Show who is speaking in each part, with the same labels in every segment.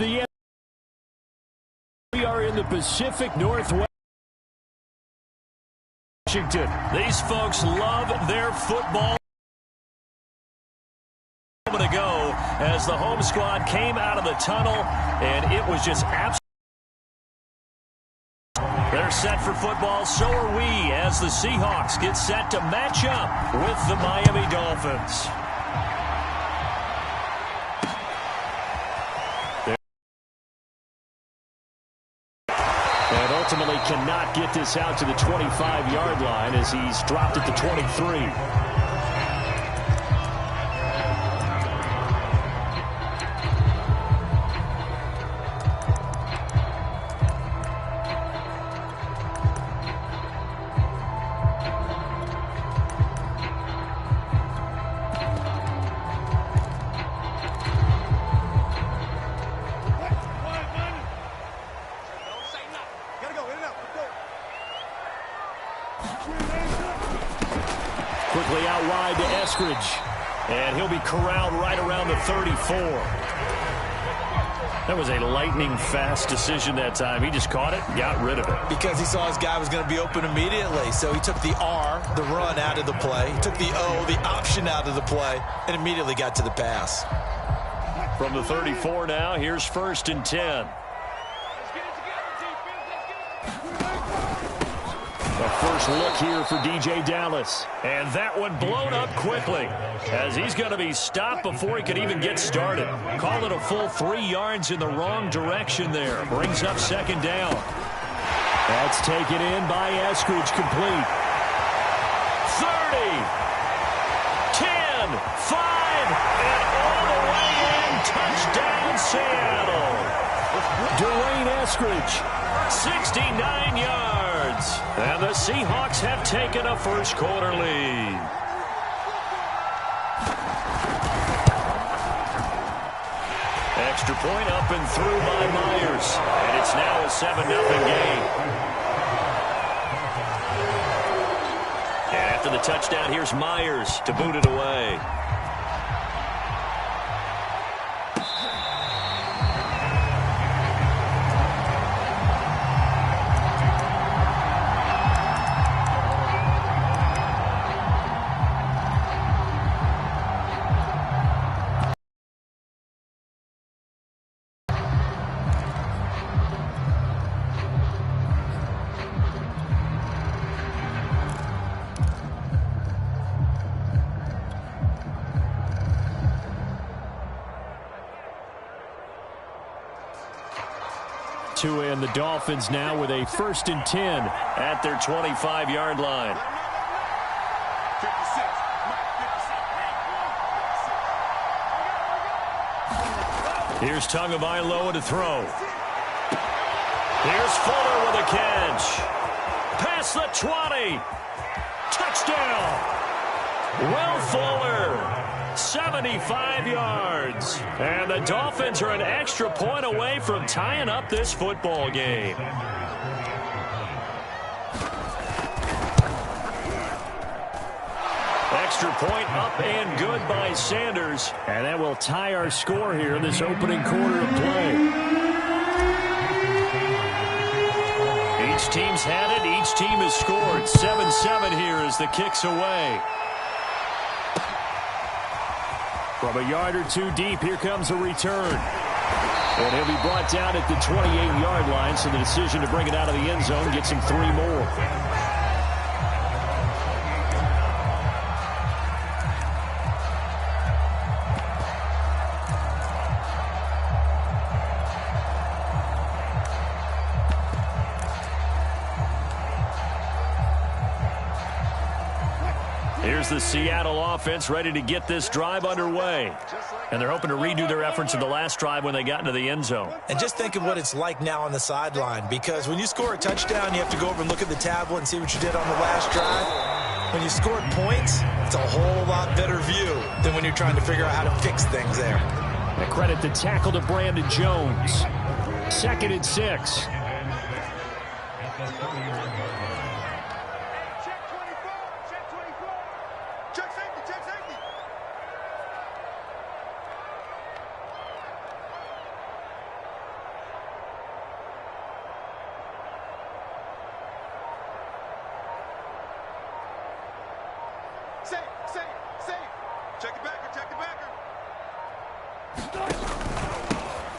Speaker 1: the end. We are in the Pacific Northwest. Washington. These folks love their football. A moment ago as the home squad came out of the tunnel, and it was just absolutely. They're set for football, so are we, as the Seahawks get set to match up with the Miami Dolphins. And ultimately cannot get this out to the 25-yard line as he's dropped it to 23. Quickly out wide to Eskridge. And he'll be corralled right around the 34. That was a lightning-fast decision that time. He just caught it, got rid of it.
Speaker 2: Because he saw his guy was going to be open immediately. So he took the R, the run, out of the play. He took the O, the option, out of the play, and immediately got to the pass.
Speaker 1: From the 34 now, here's 1st and 10. The first look here for DJ Dallas. And that one blown up quickly as he's going to be stopped before he could even get started. Call it a full 3 yards in the wrong direction there. Brings up 2nd down. That's taken in by Eskridge, complete. 30, 10, 5, and all the way in. Touchdown, Seattle. Dwayne Eskridge, 69 yards. And the Seahawks have taken a first-quarter lead. Extra point up and through by Myers. And it's now a 7-0 game. And after the touchdown, here's Myers to boot it away. And the Dolphins now with a 1st and 10 at their 25-yard line. Here's Tagovailoa to throw. Here's Fuller with a catch. Past the 20. Touchdown. Will Fuller. 75 yards. And the Dolphins are an extra point away from tying up this football game. Extra point up and good by Sanders. And that will tie our score here in this opening quarter of play. Each team's had it. Each team has scored. 7-7 here as the kick's away. From a yard or two deep, here comes a return. And he'll be brought down at the 28-yard line, so the decision to bring it out of the end zone gets him 3 more. Here's the Seattle offense ready to get this drive underway. And they're hoping to redo their efforts in the last drive when they got into the end zone.
Speaker 2: And just think of what it's like now on the sideline, because when you score a touchdown, you have to go over and look at the tablet and see what you did on the last drive. When you scored points, it's a whole lot better view than when you're trying to figure out how to fix things there.
Speaker 1: And credit the tackle to Brandon Jones. 2nd and 6.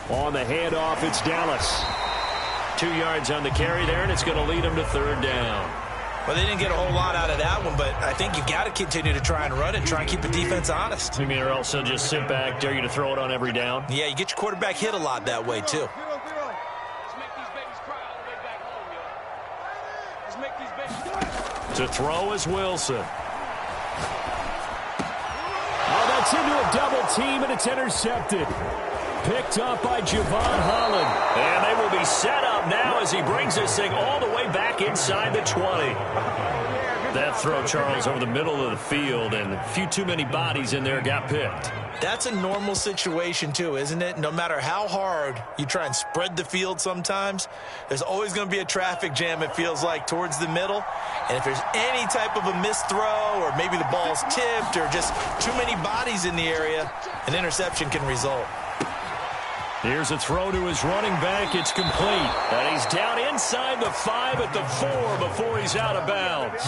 Speaker 1: On the handoff, it's Dallas. 2 yards on the carry there, and it's going to lead him to third down.
Speaker 2: Well, they didn't get a whole lot out of that one, but I think you've got to continue to try and run it and try and keep the defense honest.
Speaker 1: You mean, or else they'll just sit back, dare you to throw it on every down?
Speaker 2: Yeah, you get your quarterback hit a lot that way, too.
Speaker 1: To throw is Wilson. Oh, that's into a double team, and it's intercepted. Picked up by Javon Holland. And they will be set up now as he brings this thing all the way back inside the 20. That throw, Charles, over the middle of the field, and a few too many bodies in there got picked.
Speaker 2: That's a normal situation, too, isn't it? No matter how hard you try and spread the field sometimes, there's always going to be a traffic jam, it feels like, towards the middle. And if there's any type of a missed throw or maybe the ball's tipped or just too many bodies in the area, an interception can result.
Speaker 1: Here's a throw to his running back. It's complete. And he's down inside the 5 at the 4 before he's out of bounds.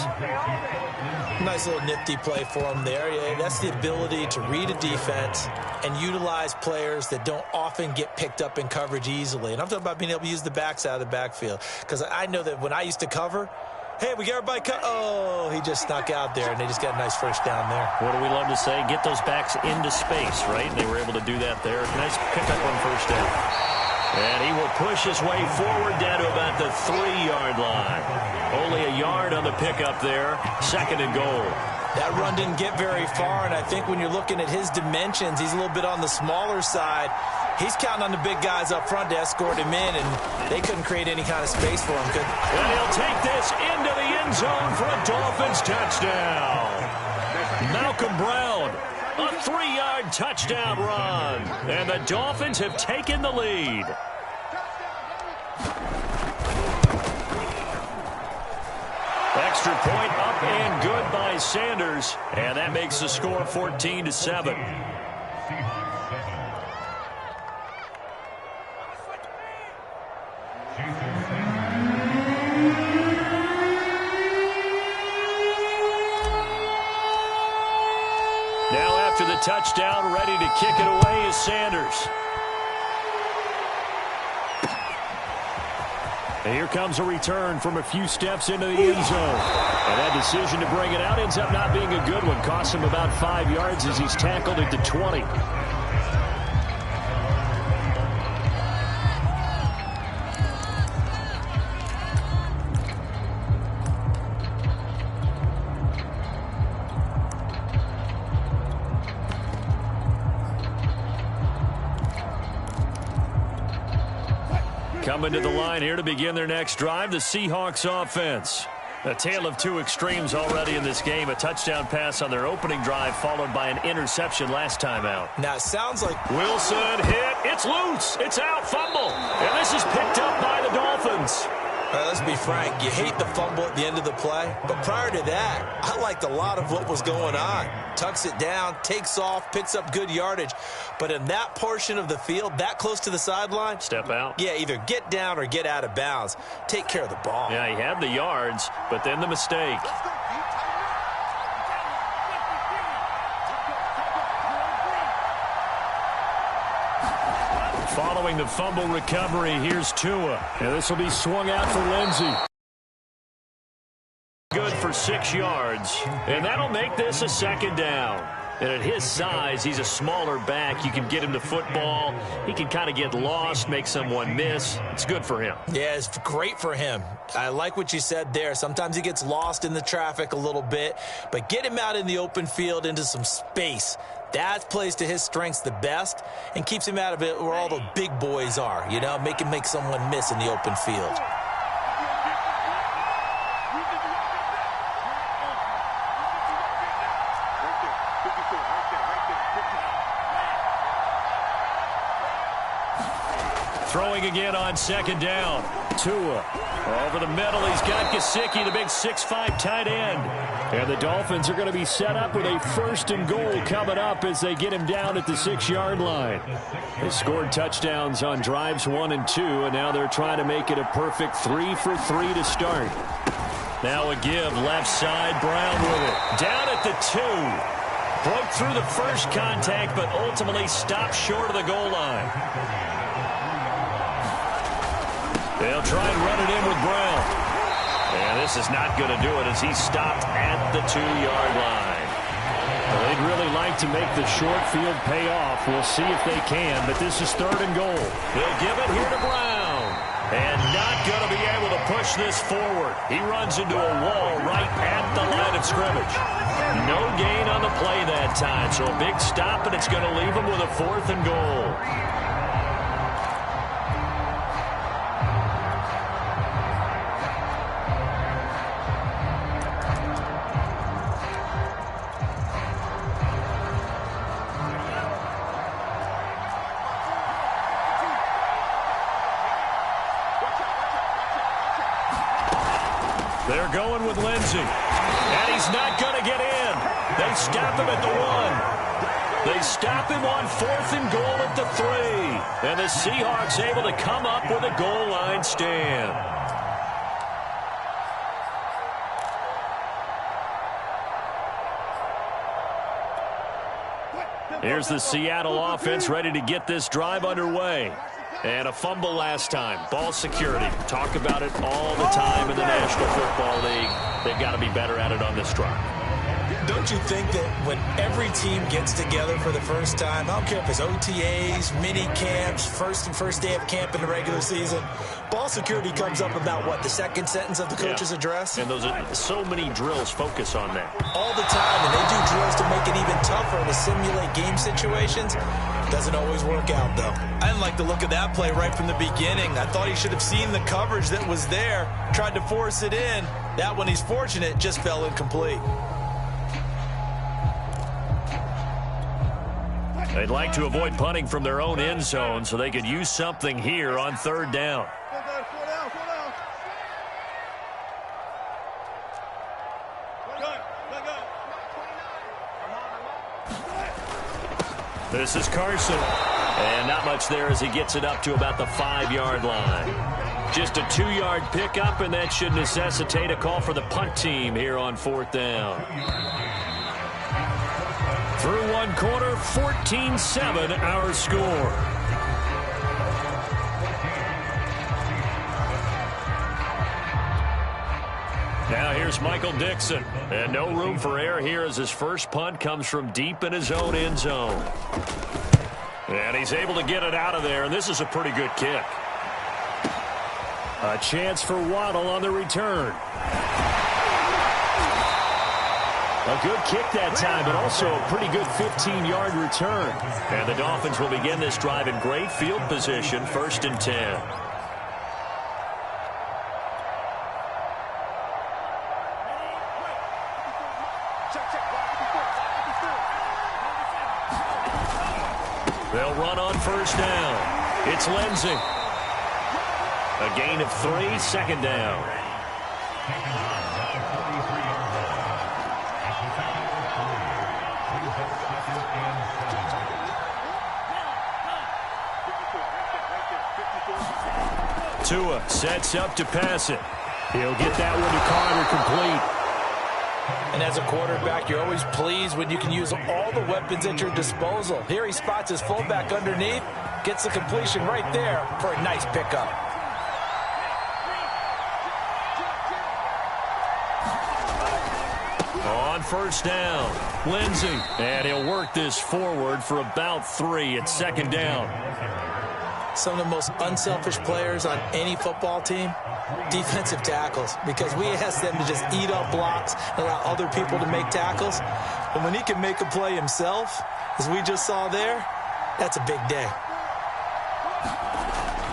Speaker 2: Nice little nifty play for him there. Yeah, that's the ability to read a defense and utilize players that don't often get picked up in coverage easily. And I'm talking about being able to use the backs out of the backfield. Because I know that when I used to cover, hey, we got everybody cut. Oh, he just snuck out there, and they just got a nice first down there.
Speaker 1: What do we love to say? Get those backs into space, right? And they were able to do that there. Nice pickup on first down. And he will push his way forward down to about the 3-yard line. Only a yard on the pickup there. 2nd and goal.
Speaker 2: That run didn't get very far, and I think when you're looking at his dimensions, he's a little bit on the smaller side. He's counting on the big guys up front to escort him in, and they couldn't create any kind of space for him.
Speaker 1: And he'll take this into the end zone for a Dolphins touchdown. Malcolm Brown, a 3-yard touchdown run. And the Dolphins have taken the lead. Extra point up and good by Sanders. And that makes the score 14-7. Now after the touchdown, ready to kick it away is Sanders. And here comes a return from a few steps into the end zone. And that decision to bring it out ends up not being a good one. Costs him about 5 yards as he's tackled at the 20. Coming to the line here to begin their next drive, the Seahawks offense. A tale of two extremes already in this game. A touchdown pass on their opening drive followed by an interception last time out.
Speaker 2: Now, it sounds like
Speaker 1: Wilson hit. It's loose. It's out. Fumble. And this is picked up by the Dolphins.
Speaker 2: Let's be frank. You hate the fumble at the end of the play. But prior to that, I liked a lot of what was going on. Tucks it down, takes off, picks up good yardage. But in that portion of the field, that close to the sideline,
Speaker 1: step out.
Speaker 2: Yeah, either get down or get out of bounds. Take care of the ball.
Speaker 1: Yeah, he had the yards, but then the mistake. Following the fumble recovery, here's Tua. And this will be swung out for Lindsey. Good for 6 yards. And that'll make this a 2nd down. And at his size, he's a smaller back. You can get him to football. He can kind of get lost, make someone miss. It's good for him.
Speaker 2: Yeah, it's great for him. I like what you said there. Sometimes he gets lost in the traffic a little bit. But get him out in the open field into some space. That plays to his strengths the best and keeps him out of it where all the big boys are, you know, make someone miss in the open field.
Speaker 1: Throwing again on 2nd down. Tua over the middle. He's got Gesicki, the big 6'5" tight end. And the Dolphins are going to be set up with a 1st and goal coming up as they get him down at the 6-yard line. They scored touchdowns on drives 1 and 2, and now they're trying to make it a perfect 3 for 3 to start. Now a give, left side, Brown with it. Down at the 2. Broke through the first contact, but ultimately stopped short of the goal line. They'll try and run it in with Brown. And this is not going to do it as he stopped at the 2-yard line. Well, they'd really like to make the short field pay off. We'll see if they can, but this is 3rd and goal. They'll give it here to Brown. And not going to be able to push this forward. He runs into a wall right at the line of scrimmage. No gain on the play that time, so a big stop, and it's going to leave him with a 4th and goal. They're going with Lindsey. And he's not going to get in. They stop him at the 1. They stop him on 4th and goal at the 3. And the Seahawks able to come up with a goal line stand. Here's the Seattle offense ready to get this drive underway. And a fumble last time. Ball security. Talk about it all the time in the National Football League. They've got to be better at it on this drive.
Speaker 2: Don't you think that when every team gets together for the first time, I don't care if it's OTAs, mini camps, first day of camp in the regular season, ball security comes up about, what, the second sentence of the coach's address?
Speaker 1: And those are so many drills focus on that.
Speaker 2: All the time, and they do drills to make it even tougher to simulate game situations. Doesn't always work out, though. I didn't like the look of that play right from the beginning. I thought he should have seen the coverage that was there, tried to force it in. That one, he's fortunate, just fell incomplete.
Speaker 1: They'd like to avoid punting from their own end zone so they could use something here on 3rd down. This is Carson. And not much there as he gets it up to about the 5-yard line. Just a 2-yard pickup, and that should necessitate a call for the punt team here on 4th down. Through 1 quarter, 14-7 our score. Now here's Michael Dixon. And no room for error here as his first punt comes from deep in his own end zone. And he's able to get it out of there, and this is a pretty good kick. A chance for Waddle on the return. A good kick that time, but also a pretty good 15-yard return. And the Dolphins will begin this drive in great field position, 1st and 10. They'll run on 1st down. It's Lindsey. A gain of 3, 2nd down. Tua sets up to pass it. He'll get that one to Carter complete.
Speaker 2: And as a quarterback, you're always pleased when you can use all the weapons at your disposal. Here he spots his fullback underneath, gets the completion right there for a nice pickup.
Speaker 1: On 1st down, Lindsey. And he'll work this forward for about 3 at 2nd down.
Speaker 2: Some of the most unselfish players on any football team, defensive tackles, because we ask them to just eat up blocks and allow other people to make tackles. But when he can make a play himself, as we just saw there, that's a big day.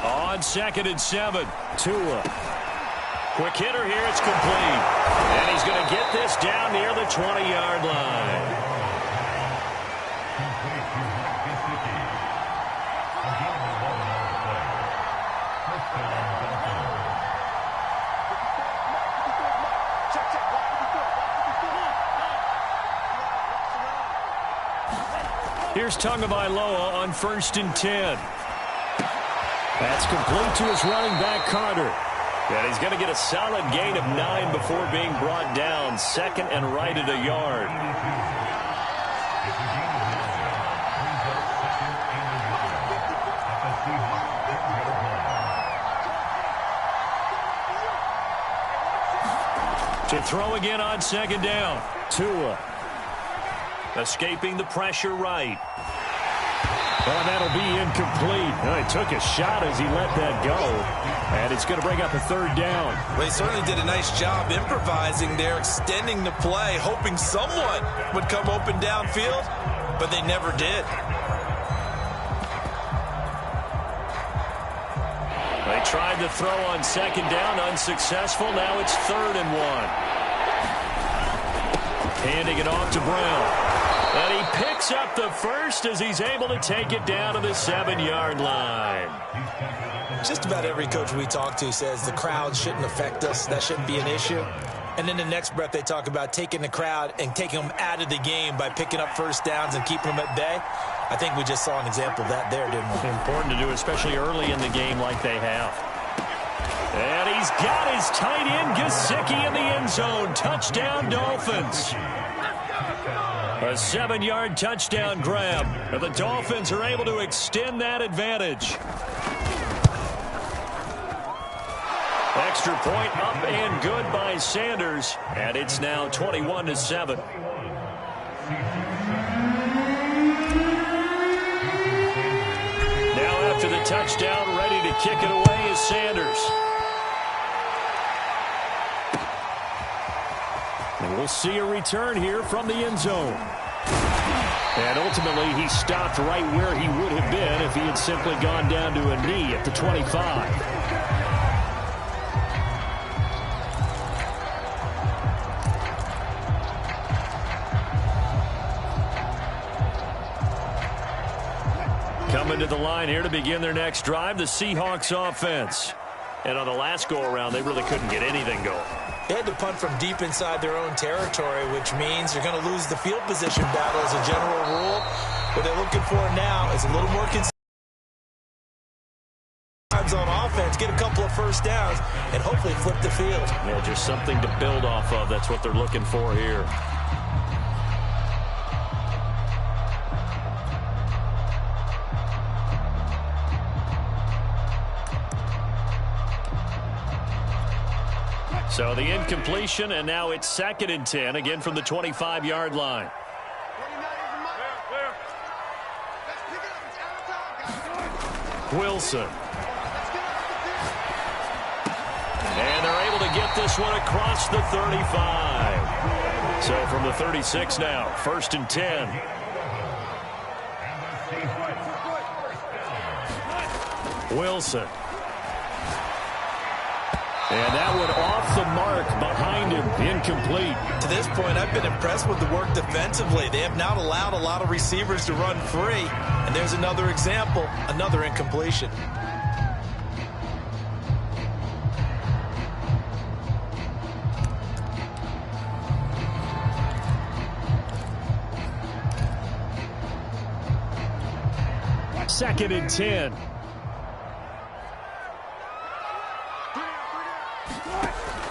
Speaker 1: On 2nd and 7, Tua. Quick hitter here, it's complete. And he's going to get this down near the 20-yard line. Here's Tagovailoa on 1st and 10. That's complete to his running back, Carter. And he's going to get a solid gain of 9 before being brought down. Second and right at a yard. To throw again on second down. Tua escaping the pressure right. Well, that'll be incomplete. He took a shot as he let that go. And it's going to bring up a third down.
Speaker 2: Well, he certainly did a nice job improvising there, extending the play, hoping someone would come open downfield, but they never did.
Speaker 1: They tried to throw on second down, unsuccessful. Now it's 3rd and 1. Handing it off to Brown. And he picks up the first as he's able to take it down to the 7-yard line.
Speaker 2: Just about every coach we talk to says the crowd shouldn't affect us. That shouldn't be an issue. And then the next breath they talk about taking the crowd and taking them out of the game by picking up first downs and keeping them at bay. I think we just saw an example of that there, didn't we?
Speaker 1: Important to do, especially early in the game like they have. And he's got his tight end, Gesicki, in the end zone. Touchdown, Dolphins. A 7-yard touchdown grab. And the Dolphins are able to extend that advantage. Extra point up and good by Sanders. And it's now 21-7. Now after the touchdown, ready to kick it away is Sanders. And we'll see a return here from the end zone. And ultimately, he stopped right where he would have been if he had simply gone down to a knee at the 25. Coming to the line here to begin their next drive, the Seahawks offense. And on the last go-around, they really couldn't get anything going.
Speaker 2: They had to punt from deep inside their own territory, which means you're going to lose the field position battle as a general rule. What they're looking for now is a little more consistency on offense, get a couple of first downs, and hopefully flip the field.
Speaker 1: Yeah, just something to build off of. That's what they're looking for here. So the incompletion, and now it's 2nd and 10, again from the 25-yard line. Wilson. And they're able to get this one across the 35. So from the 36 now, 1st and 10. Wilson. And that one off the mark behind him, incomplete.
Speaker 2: To this point, I've been impressed with the work defensively. They have not allowed a lot of receivers to run free. And there's another example, another incompletion.
Speaker 1: Second and 10.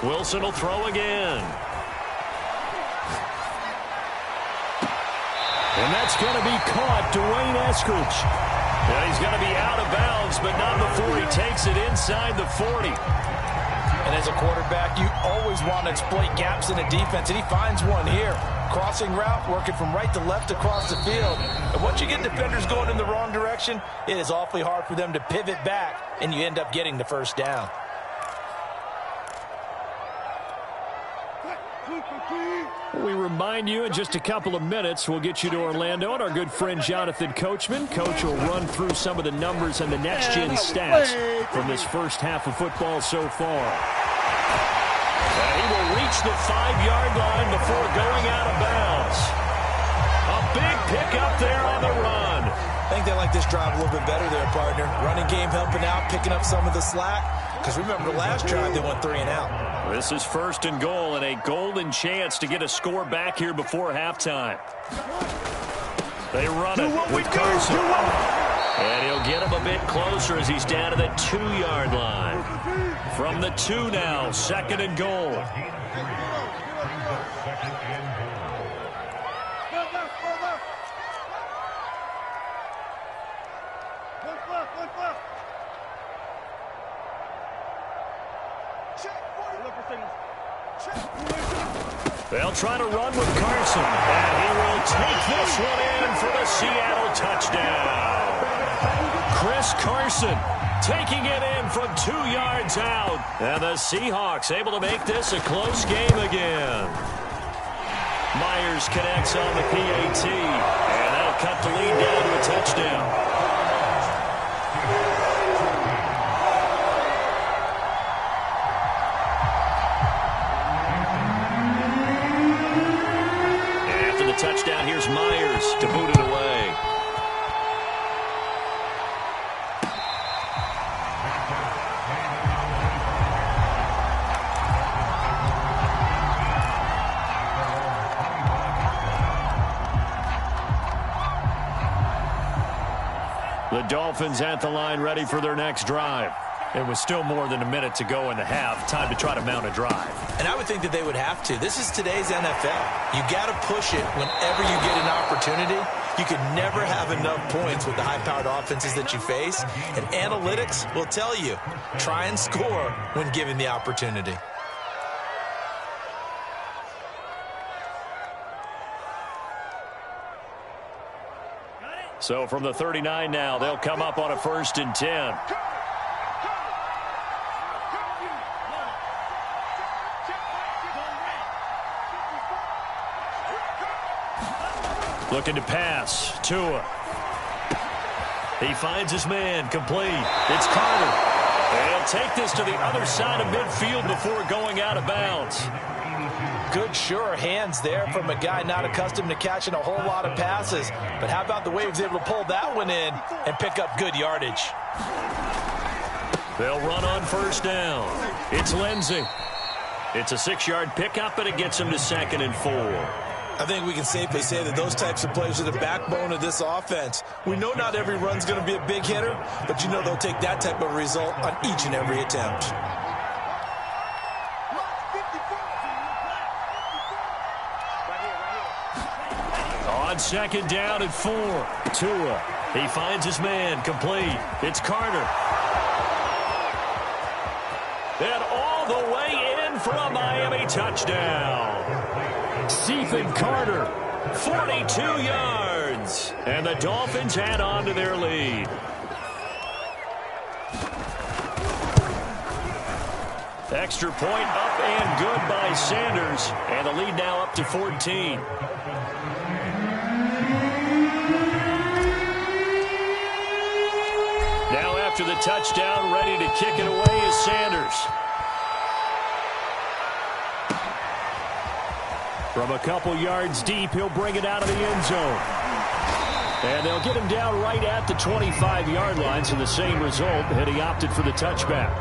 Speaker 1: Wilson will throw again. And that's going to be caught. Dwayne Eskridge. And he's going to be out of bounds, but not before he takes it inside the 40.
Speaker 2: And as a quarterback, you always want to exploit gaps in the defense, and he finds one here. Crossing route, working from right to left across the field. And once you get defenders going in the wrong direction, it is awfully hard for them to pivot back, and you end up getting the first down.
Speaker 1: We remind you in just a couple of minutes we'll get you to Orlando and our good friend Jonathan Coachman. Coach will run through some of the numbers and the next-gen stats from this first half of football so far. And he will reach the 5-yard line before going out of bounds. A big pickup there on the run.
Speaker 2: I think they like this drive a little bit better there, partner. Running game helping out, picking up some of the slack. Because remember, the last drive they went 3 and out.
Speaker 1: This is 1st and goal and a golden chance to get a score back here before halftime. They run it with Carson. And he'll get him a bit closer as he's down to the 2-yard line. From the 2 now, 2nd and goal. They'll try to run with Carson, and he will take this one in for the Seattle touchdown. Chris Carson taking it in from 2 yards out, and the Seahawks able to make this a close game again. Myers connects on the PAT, and that'll cut the lead down to a touchdown. Touchdown, here's Myers to boot it away. The Dolphins at the line ready for their next drive. It was still more than a minute to go in the half. Time to try to mount a drive.
Speaker 2: And I would think that they would have to. This is today's NFL. You got to push it whenever you get an opportunity. You can never have enough points with the high-powered offenses that you face. And analytics will tell you, try and score when given the opportunity.
Speaker 1: So from the 39 now, they'll come up on a 1st and 10. Looking to pass. Tua. He finds his man. Complete. It's Carter. He'll take this to the other side of midfield before going out of bounds.
Speaker 2: Good, sure hands there from a guy not accustomed to catching a whole lot of passes. But how about the way he was able to pull that one in and pick up good yardage?
Speaker 1: They'll run on 1st down. It's Lindsey. It's a 6-yard pickup, but it gets him to 2nd and 4.
Speaker 2: I think we can safely say that those types of plays are the backbone of this offense. We know not every run's going to be a big hitter, but you know they'll take that type of result on each and every attempt.
Speaker 1: On 2nd down and 4. Tua. He finds his man. Complete. It's Carter. And all the way in for a Miami touchdown. Stephen Carter, 42 yards. And the Dolphins add on to their lead. Extra point up and good by Sanders. And the lead now up to 14. Now after the touchdown, ready to kick it away is Sanders. From a couple yards deep, he'll bring it out of the end zone. And they'll get him down right at the 25-yard line, so the same result, had he opted for the touchback.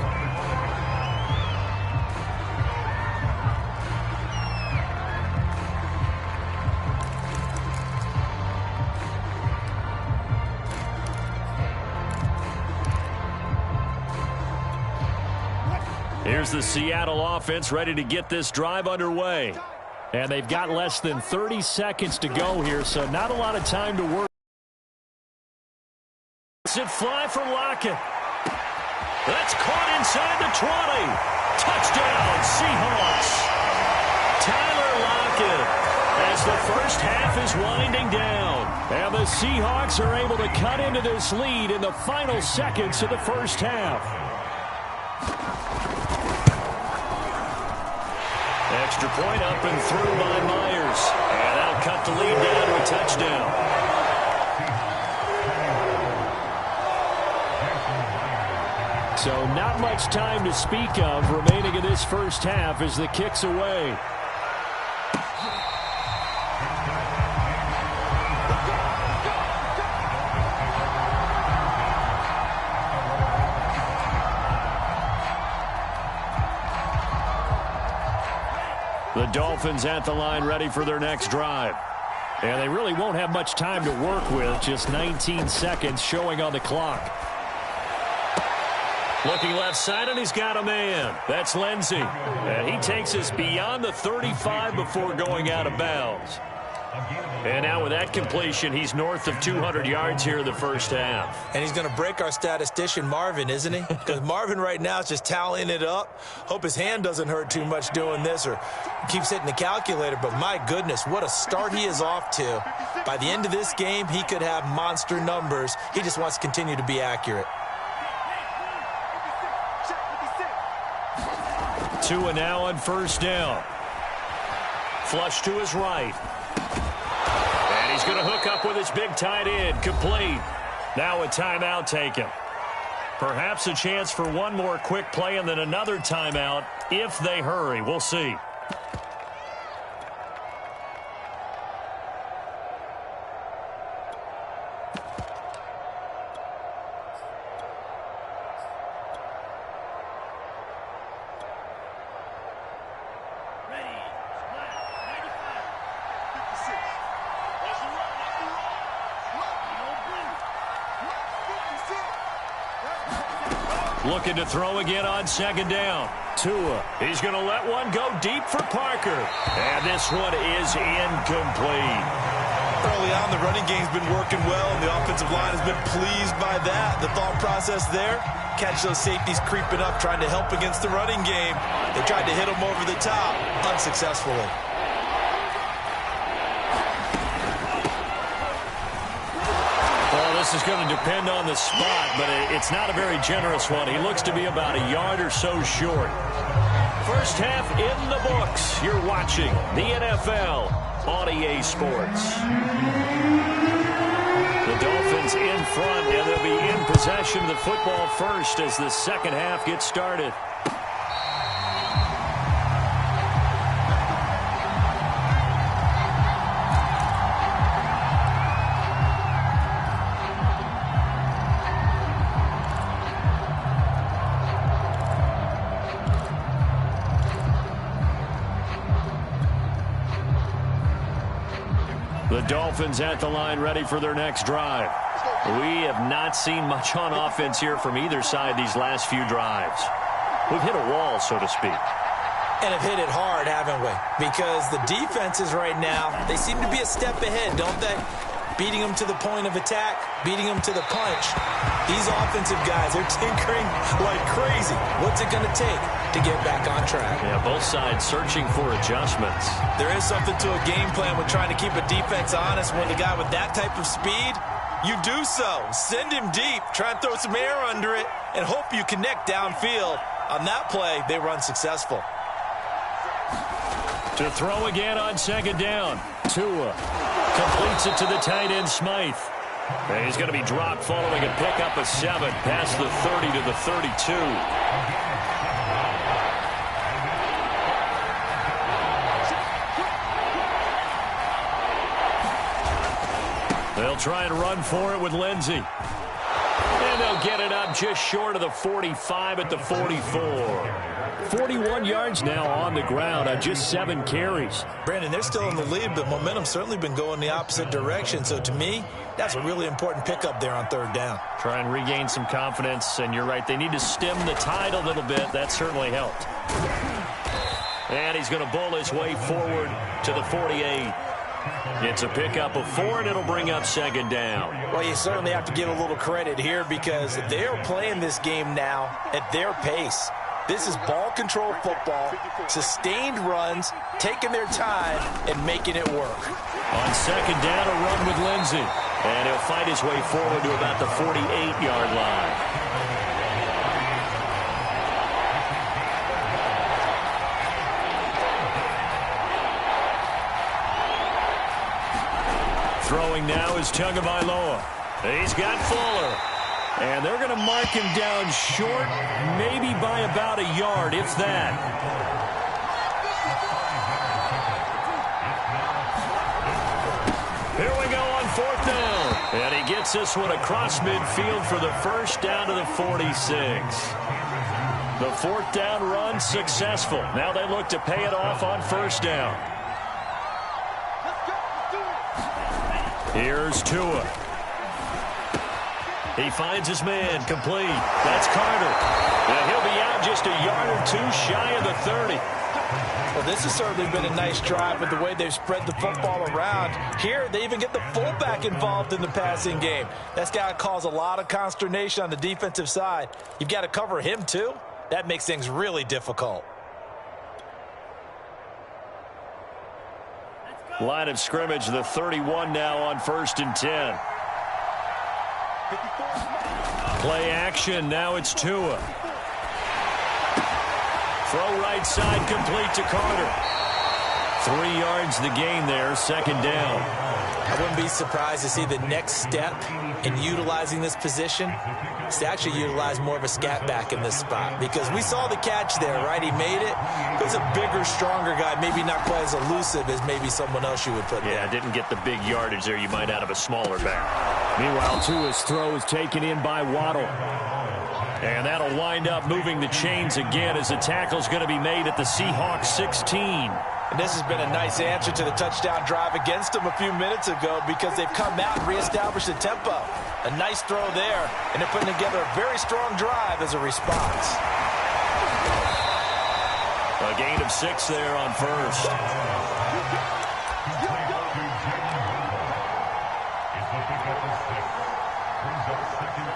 Speaker 1: Here's the Seattle offense ready to get this drive underway. And they've got less than 30 seconds to go here, so not a lot of time to work. It fly for Lockett. That's caught inside the 20. Touchdown, Seahawks. Tyler Lockett as the first half is winding down. And the Seahawks are able to cut into this lead in the final seconds of the first half. Extra point up and through by Myers. And that'll cut the lead down to a touchdown. So not much time to speak of remaining in this first half as the kick's away. The Dolphins at the line ready for their next drive. And they really won't have much time to work with. Just 19 seconds showing on the clock. Looking left side, and he's got a man. That's Lindsey. And he takes us beyond the 35 before going out of bounds. And now with that completion, he's north of 200 yards here in the first half.
Speaker 2: And he's going to break our statistician, Marvin, isn't he? Because Marvin right now is just tallying it up. Hope his hand doesn't hurt too much doing this or keeps hitting the calculator. But my goodness, what a start he is off to. By the end of this game, he could have monster numbers. He just wants to continue to be accurate.
Speaker 1: Tua now on first down. Flush to his right. And he's going to hook up with his big tight end. Complete. Now a timeout taken. Perhaps a chance for one more quick play and then another timeout if they hurry. We'll see. Looking to throw again on second down. Tua. He's going to let one go deep for Parker. And this one is incomplete.
Speaker 2: Early on, the running game's been working well, and the offensive line has been pleased by that. The thought process there, catch those safeties creeping up, trying to help against the running game. They tried to hit them over the top, unsuccessfully.
Speaker 1: This is going to depend on the spot, but it's not a very generous one. He looks to be about a yard or so short. First half in the books. You're watching the NFL on EA Sports. The Dolphins in front, and they'll be in possession of the football first as the second half gets started. The Dolphins at the line ready for their next drive. We have not seen much on offense here from either side these last few drives. We've hit a wall, so to speak.
Speaker 2: And have hit it hard, haven't we? Because the defenses right now, they seem to be a step ahead, don't they? Beating them to the point of attack, beating them to the punch. These offensive guys, they're tinkering like crazy. What's it going to take to get back on track?
Speaker 1: Yeah, both sides searching for adjustments.
Speaker 2: There is something to a game plan with trying to keep a defense honest. When the guy with that type of speed, you do so. Send him deep, try and throw some air under it, and hope you connect downfield. On that play, they were unsuccessful.
Speaker 1: To throw again on second down. Tua completes it to the tight end, Smythe. And he's going to be dropped following a pickup of 7 past the 30 to the 32. They'll try and run for it with Lindsey. And they'll get it up just short of the 45 at the 44. 41 yards now on the ground on just 7 carries.
Speaker 2: Brandon, they're still in the lead, but momentum's certainly been going the opposite direction. So to me, that's a really important pickup there on third down.
Speaker 1: Try and regain some confidence, and you're right, they need to stem the tide a little bit. That certainly helped. And he's going to bull his way forward to the 48. It's a pickup of 4, and it'll bring up second down.
Speaker 2: Well, you certainly have to give a little credit here because they're playing this game now at their pace. This is ball control football, sustained runs, taking their time, and making it work.
Speaker 1: On second down, a run with Lindsey. And he'll fight his way forward to about the 48-yard line. Throwing now is Tagovailoa. He's got Fuller. And they're going to mark him down short, maybe by about a yard, if that. Here we go on fourth down. And he gets this one across midfield for the first down to the 46. The fourth down run successful. Now they look to pay it off on first down. Here's Tua. He finds his man, complete. That's Carter. And he'll be out just a yard or two shy of the 30.
Speaker 2: Well, this has certainly been a nice drive with the way they've spread the football around. Here, they even get the fullback involved in the passing game. That's got to cause a lot of consternation on the defensive side. You've got to cover him, too. That makes things really difficult.
Speaker 1: Line of scrimmage, the 31 now on 1st and 10. Play action, now it's Tua. Throw right side, complete to Carter. 3 yards the gain there, 2nd down.
Speaker 2: I wouldn't be surprised to see the next step in utilizing this position is to actually utilize more of a scat back in this spot, because we saw the catch there, right? He made it. He was a bigger, stronger guy, maybe not quite as elusive as maybe someone else you would put there.
Speaker 1: Yeah, didn't get the big yardage there you might out of a smaller back. Meanwhile, Tua's throw is taken in by Waddle. And that'll wind up moving the chains again as the tackle's going to be made at the Seahawks 16.
Speaker 2: And this has been a nice answer to the touchdown drive against them a few minutes ago, because they've come out and reestablished the tempo. A nice throw there, and they're putting together a very strong drive as a response.
Speaker 1: A gain of 6 there on 1st.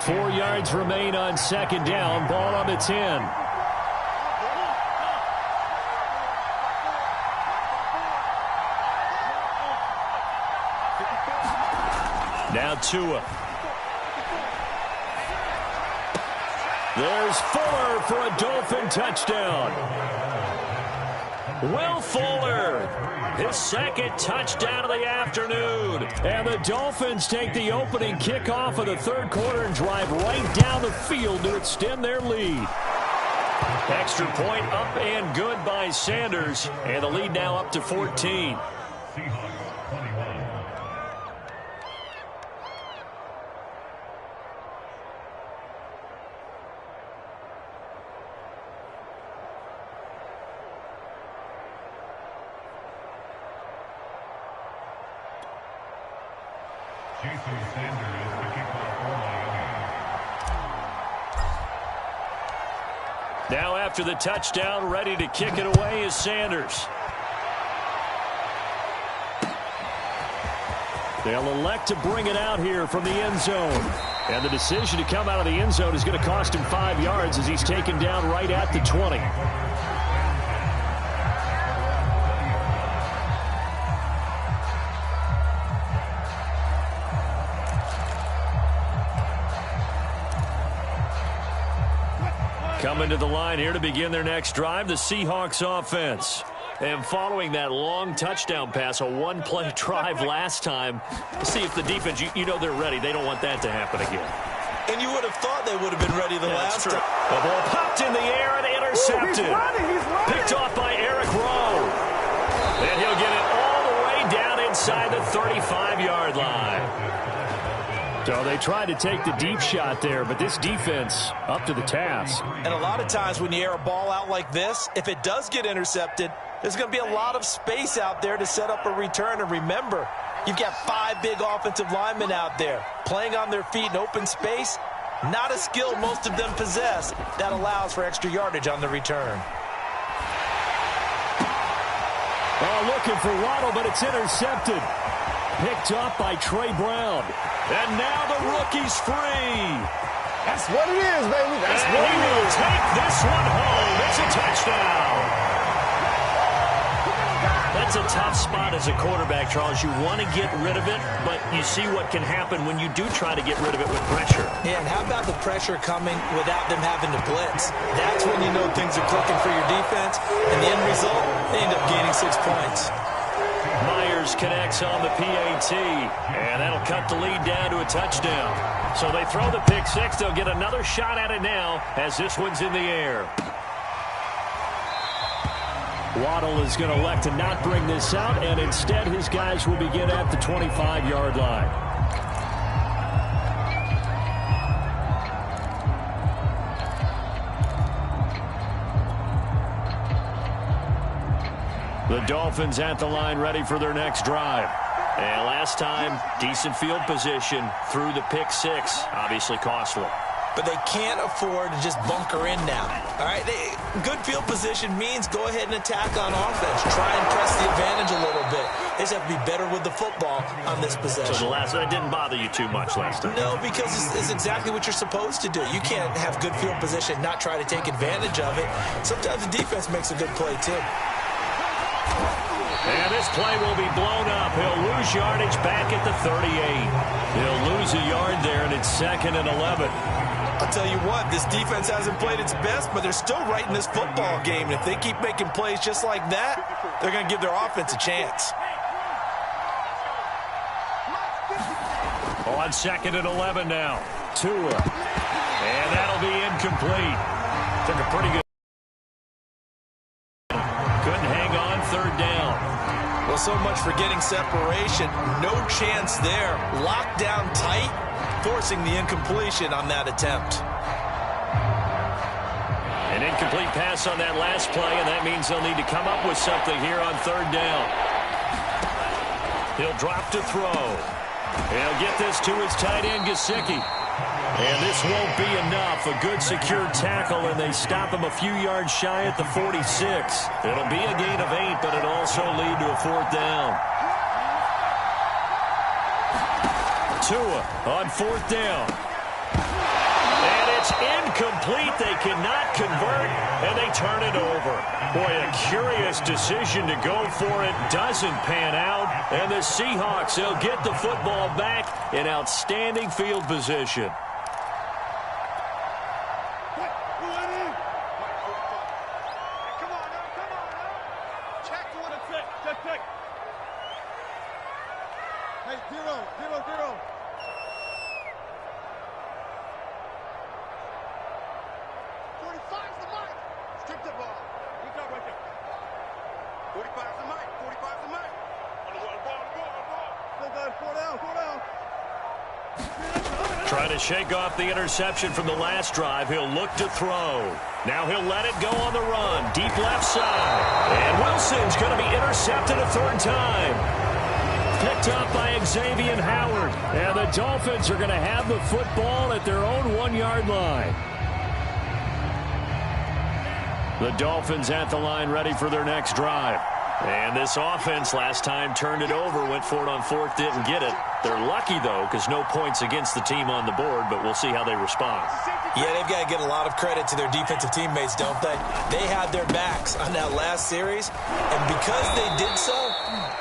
Speaker 1: 4 yards remain on 2nd down. Ball on the 10. Now Tua. There's Fuller for a Dolphin touchdown. Will Fuller, his 2nd touchdown of the afternoon. And the Dolphins take the opening kickoff of the 3rd quarter and drive right down the field to extend their lead. Extra point up and good by Sanders. And the lead now up to 14. Now after the touchdown, ready to kick it away is Sanders. They'll elect to bring it out here from the end zone. And the decision to come out of the end zone is going to cost him 5 yards as he's taken down right at the 20. Coming to the line here to begin their next drive, the Seahawks offense. And following that long touchdown pass, a one-play drive last time, to see if the defense, you know they're ready. They don't want that to happen again.
Speaker 2: And you would have thought they would have been ready the last time.
Speaker 1: The ball popped in the air and intercepted.
Speaker 3: He's running.
Speaker 1: Picked off by Eric Rowe. And he'll get it all the way down inside the 35-yard line. So they tried to take the deep shot there, but this defense up to the task.
Speaker 2: And a lot of times when you air a ball out like this, if it does get intercepted, there's going to be a lot of space out there to set up a return. And remember, you've got 5 big offensive linemen out there playing on their feet in open space. Not a skill most of them possess that allows for extra yardage on the return.
Speaker 1: Oh, looking for Waddle, but it's intercepted. Picked up by Trey Brown. And now the rookie's free.
Speaker 3: That's what it is, baby. That's what it
Speaker 1: will
Speaker 3: is.
Speaker 1: take this one home. It's a touchdown. That's a tough spot as a quarterback, Charles. You want to get rid of it, but you see what can happen when you do try to get rid of it with pressure.
Speaker 2: Yeah, and how about the pressure coming without them having to blitz? That's when you know things are clicking for your defense. And the end result, they end up gaining 6 points.
Speaker 1: Myers connects on the PAT, and that'll cut the lead down to a touchdown. So they throw the pick six. They'll get another shot at it now as this one's in the air. Waddle is going to elect to not bring this out, and instead his guys will begin at the 25-yard line. The Dolphins at the line ready for their next drive. And last time, decent field position through the pick six. Obviously costly.
Speaker 2: But they can't afford to just bunker in now. All right, good field position means go ahead and attack on offense. Try and press the advantage a little bit. They just have to be better with the football on this possession.
Speaker 1: So that didn't bother you too much last time?
Speaker 2: No, because it's exactly what you're supposed to do. You can't have good field position, not try to take advantage of it. Sometimes the defense makes a good play, too.
Speaker 1: And this play will be blown up. He'll lose yardage back at the 38. He'll lose a yard there, and it's 2nd and 11.
Speaker 2: I'll tell you what, this defense hasn't played its best, but they're still right in this football game. And if they keep making plays just like that, they're going to give their offense a chance.
Speaker 1: On 2nd and 11 now. Tua. And that'll be incomplete. Took a pretty good. Couldn't hang on 3rd down.
Speaker 2: Well, so much for getting separation. No chance there. Locked down tight, forcing the incompletion on that attempt.
Speaker 1: An incomplete pass on that last play, and that means they'll need to come up with something here on 3rd down. He'll drop to throw. He'll get this to his tight end, Gesicki. And this won't be enough. A good secure tackle, and they stop him a few yards shy at the 46. It'll be a gain of 8, but it'll also lead to a 4th down. Tua on 4th down. And it's incomplete. They cannot convert, and they turn it over. Boy, a curious decision to go for it. Doesn't pan out. And the Seahawks, they'll get the football back in outstanding field position. Trying to shake off the interception from the last drive. He'll look to throw. Now he'll let it go on the run. Deep left side. And Wilson's going to be intercepted a 3rd time. Picked up by Xavier Howard. And the Dolphins are going to have the football at their own 1-yard line. The Dolphins at the line ready for their next drive. And this offense last time turned it over, went for it on 4th, didn't get it. They're lucky, though, because no points against the team on the board, but we'll see how they respond.
Speaker 2: Yeah, they've got to get a lot of credit to their defensive teammates, don't they? They had their backs on that last series, and because they did so,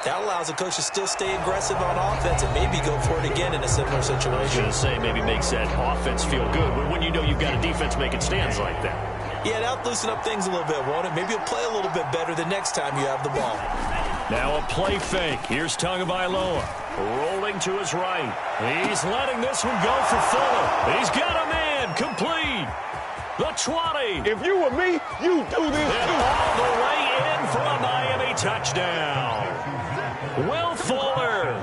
Speaker 2: that allows the coach to still stay aggressive on offense and maybe go for it again in a similar situation.
Speaker 1: I was going to say maybe makes that offense feel good when you know you've got a defense making stands like that.
Speaker 2: Yeah, that'll loosen up things a little bit, won't it? Maybe you'll play a little bit better the next time you have the ball.
Speaker 1: Now a play fake. Here's Tagovailoa. Rolling to his right. He's letting this one go for Fuller. He's got a man. Complete. The 20.
Speaker 3: If you were me, you do this
Speaker 1: and
Speaker 3: too.
Speaker 1: All the way in for a Miami touchdown. Will Fuller,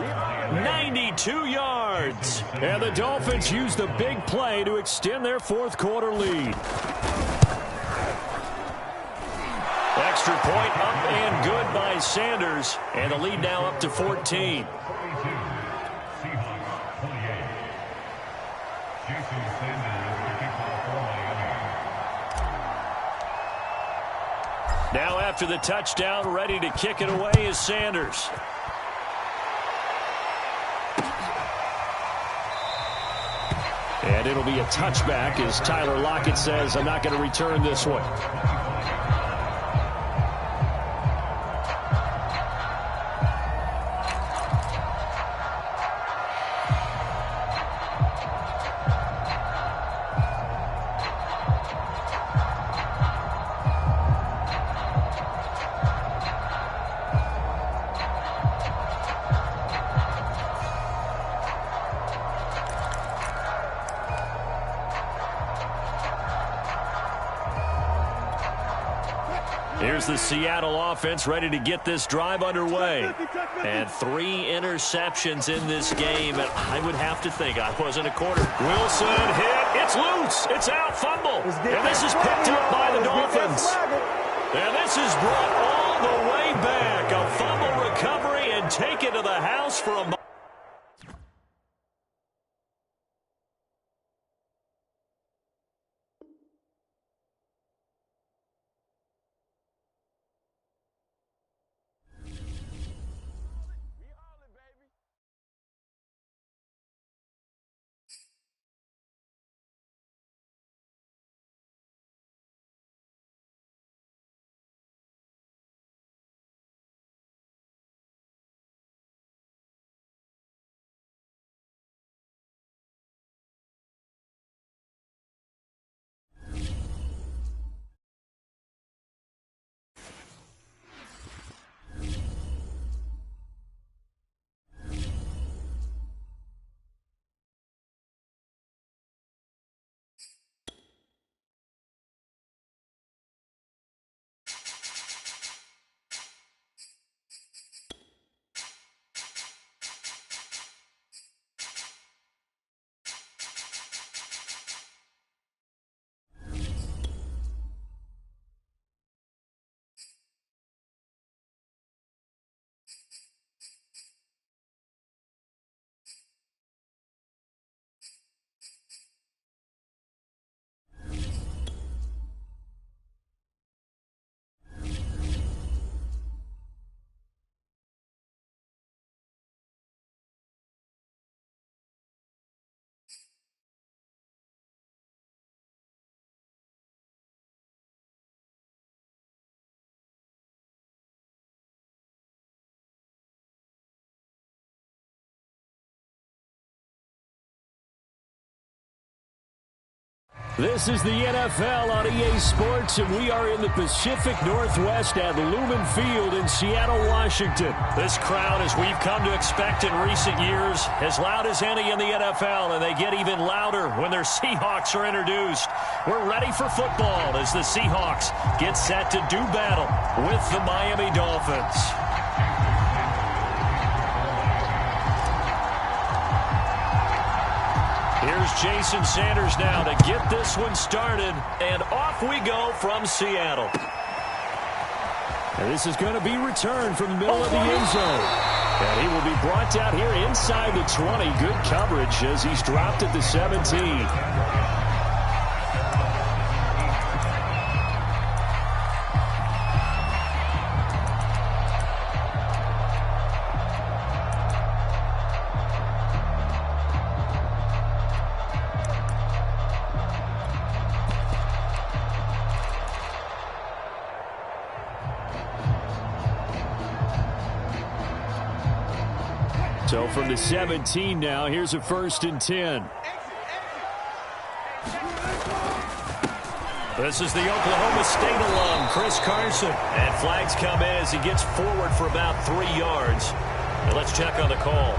Speaker 1: 92 yards. And the Dolphins use the big play to extend their 4th quarter lead. Extra point up and good by Sanders. And the lead now up to 14. Now after the touchdown, ready to kick it away is Sanders. And it'll be a touchback as Tyler Lockett says, I'm not going to return this one. Here's the Seattle offense ready to get this drive underway. And 3 interceptions in this game. And I would have to think, I wasn't a quarter. Wilson hit. It's loose. It's out. Fumble. And this is picked up by the Dolphins. And this is brought all the way back. A fumble recovery and taken to the the house for a moment. This is the NFL on EA Sports, and we are in the Pacific Northwest at Lumen Field in Seattle, Washington. This crowd, as we've come to expect in recent years, as loud as any in the NFL, and they get even louder when their Seahawks are introduced. We're ready for football as the Seahawks get set to do battle with the Miami Dolphins. Here's Jason Sanders now to get this one started, and off we go from Seattle. And this is going to be returned from the middle of the end zone. And he will be brought down here inside the 20. Good coverage as he's dropped at the 17. So from the 17 now, here's a 1st and 10. This is the Oklahoma State alum, Chris Carson. And flags come in as he gets forward for about 3 yards. And let's check on the call.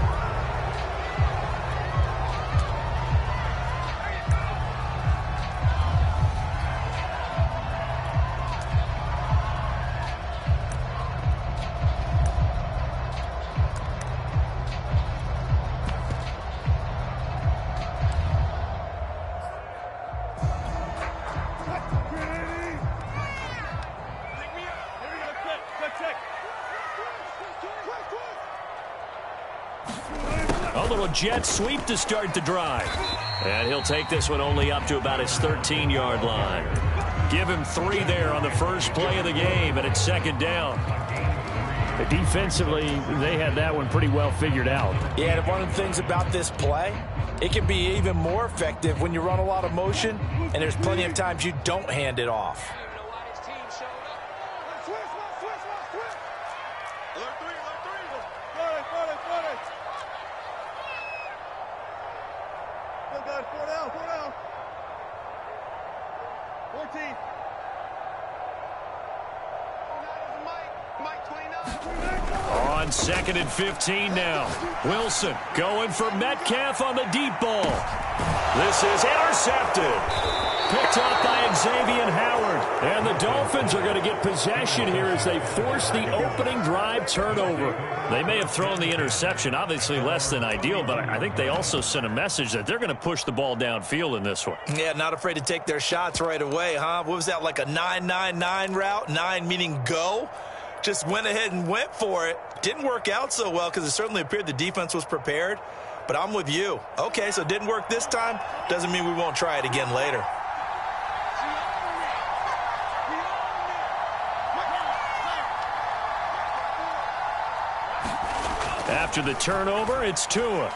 Speaker 1: A little jet sweep to start the drive. And he'll take this one only up to about his 13-yard line. Give him 3 there on the first play of the game, and it's 2nd down.
Speaker 4: Defensively, they had that one pretty well figured out.
Speaker 2: Yeah, and one of the things about this play, it can be even more effective when you run a lot of motion, and there's plenty of times you don't hand it off.
Speaker 1: On 2nd and 15 now. Wilson going for Metcalf on the deep ball. This is intercepted. Picked up by Xavier Howard. And the Dolphins are going to get possession here as they force the opening drive turnover. They may have thrown the interception, obviously less than ideal, but I think they also sent a message that they're going to push the ball downfield in this one.
Speaker 2: Yeah, not afraid to take their shots right away, huh? What was that, like a 9-9-9 route? 9 meaning go? just went ahead and went for it. Didn't work out so well because it certainly appeared the defense was prepared. But I'm with you. Okay, so it didn't work this time. Doesn't mean we won't try it again later.
Speaker 1: After the turnover, it's Tua.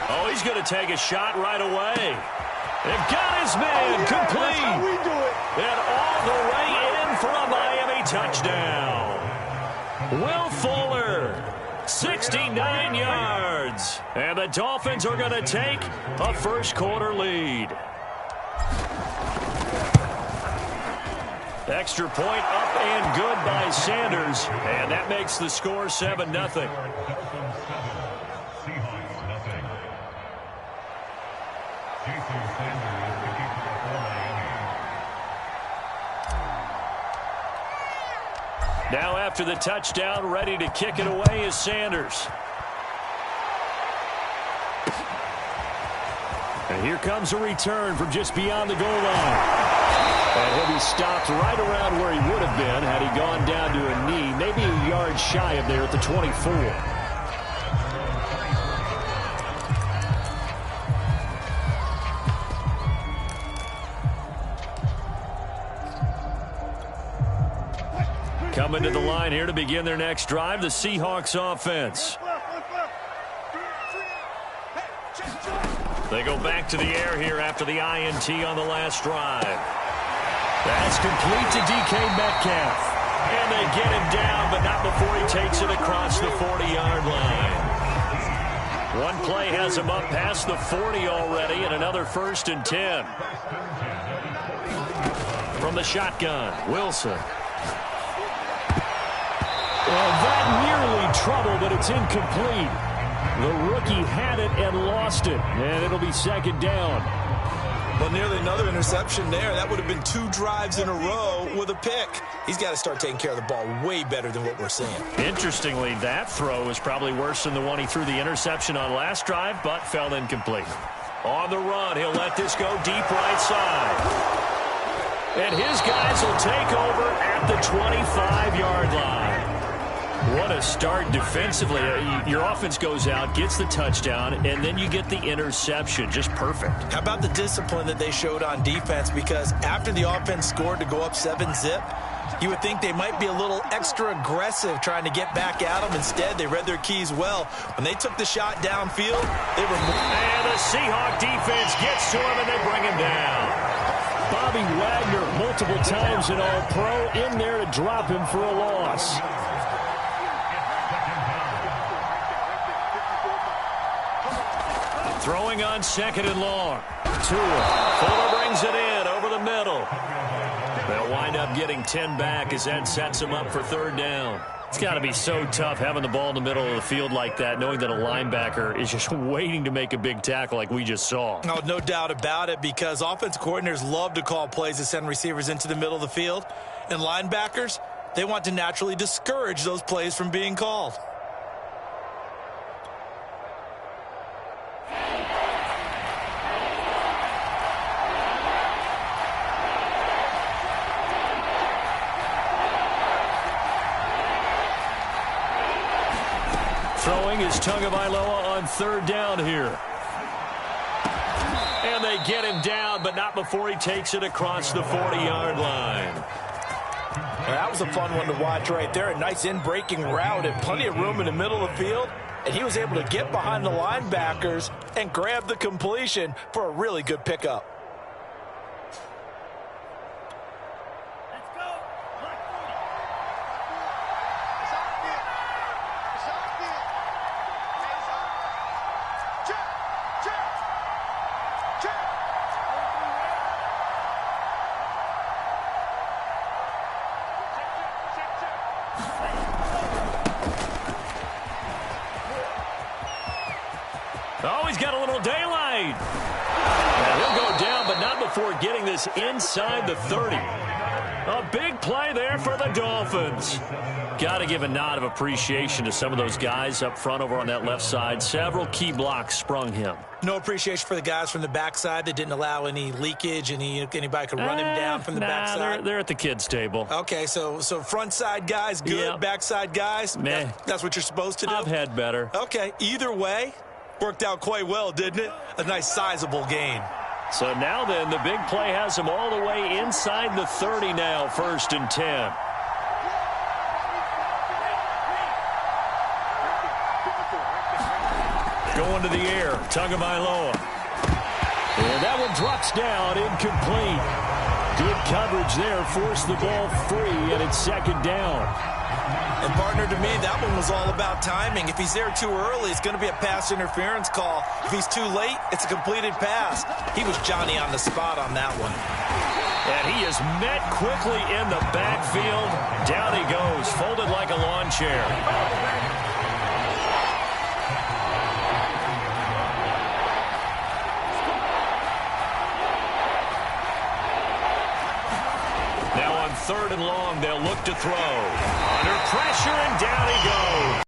Speaker 1: Oh, he's going to take a shot right away. They've got his man complete.
Speaker 3: That's how we do it.
Speaker 1: And all the way in for a Miami touchdown. Will Fuller, 69 yards. And the Dolphins are going to take a first-quarter lead. Extra point up and good by Sanders. And that makes the score 7-0. Now after the touchdown, ready to kick it away is Sanders. And here comes a return from just beyond the goal line. And he'll be stopped right around where he would have been had he gone down to a knee, maybe a yard shy of there at the 24. Coming to the line here to begin their next drive, the Seahawks offense. They go back to the air here after the INT on the last drive. That's complete to DK Metcalf. And they get him down, but not before he takes it across the 40-yard line. One play has him up past the 40 already, and another 1st and 10. From the shotgun, Wilson. Well, that nearly trouble, but it's incomplete. The rookie had it and lost it, and it'll be 2nd down.
Speaker 2: Well, nearly another interception there. That would have been 2 drives in a row with a pick. He's got to start taking care of the ball way better than what we're seeing. Interestingly, that throw is probably worse than the one he threw the interception on last drive, but fell incomplete. On the run, he'll let this go deep right side. And his guys will take over at the 25-yard line. What a start defensively. Your offense goes out, gets the touchdown, and then you get the interception. Just perfect. How about the discipline that they showed on defense? Because after the offense scored to go up 7-zip, you would think they might be a little extra aggressive trying to get back at them. Instead, they read their keys well. When they took the shot downfield, they were... And the Seahawk defense gets to him, and they bring him down. Bobby Wagner, multiple times an All-Pro, in there to drop him for a loss. Throwing on 2nd and long. Tua. Fuller brings it in over the middle. They'll wind up getting 10 back as that sets them up for 3rd down. It's got to be so tough having the ball in the middle of the field like that, knowing that a linebacker is just waiting to make a big tackle like we just saw. Oh, no doubt about it, because offensive coordinators love to call plays that send receivers into the middle of the field. And linebackers, they want to naturally discourage those plays from being called. Throwing is Tagovailoa on 3rd down here. And they get him down, but not before he takes it across the 40-yard line. Well, that was a fun one to watch right there. A nice in-breaking route and plenty of room in the middle of the field. And he was able to get behind the linebackers and grab the completion for a really good pickup. Oh, he's got a little daylight. And he'll go down, but not before getting this inside the 30. A big
Speaker 1: play there for the Dolphins. Got to give a nod of appreciation to some of those guys up front over on that left side. Several key blocks sprung him.
Speaker 2: No appreciation for the guys from the backside that didn't allow any leakage, anybody could run him down from the backside.
Speaker 1: They're at the kids' table.
Speaker 2: Okay, so front side guys good,
Speaker 1: Yep.
Speaker 2: backside guys,
Speaker 1: Meh.
Speaker 2: that's what you're supposed to do?
Speaker 1: I've had better.
Speaker 2: Okay, either way, worked out quite well, didn't it? A nice sizable gain.
Speaker 1: So now then, the big play has him all the way inside the 30 now, 1st and 10. Going to the air, Tagovailoa. And that one drops down, incomplete. Good coverage there, forced the ball free, and it's 2nd down.
Speaker 2: And, partner, to me, that one was all about timing. If he's there too early, it's going to be a pass interference call. If he's too late, it's a completed pass. He was Johnny on the spot on that one.
Speaker 1: And he is met quickly in the backfield. Down he goes, folded like a lawn chair. Now on 3rd and long, they'll look to throw. Under pressure, and down he goes.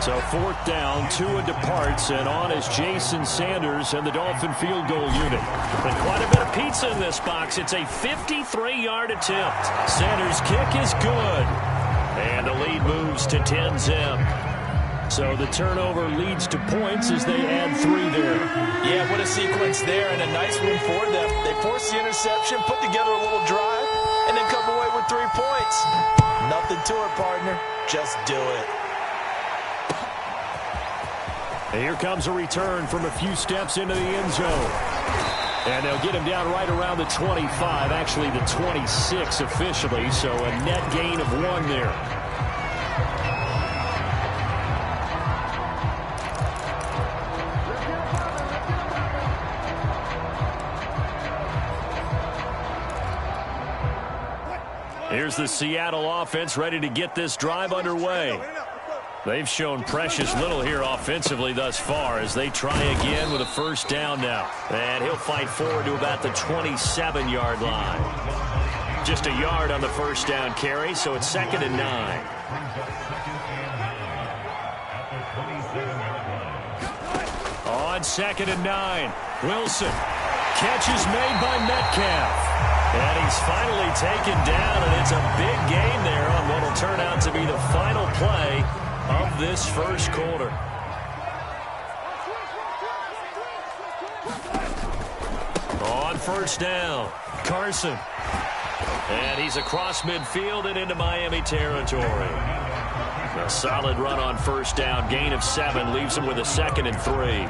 Speaker 1: So 4th down, Tua departs, and on is Jason Sanders and the Dolphin field goal unit. And quite a bit of pizza in this box. It's a 53-yard attempt. Sanders' kick is good. And the lead moves to 10-zip. So the turnover leads to points as they add 3 there.
Speaker 2: Yeah, what a sequence there, and a nice one for them. They forced the interception, put together a little drive, and then come away with 3 points. Nothing to it, partner. Just do it.
Speaker 1: And here comes a return from a few steps into the end zone. And they'll get him down right around the 25, actually the 26 officially, so a net gain of 1 there. Here's the Seattle offense ready to get this drive underway. They've shown precious little here offensively thus far as they try again with a 1st down now. And he'll fight forward to about the 27-yard line. Just a yard on the 1st down carry, so it's 2nd and 9. On 2nd and 9, Wilson. Catch is made by Metcalf. And he's finally taken down, and it's a big gain there on what will turn out to be the final play of this 1st quarter. On 1st down, Carson. And he's across midfield and into Miami territory. A solid run on 1st down, gain of 7, leaves him with a 2nd and 3.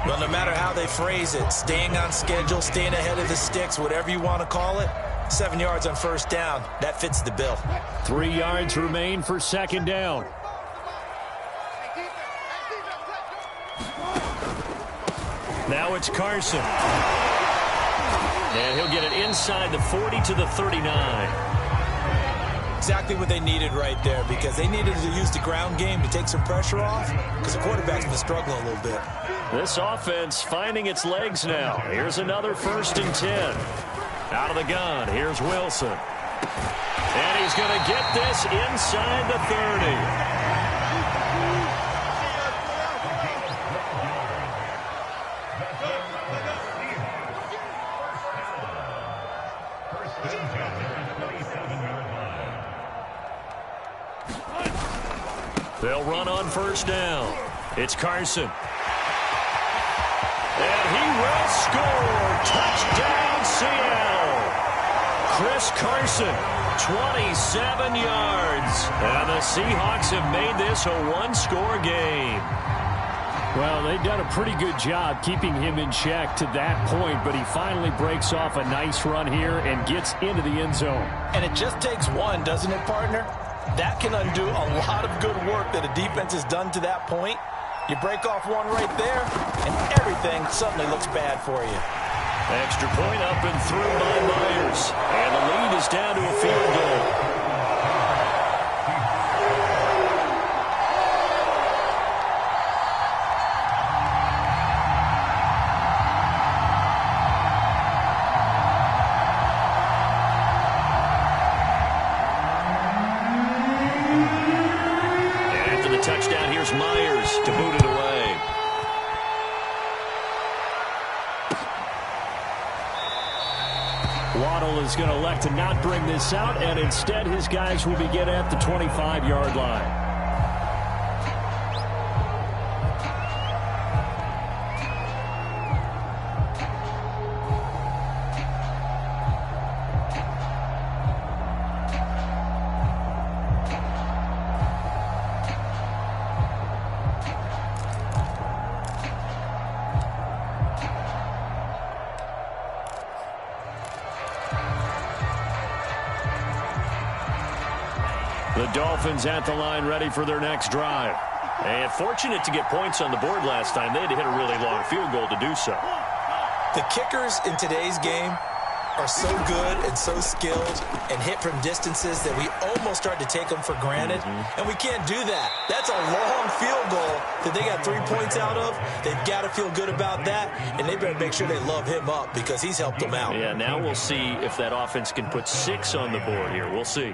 Speaker 2: Well, no matter how they phrase it, staying on schedule, staying ahead of the sticks, whatever you want to call it, 7 yards on 1st down, that fits the bill.
Speaker 1: 3 yards remain for 2nd down. Now it's Carson. And he'll get it inside the 40 to the 39.
Speaker 2: Exactly what they needed right there, because they needed to use the ground game to take some pressure off, because the quarterback's been struggling a little bit.
Speaker 1: This offense finding its legs now. Here's another 1st and 10. Out of the gun, here's Wilson. And he's going to get this inside the 30. They'll run on 1st down. It's Carson. And he will score. Touchdown, Seattle. Chris Carson, 27 yards. And the Seahawks have made this a 1-score game.
Speaker 4: Well, they've done a pretty good job keeping him in check to that point, but he finally breaks off a nice run here and gets into the end zone.
Speaker 2: And it just takes one, doesn't it, partner? That can undo a lot of good work that a defense has done to that point. You break off one right there, and everything suddenly looks bad for you.
Speaker 1: Extra point up and through by Myers. And the lead is down to a field goal.
Speaker 4: Waddle is going to elect to not bring this out, and instead his guys will begin at the 25-yard line.
Speaker 1: The Dolphins at the line ready for their next drive. And fortunate to get points on the board last time. They had to hit a really long field goal to do so.
Speaker 2: The kickers in today's game are so good and so skilled and hit from distances that we almost start to take them for granted. And we can't do that. That's a long field goal that they got 3 points out of. They've got to feel good about that, and they better make sure they love him up because he's helped them out.
Speaker 1: Yeah, now we'll see if that offense can put 6 on the board here. We'll see.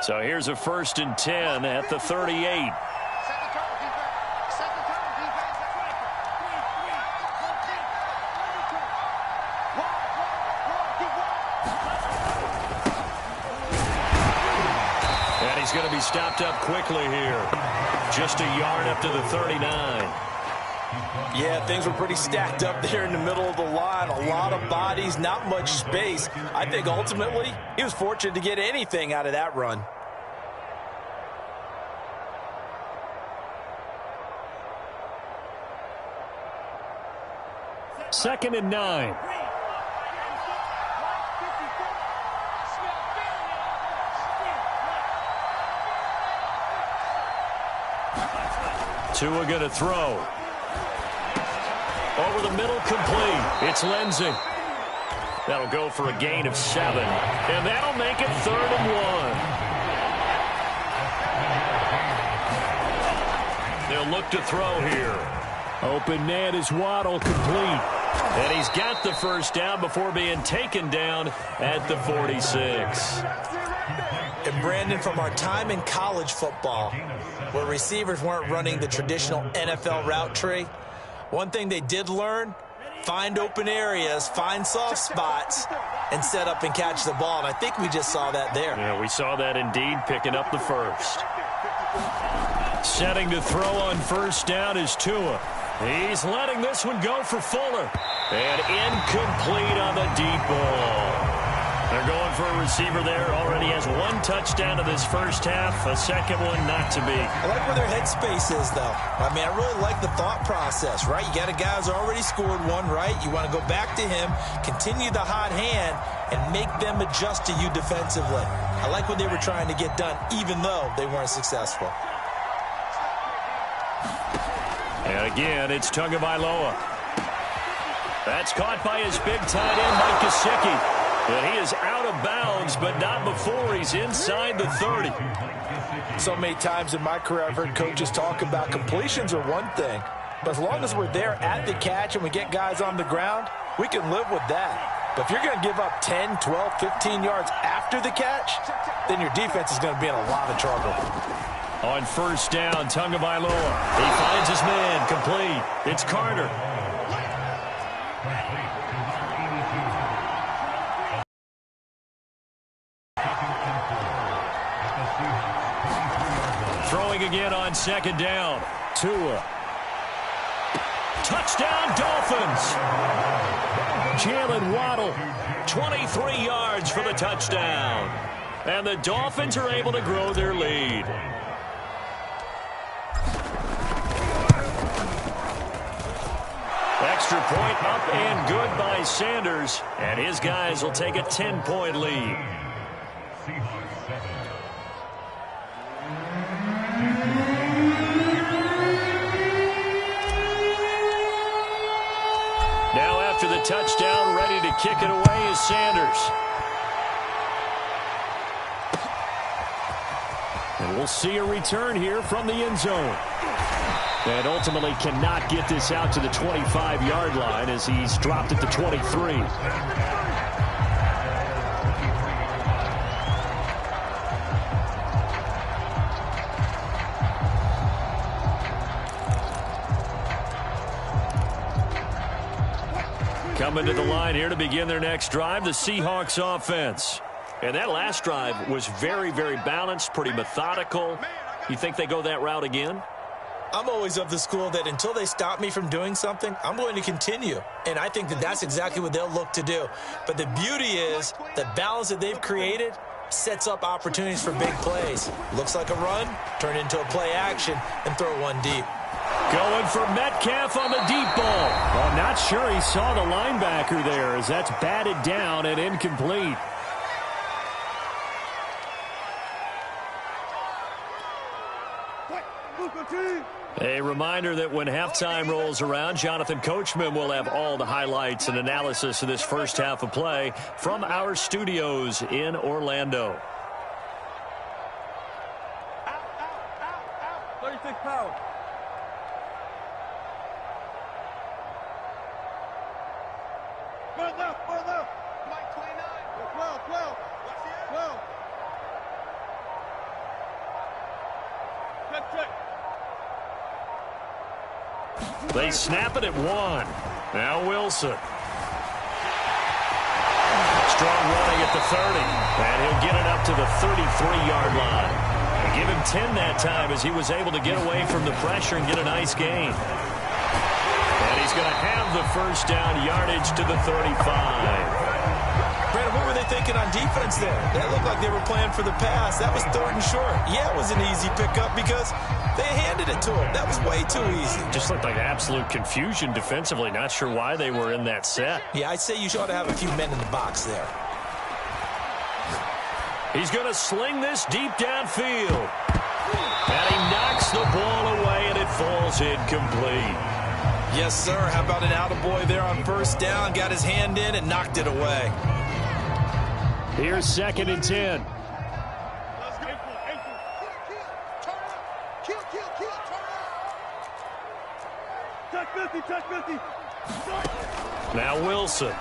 Speaker 1: So here's a 1st and 10 at the 38. And he's going to be stopped up quickly here. Just a yard up to the 39.
Speaker 2: Yeah, things were pretty stacked up there in the middle of the line. A lot of bodies, not much space. I think ultimately he was fortunate to get anything out of that run.
Speaker 4: 2nd and 9.
Speaker 1: Tua going to throw. Over the middle, complete. It's Lindsey. That'll go for a gain of 7. And that'll make it 3rd and 1. They'll look to throw here.
Speaker 4: Open man is Waddle, complete.
Speaker 1: And he's got the first down before being taken down at the 46.
Speaker 2: And Brandon, from our time in college football, where receivers weren't running the traditional NFL route tree, one thing they did learn, find open areas, find soft spots, and set up and catch the ball. And I think we just saw that there.
Speaker 1: Yeah, we saw that indeed, picking up the first. Setting to throw on 1st down is Tua. He's letting this one go for Fuller. And incomplete on the deep ball. They're going for a receiver there. Already has 1 touchdown in this first half. A second one not to be.
Speaker 2: I like where their headspace is, though. I mean, I really like the thought process, right? You got a guy who's already scored 1, right? You want to go back to him, continue the hot hand, and make them adjust to you defensively. I like what they were trying to get done, even though they weren't successful.
Speaker 1: And again, it's Tagovailoa. That's caught by his big tight end, Mike Gesicki. And he is out of bounds, but not before he's inside the 30.
Speaker 2: So many times in my career, I've heard coaches talk about completions are one thing. But as long as we're there at the catch and we get guys on the ground, we can live with that. But if you're going to give up 10, 12, 15 yards after the catch, then your defense is going to be in a lot of trouble.
Speaker 1: On 1st down, Tagovailoa. He finds his man, complete. It's Carter. Throwing again on 2nd down.
Speaker 4: Tua.
Speaker 1: Touchdown, Dolphins.
Speaker 4: Jalen Waddle.
Speaker 1: 23 yards for the touchdown. And the Dolphins are able to grow their lead. Extra point up and good by Sanders. And his guys will take a 10-point lead. Now after the touchdown, ready to kick it away is Sanders.
Speaker 4: And we'll see a return here from the end zone. And ultimately cannot get this out to the 25-yard line as he's dropped at the 23.
Speaker 1: Coming to the line here to begin their next drive, the Seahawks offense. And that last drive was very, very balanced, pretty methodical. You think they go that route again?
Speaker 2: I'm always of the school that until they stop me from doing something, I'm going to continue. And I think that that's exactly what they'll look to do. But the beauty is the balance that they've created sets up opportunities for big plays. Looks like a run, turn into a play action, and throw one deep.
Speaker 4: Going for Metcalf on the deep ball. Well, I'm not sure he saw the linebacker there as that's batted down and incomplete. A reminder that when halftime rolls around, Jonathan Coachman will have all the highlights and analysis of this first half of play from our studios in Orlando.
Speaker 3: 36 pounds. Far left. Mike 29. 12. 12. Check.
Speaker 1: They snap it at 1. Now Wilson. Strong running at the 30. And he'll get it up to the 33-yard line. And give him 10 that time as he was able to get away from the pressure and get a nice gain. And he's going to have the first down yardage to the 35.
Speaker 2: Brandon, what were they thinking on defense there? That looked like they were playing for the pass. That was 3rd and short. Yeah, it was an easy pickup because they handed it to him. That was way too easy.
Speaker 1: Just looked like absolute confusion defensively. Not sure why they were in that set.
Speaker 2: Yeah, I'd say you ought to have a few men in the box there.
Speaker 1: He's going to sling this deep downfield. And he knocks the ball away, and it falls incomplete.
Speaker 2: Yes, sir. How about an attaboy there on first down? Got his hand in and knocked it away.
Speaker 4: Here's 2nd and 10.
Speaker 3: Touch 50.
Speaker 1: Now Wilson.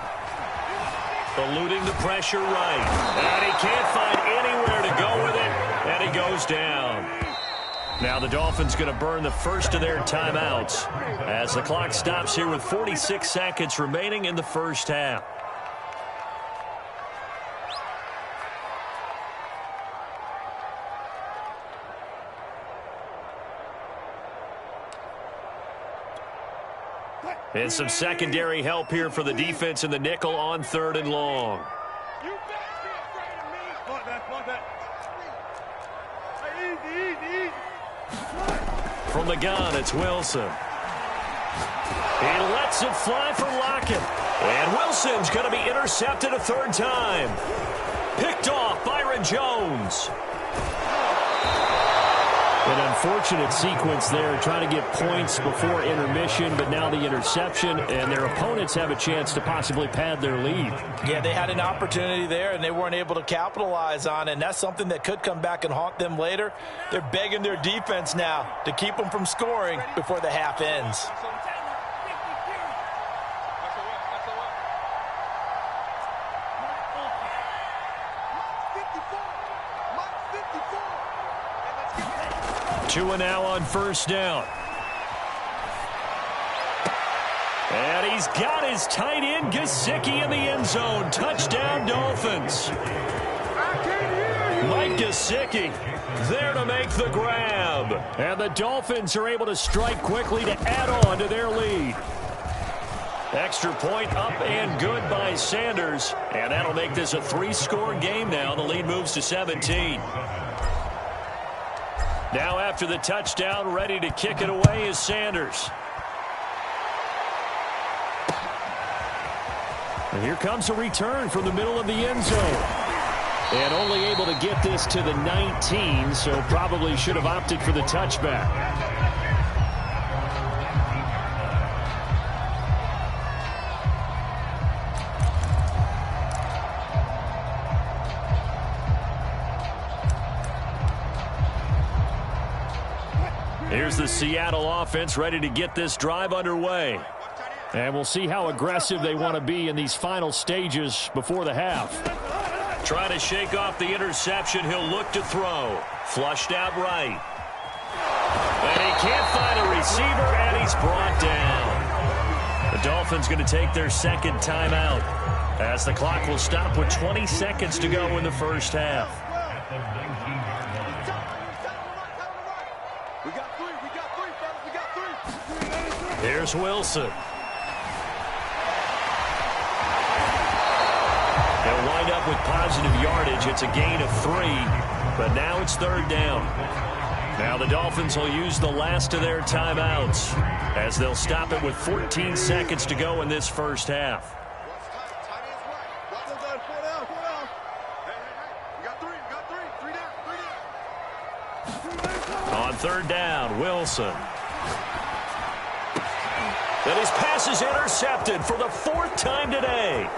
Speaker 1: Eluding the pressure right. And he can't find anywhere to go with it. And he goes down. Now the Dolphins going to burn the first of their timeouts as the clock stops here with 46 seconds remaining in the first half. And some secondary help here for the defense in the nickel on 3rd and long.
Speaker 3: You better be afraid of me. Fuck that. Easy.
Speaker 1: From the gun, it's Wilson. He lets it fly for Lockett. And Wilson's going to be intercepted a 3rd time. Picked off Byron Jones.
Speaker 4: An unfortunate sequence there, trying to get points before intermission, but now the interception, and their opponents have a chance to possibly pad their lead.
Speaker 2: Yeah, they had an opportunity there, and they weren't able to capitalize on it, and that's something that could come back and haunt them later. They're begging their defense now to keep them from scoring before the half ends.
Speaker 1: Two and now on first down. And he's got his tight end, Gesicki, in the end zone. Touchdown, Dolphins. Mike Gesicki there to make the grab.
Speaker 4: And the Dolphins are able to strike quickly to add on to their lead.
Speaker 1: Extra point up and good by Sanders. And that'll make this a 3-score game now. The lead moves to 17. Now after the touchdown, ready to kick it away is Sanders.
Speaker 4: And here comes a return from the middle of the end zone. And only able to get this to the 19, so probably should have opted for the touchback.
Speaker 1: Here's the Seattle offense ready to get this drive underway.
Speaker 4: And we'll see how aggressive they want to be in these final stages before the half.
Speaker 1: Trying to shake off the interception. He'll look to throw. Flushed out right. And he can't find a receiver, and he's brought down. The Dolphins Dolphins going to take their second timeout as the clock will stop with 20 seconds to go in the first half.
Speaker 3: We got three, fellas, we got three.
Speaker 1: Here's Wilson. They'll wind up with positive yardage. It's a gain of 3, but now it's third down. Now the Dolphins will use the last of their timeouts as they'll stop it with 14 seconds to go in this first half. On third down, Wilson. And his pass is intercepted for the 4th time today.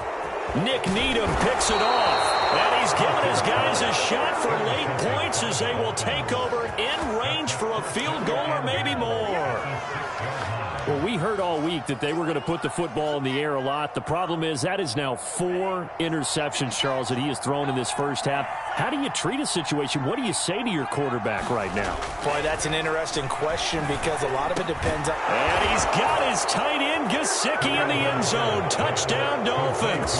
Speaker 1: Nick Needham picks it off, and he's given his guys a shot for late points as they will take over in range for a field goal or maybe more.
Speaker 4: Well, we heard all week that they were going to put the football in the air a lot. The problem is that is now 4 interceptions, Charles, that he has thrown in this first half. How do you treat a situation? What do you say to your quarterback right now?
Speaker 2: Boy, that's an interesting question because a lot of it depends on...
Speaker 1: And he's got his tight end, Gesicki, in the end zone. Touchdown, Dolphins.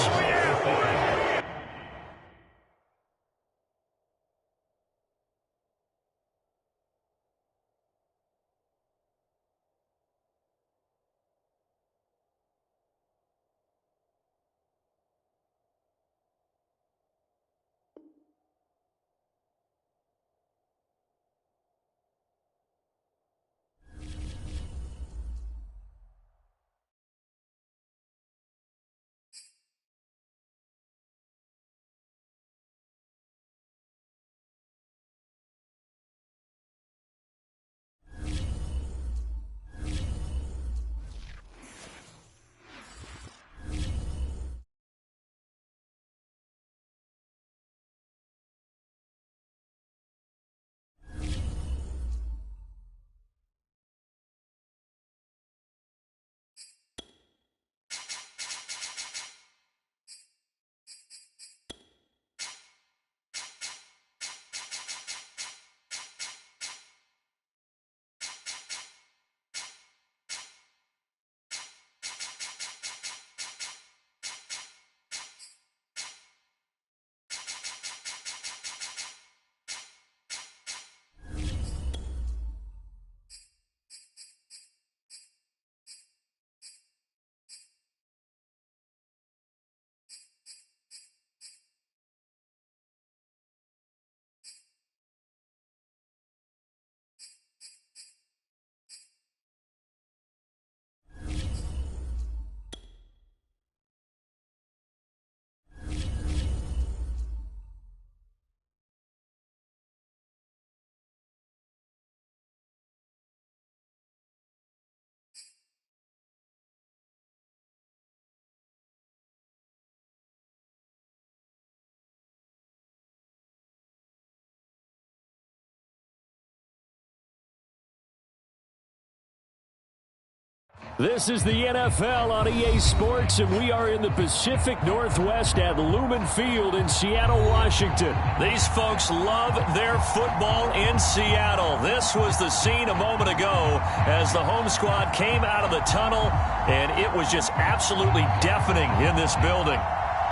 Speaker 1: This is the NFL on EA Sports, and we are in the Pacific Northwest at Lumen Field in Seattle, Washington. These folks love their football in Seattle. This was the scene a moment ago as the home squad came out of the tunnel, and it was just absolutely deafening in this building.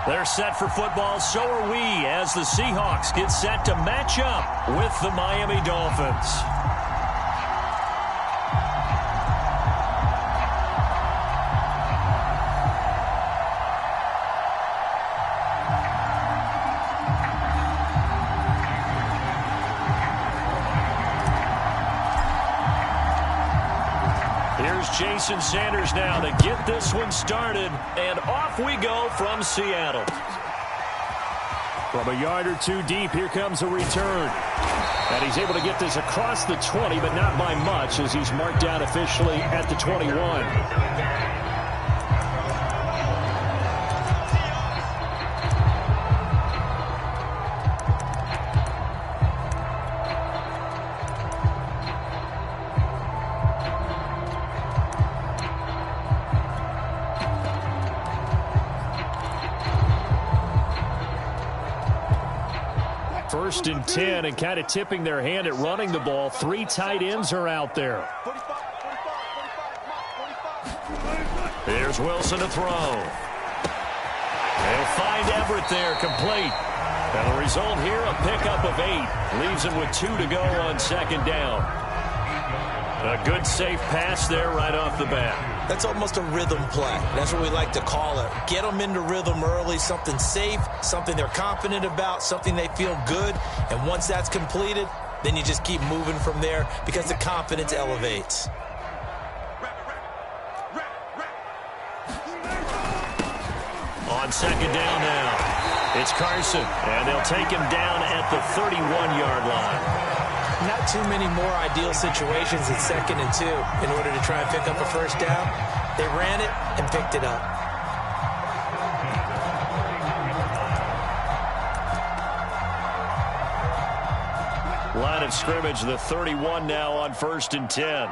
Speaker 1: They're set for football, so are we, as the Seahawks get set to match up with the Miami Dolphins. Jason Sanders now to get this one started, and off we go from Seattle.
Speaker 4: From a yard or two deep, here comes a return. And he's able to get this across the 20, but not by much, as he's marked down officially at the 21. First and 10, and kind of tipping their hand at running the ball. 3 tight ends are out there.
Speaker 1: Here's Wilson to throw. They'll find Everett there, complete. And the result here, a pickup of 8. Leaves him with 2 to go on second down. A good, safe pass there right off the bat.
Speaker 2: That's almost a rhythm play. That's what we like to call it. Get them into rhythm early, something safe, something they're confident about, something they feel good. And once that's completed, then you just keep moving from there because the confidence elevates.
Speaker 1: On second down now, it's Carson, and they'll take him down at the 31-yard line.
Speaker 2: Not too many more ideal situations at 2nd and 2 in order to try and pick up a first down. They ran it and picked it up.
Speaker 1: Line of scrimmage, the 31 now on 1st and 10.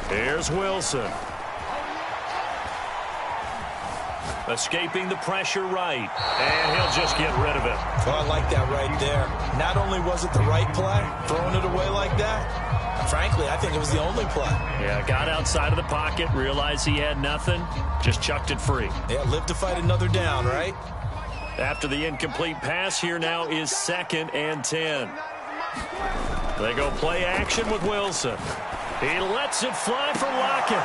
Speaker 1: Here's Wilson. Escaping the pressure right. And he'll just get rid of it.
Speaker 2: Oh, I like that right there. Not only was it the right play, throwing it away like that, frankly, I think it was the only play.
Speaker 1: Yeah, got outside of the pocket, realized he had nothing, just chucked it free.
Speaker 2: Yeah, live to fight another down, right?
Speaker 1: After the incomplete pass, here now is 2nd and 10. They go play action with Wilson. He lets it fly for Lockett.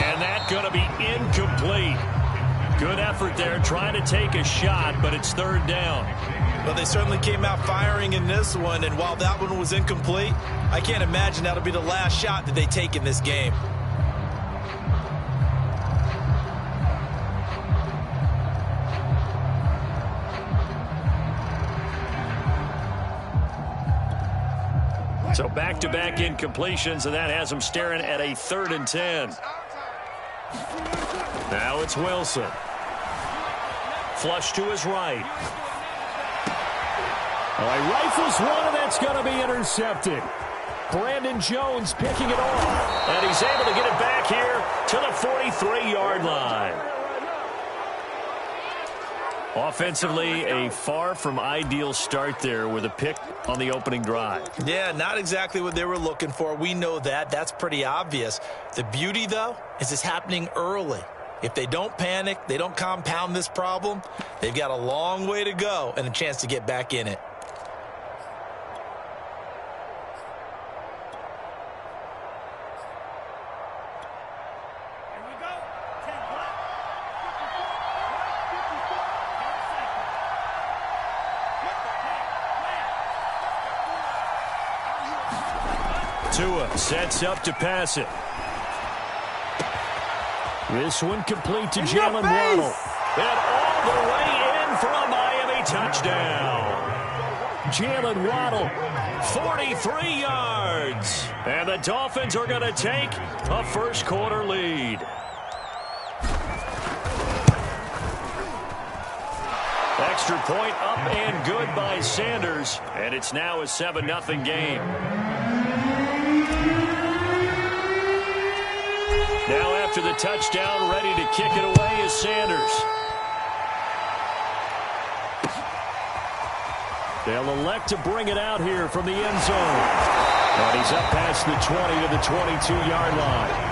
Speaker 1: And that's going to be incomplete. Good effort there, trying to take a shot, but it's 3rd down.
Speaker 2: Well, they certainly came out firing in this one, and while that one was incomplete, I can't imagine that'll be the last shot that they take in this game.
Speaker 1: So back-to-back incompletions, and that has them staring at a 3rd and 10. Now it's Wilson. Flush to his right.
Speaker 4: Oh, he rifles one, and that's going to be intercepted. Brandon Jones picking it off.
Speaker 1: And he's able to get it back here to the 43-yard line. Offensively, a far from ideal start there with a pick on the opening drive.
Speaker 2: Yeah, not exactly what they were looking for. We know that. That's pretty obvious. The beauty, though, is it's happening early. If they don't panic, they don't compound this problem, they've got a long way to go and a chance to get back in it.
Speaker 1: Tua sets up to pass it.
Speaker 4: This one complete to Jalen Waddle.
Speaker 1: And all the way in for a Miami touchdown.
Speaker 4: Jalen Waddle,
Speaker 1: 43 yards. And the Dolphins are going to take a first-quarter lead. Extra point up and good by Sanders. And it's now a 7-0 game. Now after the touchdown, ready to kick it away is Sanders.
Speaker 4: They'll elect to bring it out here from the end zone. And he's up past the 20 to the 22-yard line.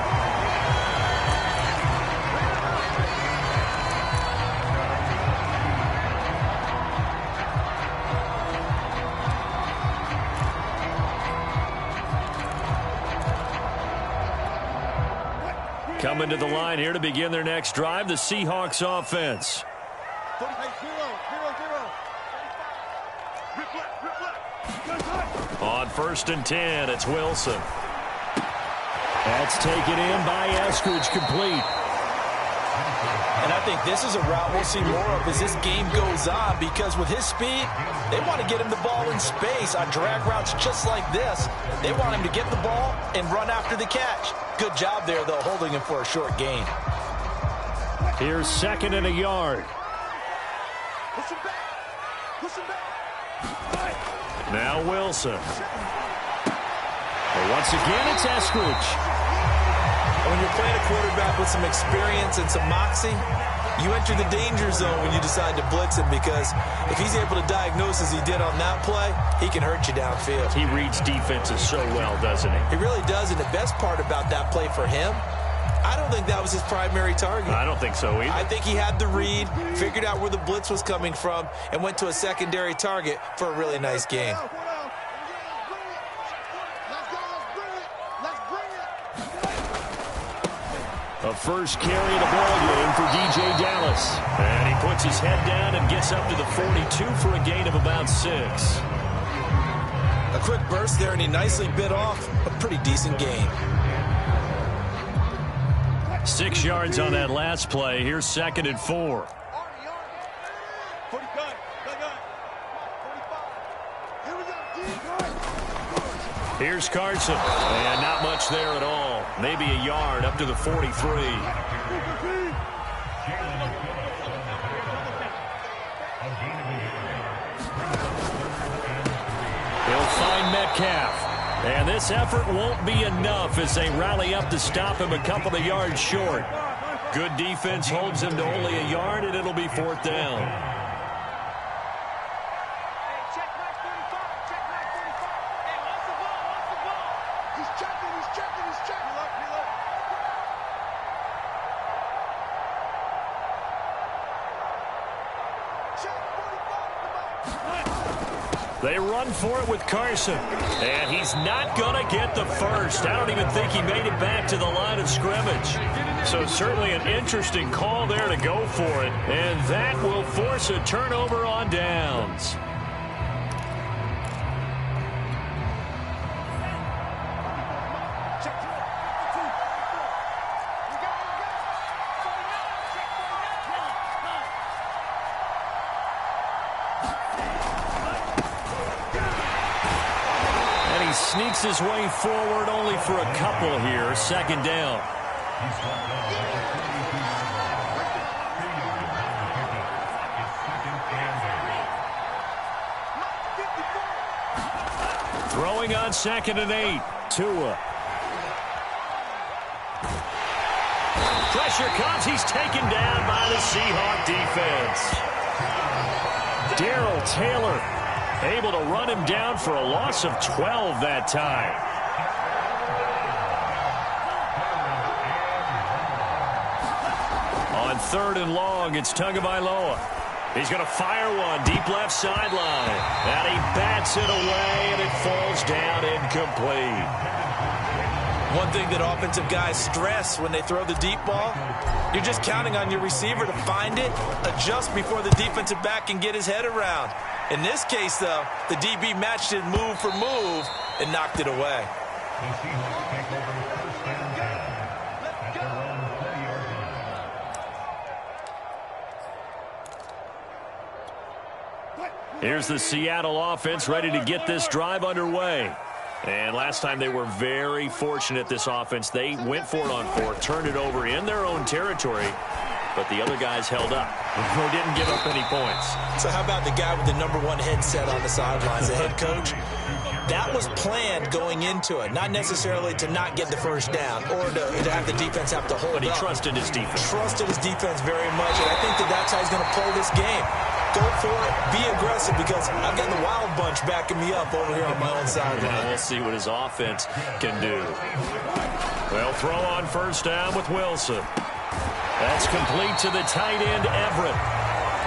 Speaker 1: Coming to the line here to begin their next drive, the Seahawks offense. On 1st and 10, it's Wilson.
Speaker 4: That's taken in by Eskridge, complete.
Speaker 2: And I think this is a route we'll see more of as this game goes on, because with his speed, they want to get him the ball in space on drag routes just like this. They want him to get the ball and run after the catch. Good job there, though, holding him for a short gain.
Speaker 4: Here's 2nd and a yard.
Speaker 3: Push him back. Push him back.
Speaker 1: Now Wilson.
Speaker 4: And once again, it's Eskridge.
Speaker 2: When you're playing a quarterback with some experience and some moxie, You enter the danger zone when you decide to blitz him, because if he's able to diagnose as he did on that play, he can hurt you downfield.
Speaker 1: He reads defenses so well, doesn't he?
Speaker 2: He really does, and the best part about that play for him, I don't think that was his primary target.
Speaker 1: I don't think so either.
Speaker 2: I think he had the read, figured out where the blitz was coming from, and went to a secondary target for a really nice game.
Speaker 1: A first carry of the ball game for DJ Dallas. And he puts his head down and gets up to the 42 for a gain of about 6.
Speaker 2: A quick burst there, and he nicely bit off a pretty decent gain.
Speaker 1: 6 yards on that last play. Here's 2nd and 4. Here's Carson. And not much there at all. Maybe a yard up to the 43. He'll find Metcalf. And this effort won't be enough as they rally up to stop him a couple of yards short. Good defense holds him to only a yard, and it'll be 4th down. They run for it with Carson, and he's not going to get the first. I don't even think he made it back to the line of scrimmage. So certainly an interesting call there to go for it, and that will force a turnover on downs. Sneaks his way forward only for a couple here. 2nd down. Throwing on 2nd and 8. Tua. Pressure comes. He's taken down by the Seahawk defense. Darrell Taylor able to run him down for a loss of 12 that time. On 3rd and long, it's Tagovailoa. He's going to fire one deep left sideline. And he bats it away, and it falls down incomplete.
Speaker 2: One thing that offensive guys stress when they throw the deep ball, you're just counting on your receiver to find it, adjust before the defensive back can get his head around. In this case, though, the DB matched it move for move and knocked it away.
Speaker 1: Here's the Seattle offense ready to get this drive underway. And last time they were very fortunate, this offense. They went for it on 4th, turned it over in their own territory, but the other guys held up. They didn't give up any points.
Speaker 2: So how about the guy with the #1 headset on the sidelines, the head coach? That was planned going into it, not necessarily to not get the first down or to have the defense have to hold up.
Speaker 1: But he trusted his defense.
Speaker 2: Trusted his defense very much, and I think that's how he's going to play this game. Go for it, be aggressive, because I've got the wild bunch backing me up over here on my own sideline.
Speaker 1: And we'll see what his offense can do. They'll throw on 1st down with Wilson. That's complete to the tight end, Everett.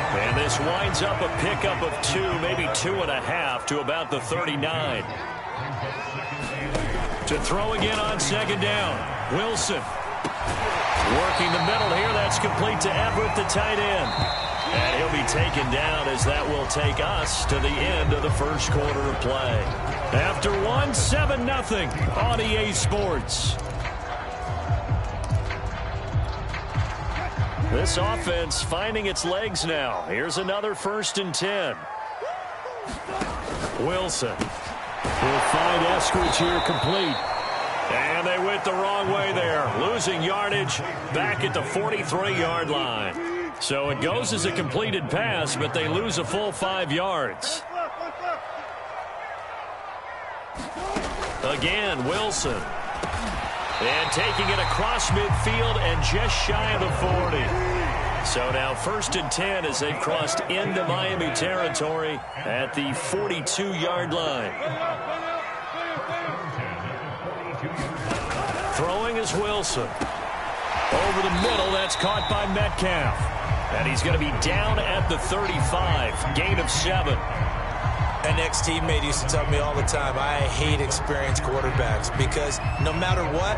Speaker 1: And this winds up a pickup of 2, maybe 2.5 to about the 39. To throw again on 2nd down, Wilson. Working the middle here, that's complete to Everett, the tight end. And he'll be taken down as that will take us to the end of the first quarter of play. After 1, 7-0 on EA Sports. This offense finding its legs now. Here's another 1st and 10. Wilson will find Eskridge here complete. And they went the wrong way there. Losing yardage back at the 43-yard line. So it goes as a completed pass, but they lose a full 5 yards. Again, Wilson. And taking it across midfield and just shy of the 40. So now 1st and 10 as they've crossed into Miami territory at the 42-yard line. Throwing is Wilson. Over the middle, that's caught by Metcalf. And he's going to be down at the 35, gain of 7.
Speaker 2: An ex-teammate used to tell me all the time, I hate experienced quarterbacks because no matter what,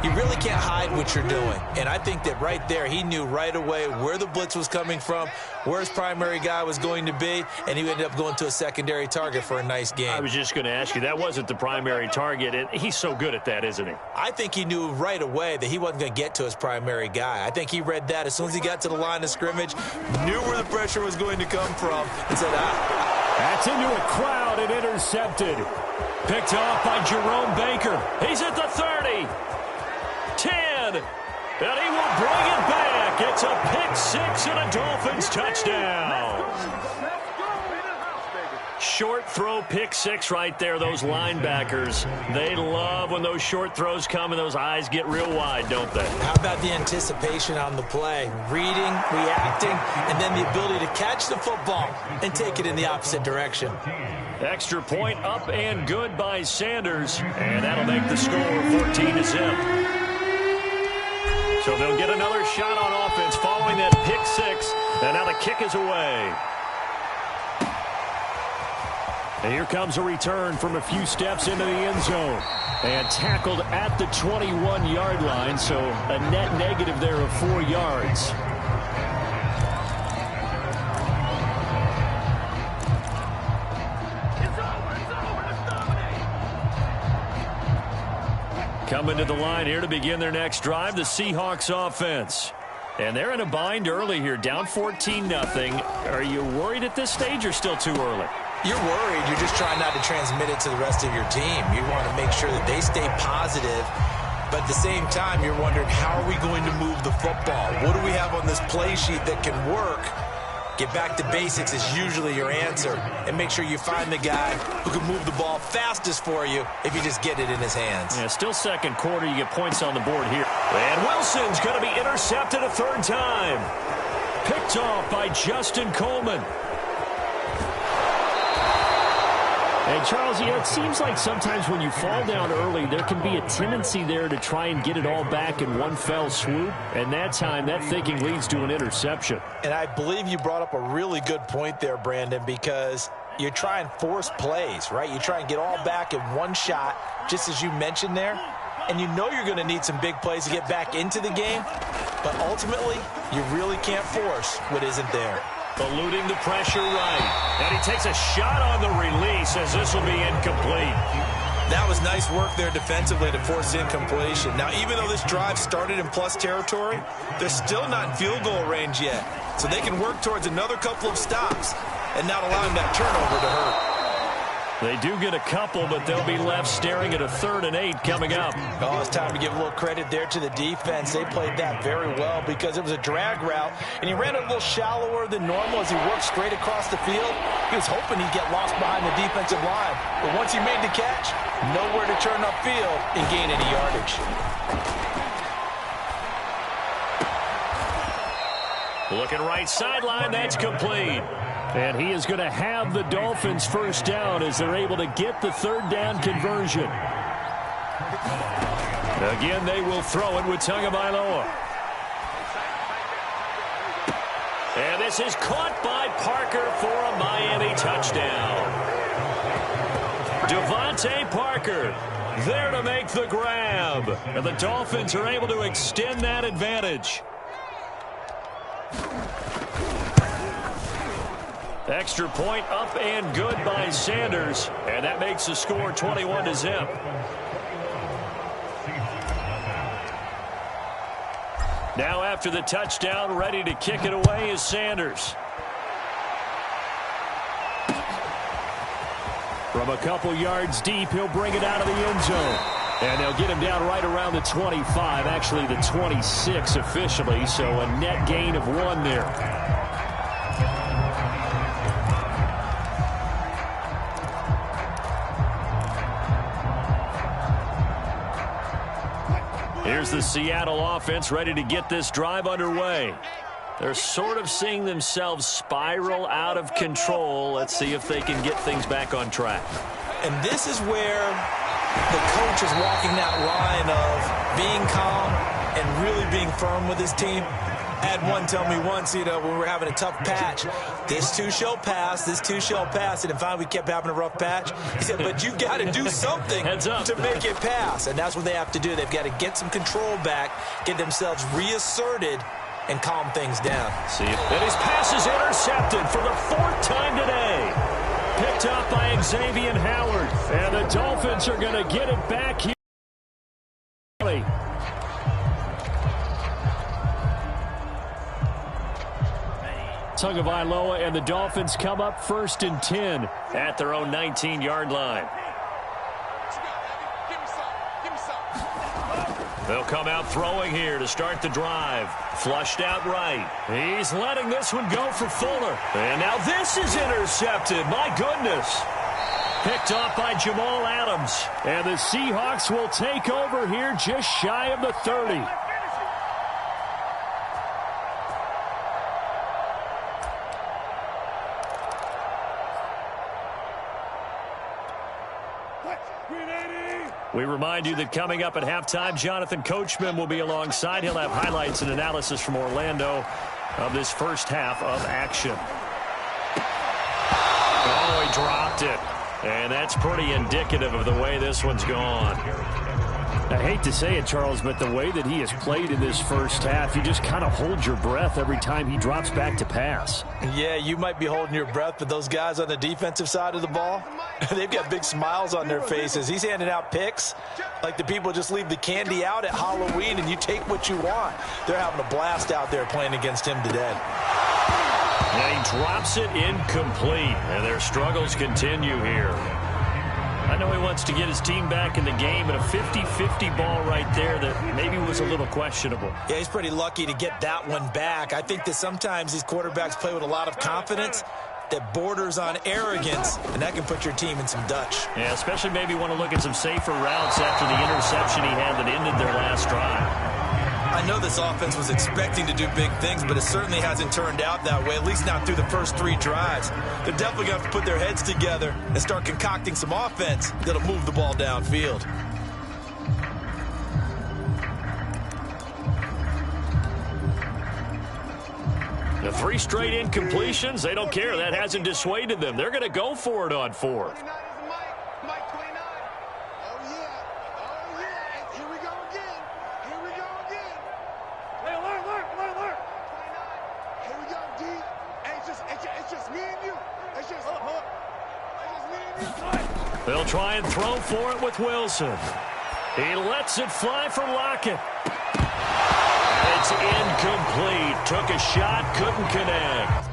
Speaker 2: you really can't hide what you're doing. And I think that right there, he knew right away where the blitz was coming from, where his primary guy was going to be, and he ended up going to a secondary target for a nice game.
Speaker 1: I was just going to ask you, that wasn't the primary target, and he's so good at that, isn't he?
Speaker 2: I think he knew right away that he wasn't going to get to his primary guy. I think he read that as soon as he got to the line of scrimmage, knew where the pressure was going to come from, and said,
Speaker 4: That's into a crowd and intercepted.
Speaker 1: Picked off by Jerome Baker. He's at the 30. 10, and he will bring it back. It's a pick-6 and a Dolphins touchdown. Short throw pick-6 right there. Those linebackers, they love when those short throws come and those eyes get real wide, don't they?
Speaker 2: How about the anticipation on the play? Reading, reacting, and then the ability to catch the football and take it in the opposite direction.
Speaker 1: Extra point up and good by Sanders, and that'll make the score 14-0. So they'll get another shot on offense following that pick-6, and now the kick is away. And here comes a return from a few steps into the end zone. And tackled at the 21-yard line, so a net negative there of 4 yards. Coming to the line here to begin their next drive, the Seahawks offense. And they're in a bind early here, down 14-0. Are you worried at this stage or still too early?
Speaker 2: You're worried. You're just trying not to transmit it to the rest of your team. You want to make sure that they stay positive. But at the same time, you're wondering, how are we going to move the football? What do we have on this play sheet that can work? Get back to basics is usually your answer. And make sure you find the guy who can move the ball fastest for you if you just get it in his hands.
Speaker 1: Yeah, still second quarter. You get points on the board here. And Wilson's going to be intercepted a third time. Picked off by Justin Coleman.
Speaker 4: And, Charles, it seems like sometimes when you fall down early, there can be a tendency there to try and get it all back in one fell swoop. And that time, that thinking leads to an interception.
Speaker 2: And I believe you brought up a really good point there, Brandon, because you try and force plays, right? You try and get all back in one shot, just as you mentioned there. And you know you're going to need some big plays to get back into the game. But ultimately, you really can't force what isn't there.
Speaker 1: Eluding the pressure right. And he takes a shot on the release as this will be incomplete.
Speaker 2: That was nice work there defensively to force incompletion. Now, even though this drive started in plus territory, they're still not in field goal range yet. So they can work towards another couple of stops and not allowing that turnover to hurt.
Speaker 1: They do get a couple, but they'll be left staring at a 3rd and 8 coming up.
Speaker 2: Oh, it's time to give a little credit there to the defense. They played that very well because it was a drag route, and he ran it a little shallower than normal as he worked straight across the field. He was hoping he'd get lost behind the defensive line, but once he made the catch, nowhere to turn upfield and gain any yardage.
Speaker 1: Looking right sideline, that's complete.
Speaker 4: And he is going to have the Dolphins first down as they're able to get the 3rd down conversion.
Speaker 1: Again, they will throw it with Tagovailoa. And this is caught by Parker for a Miami touchdown. Devontae Parker there to make the grab. And the Dolphins are able to extend that advantage. Extra point up and good by Sanders. And that makes the score 21-0. Now after the touchdown, ready to kick it away is Sanders.
Speaker 4: From a couple yards deep, he'll bring it out of the end zone. And they'll get him down right around the 25, actually the 26 officially, so a net gain of 1 there. Here's the Seattle offense ready to get this drive underway.
Speaker 1: They're sort of seeing themselves spiral out of control. Let's see if they can get things back on track.
Speaker 2: And this is where the coach is walking that line of being calm and really being firm with his team. I had one tell me once, when we were having a tough patch, this too shall pass, this too shall pass. And finally we kept having a rough patch. He said, but you've got to do something to make it pass. And that's what they have to do. They've got to get some control back, get themselves reasserted, and calm things down.
Speaker 1: See if his pass is intercepted for the 4th time today. Picked up by Xavier Howard.
Speaker 4: And the Dolphins are going to get it back here. Tagovailoa and the Dolphins come up 1st and 10
Speaker 1: at their own 19-yard line. They'll come out throwing here to start the drive. Flushed out right. He's letting this one go for Fuller. And now this is intercepted. My goodness. Picked off by Jamal Adams.
Speaker 4: And the Seahawks will take over here just shy of the 30. We remind you that coming up at halftime, Jonathan Coachman will be alongside. He'll have highlights and analysis from Orlando of this first half of action. Oh, he dropped it. And that's pretty indicative of the way this one's gone. I hate to say it, Charles, but the way that he has played in this first half, you just kind of hold your breath every time he drops back to pass.
Speaker 2: Yeah, you might be holding your breath, but those guys on the defensive side of the ball, they've got big smiles on their faces. He's handing out picks like the people just leave the candy out at Halloween and you take what you want. They're having a blast out there playing against him today.
Speaker 1: And he drops it incomplete, and their struggles continue here. I know he wants to get his team back in the game, but a 50-50 ball right there that maybe was a little questionable.
Speaker 2: Yeah, he's pretty lucky to get that one back. I think that sometimes these quarterbacks play with a lot of confidence that borders on arrogance, and that can put your team in some Dutch.
Speaker 1: Yeah, especially maybe want to look at some safer routes after the interception he had that ended their last drive.
Speaker 2: I know this offense was expecting to do big things, but it certainly hasn't turned out that way, at least not through the first 3 drives. They're definitely going to have to put their heads together and start concocting some offense that'll move the ball downfield.
Speaker 1: The 3 straight incompletions, they don't care. That hasn't dissuaded them. They're going to go for it on 4th. They'll try and throw for it with Wilson. He lets it fly for Lockett. It's incomplete. Took a shot, couldn't connect.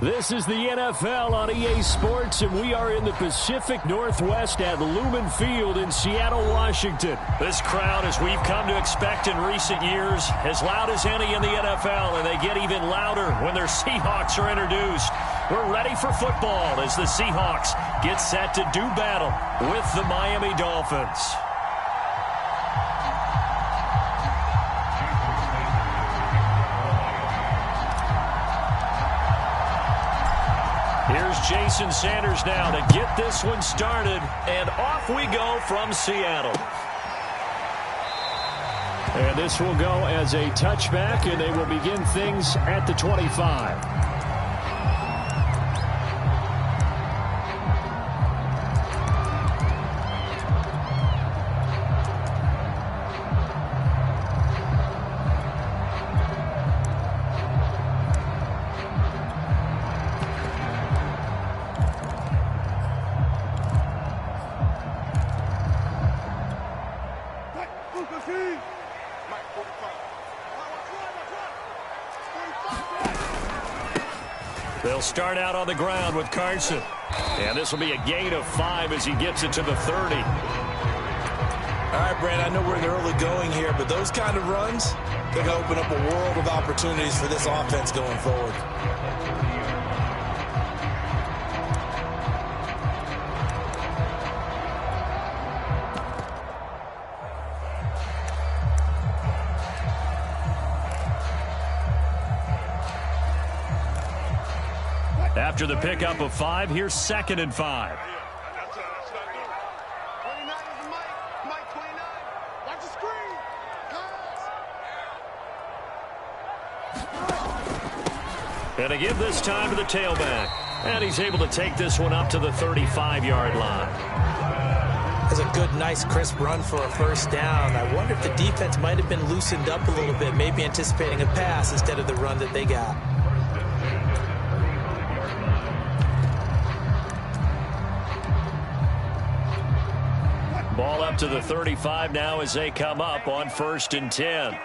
Speaker 4: This is the NFL on EA Sports, and we are in the Pacific Northwest at Lumen Field in Seattle, Washington. This crowd, as we've come to expect in recent years, as loud as any in the NFL, and they get even louder when their Seahawks are introduced. We're ready for football as the Seahawks get set to do battle with the Miami Dolphins. Here's Jason Sanders now to get this one started, and off we go from Seattle. And this will go as a touchback, and they will begin things at the 25. They'll start out on the ground with Carson. And this will be a gain of 5 as he gets it to the 30.
Speaker 2: All right, Brand, I know we're in the early going here, but those kind of runs, they're going to open up a world of opportunities for this offense going forward.
Speaker 1: After the pickup of 5, here's 2nd and 5.
Speaker 3: 29 is Mike 29. Watch the screen. Pass.
Speaker 1: And to give this time to the tailback. And he's able to take this one up to the 35-yard line.
Speaker 2: That's a good, nice, crisp run for a first down. I wonder if the defense might have been loosened up a little bit, maybe anticipating a pass instead of the run that they got.
Speaker 1: Ball up to the 35 now as they come up on 1st and 10.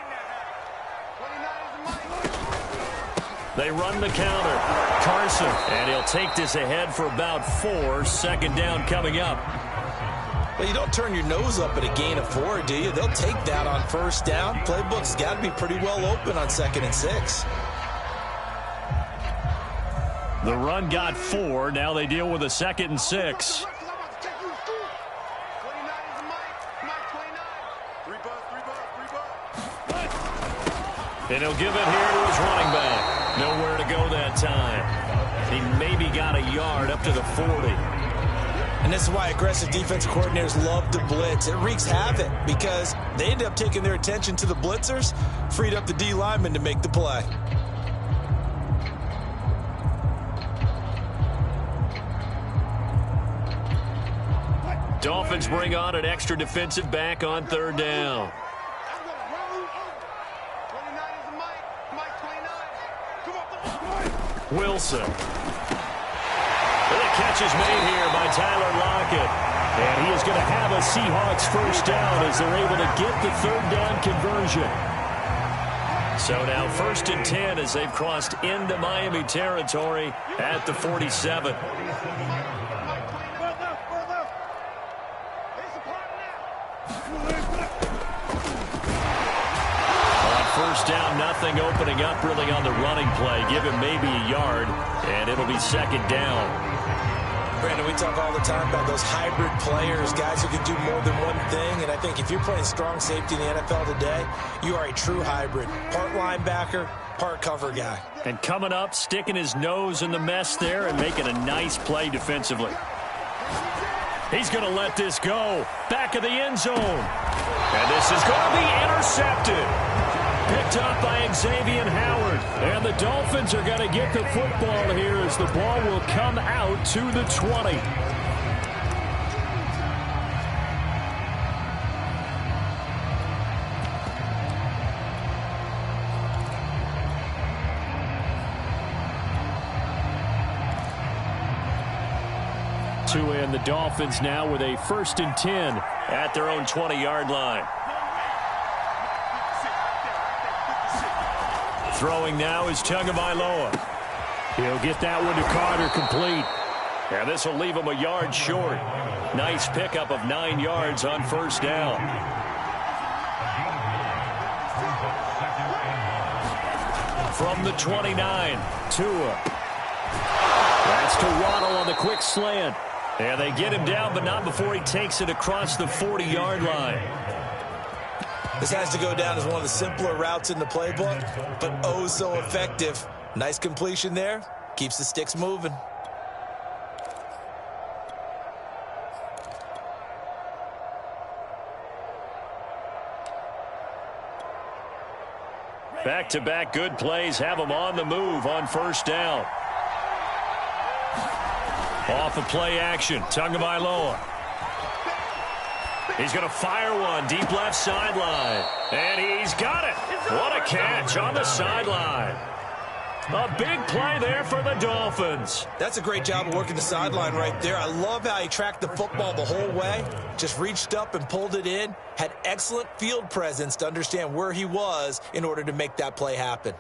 Speaker 1: They run the counter. Carson, and he'll take this ahead for about 4. 2nd down coming up.
Speaker 2: Well, you don't turn your nose up at a gain of 4, do you? They'll take that on 1st down. Playbook's got to be pretty well open on 2nd and 6.
Speaker 1: The run got 4. Now they deal with a 2nd and 6. And he'll give it here to his running back. Nowhere to go that time. He maybe got a yard up to the 40.
Speaker 2: And this is why aggressive defensive coordinators love to blitz. It wreaks havoc because they end up taking their attention to the blitzers, freed up the D lineman to make the play.
Speaker 1: Dolphins bring on an extra defensive back on 3rd down. Wilson. And the catch is made here by Tyler Lockett. And he is going to have a Seahawks first down as they're able to get the 3rd down conversion. So now 1st and 10 as they've crossed into Miami territory at the 47. First down, nothing opening up really on the running play. Give him maybe a yard, and it'll be 2nd down.
Speaker 2: Brandon, we talk all the time about those hybrid players, guys who can do more than one thing. And I think if you're playing strong safety in the NFL today, you are a true hybrid. Part linebacker, part cover guy.
Speaker 1: And coming up, sticking his nose in the mess there and making a nice play defensively. He's going to let this go. Back of the end zone. And this is going to be intercepted. Picked up by Xavier Howard. And the Dolphins are going to get the football here as the ball will come out to the 20. And the Dolphins now with a 1st and 10 at their own 20-yard line. Throwing now is Tagovailoa.
Speaker 4: He'll get that one to Carter, complete.
Speaker 1: And this will leave him a yard short. Nice pickup of 9 yards on first down. From the 29, Tua.
Speaker 4: That's to Waddle on the quick slant.
Speaker 1: And they get him down, but not before he takes it across the 40-yard line.
Speaker 2: This has to go down as one of the simpler routes in the playbook, but oh so effective. Nice completion there. Keeps the sticks moving.
Speaker 1: Back-to-back good plays have him on the move on first down. Off of play action, Tagovailoa. He's going to fire one deep left sideline. And he's got it. What a catch on the sideline. A big play there for the Dolphins.
Speaker 2: That's a great job of working the sideline right there. I love how he tracked the football the whole way. Just reached up and pulled it in. Had excellent field presence to understand where he was in order to make that play happen.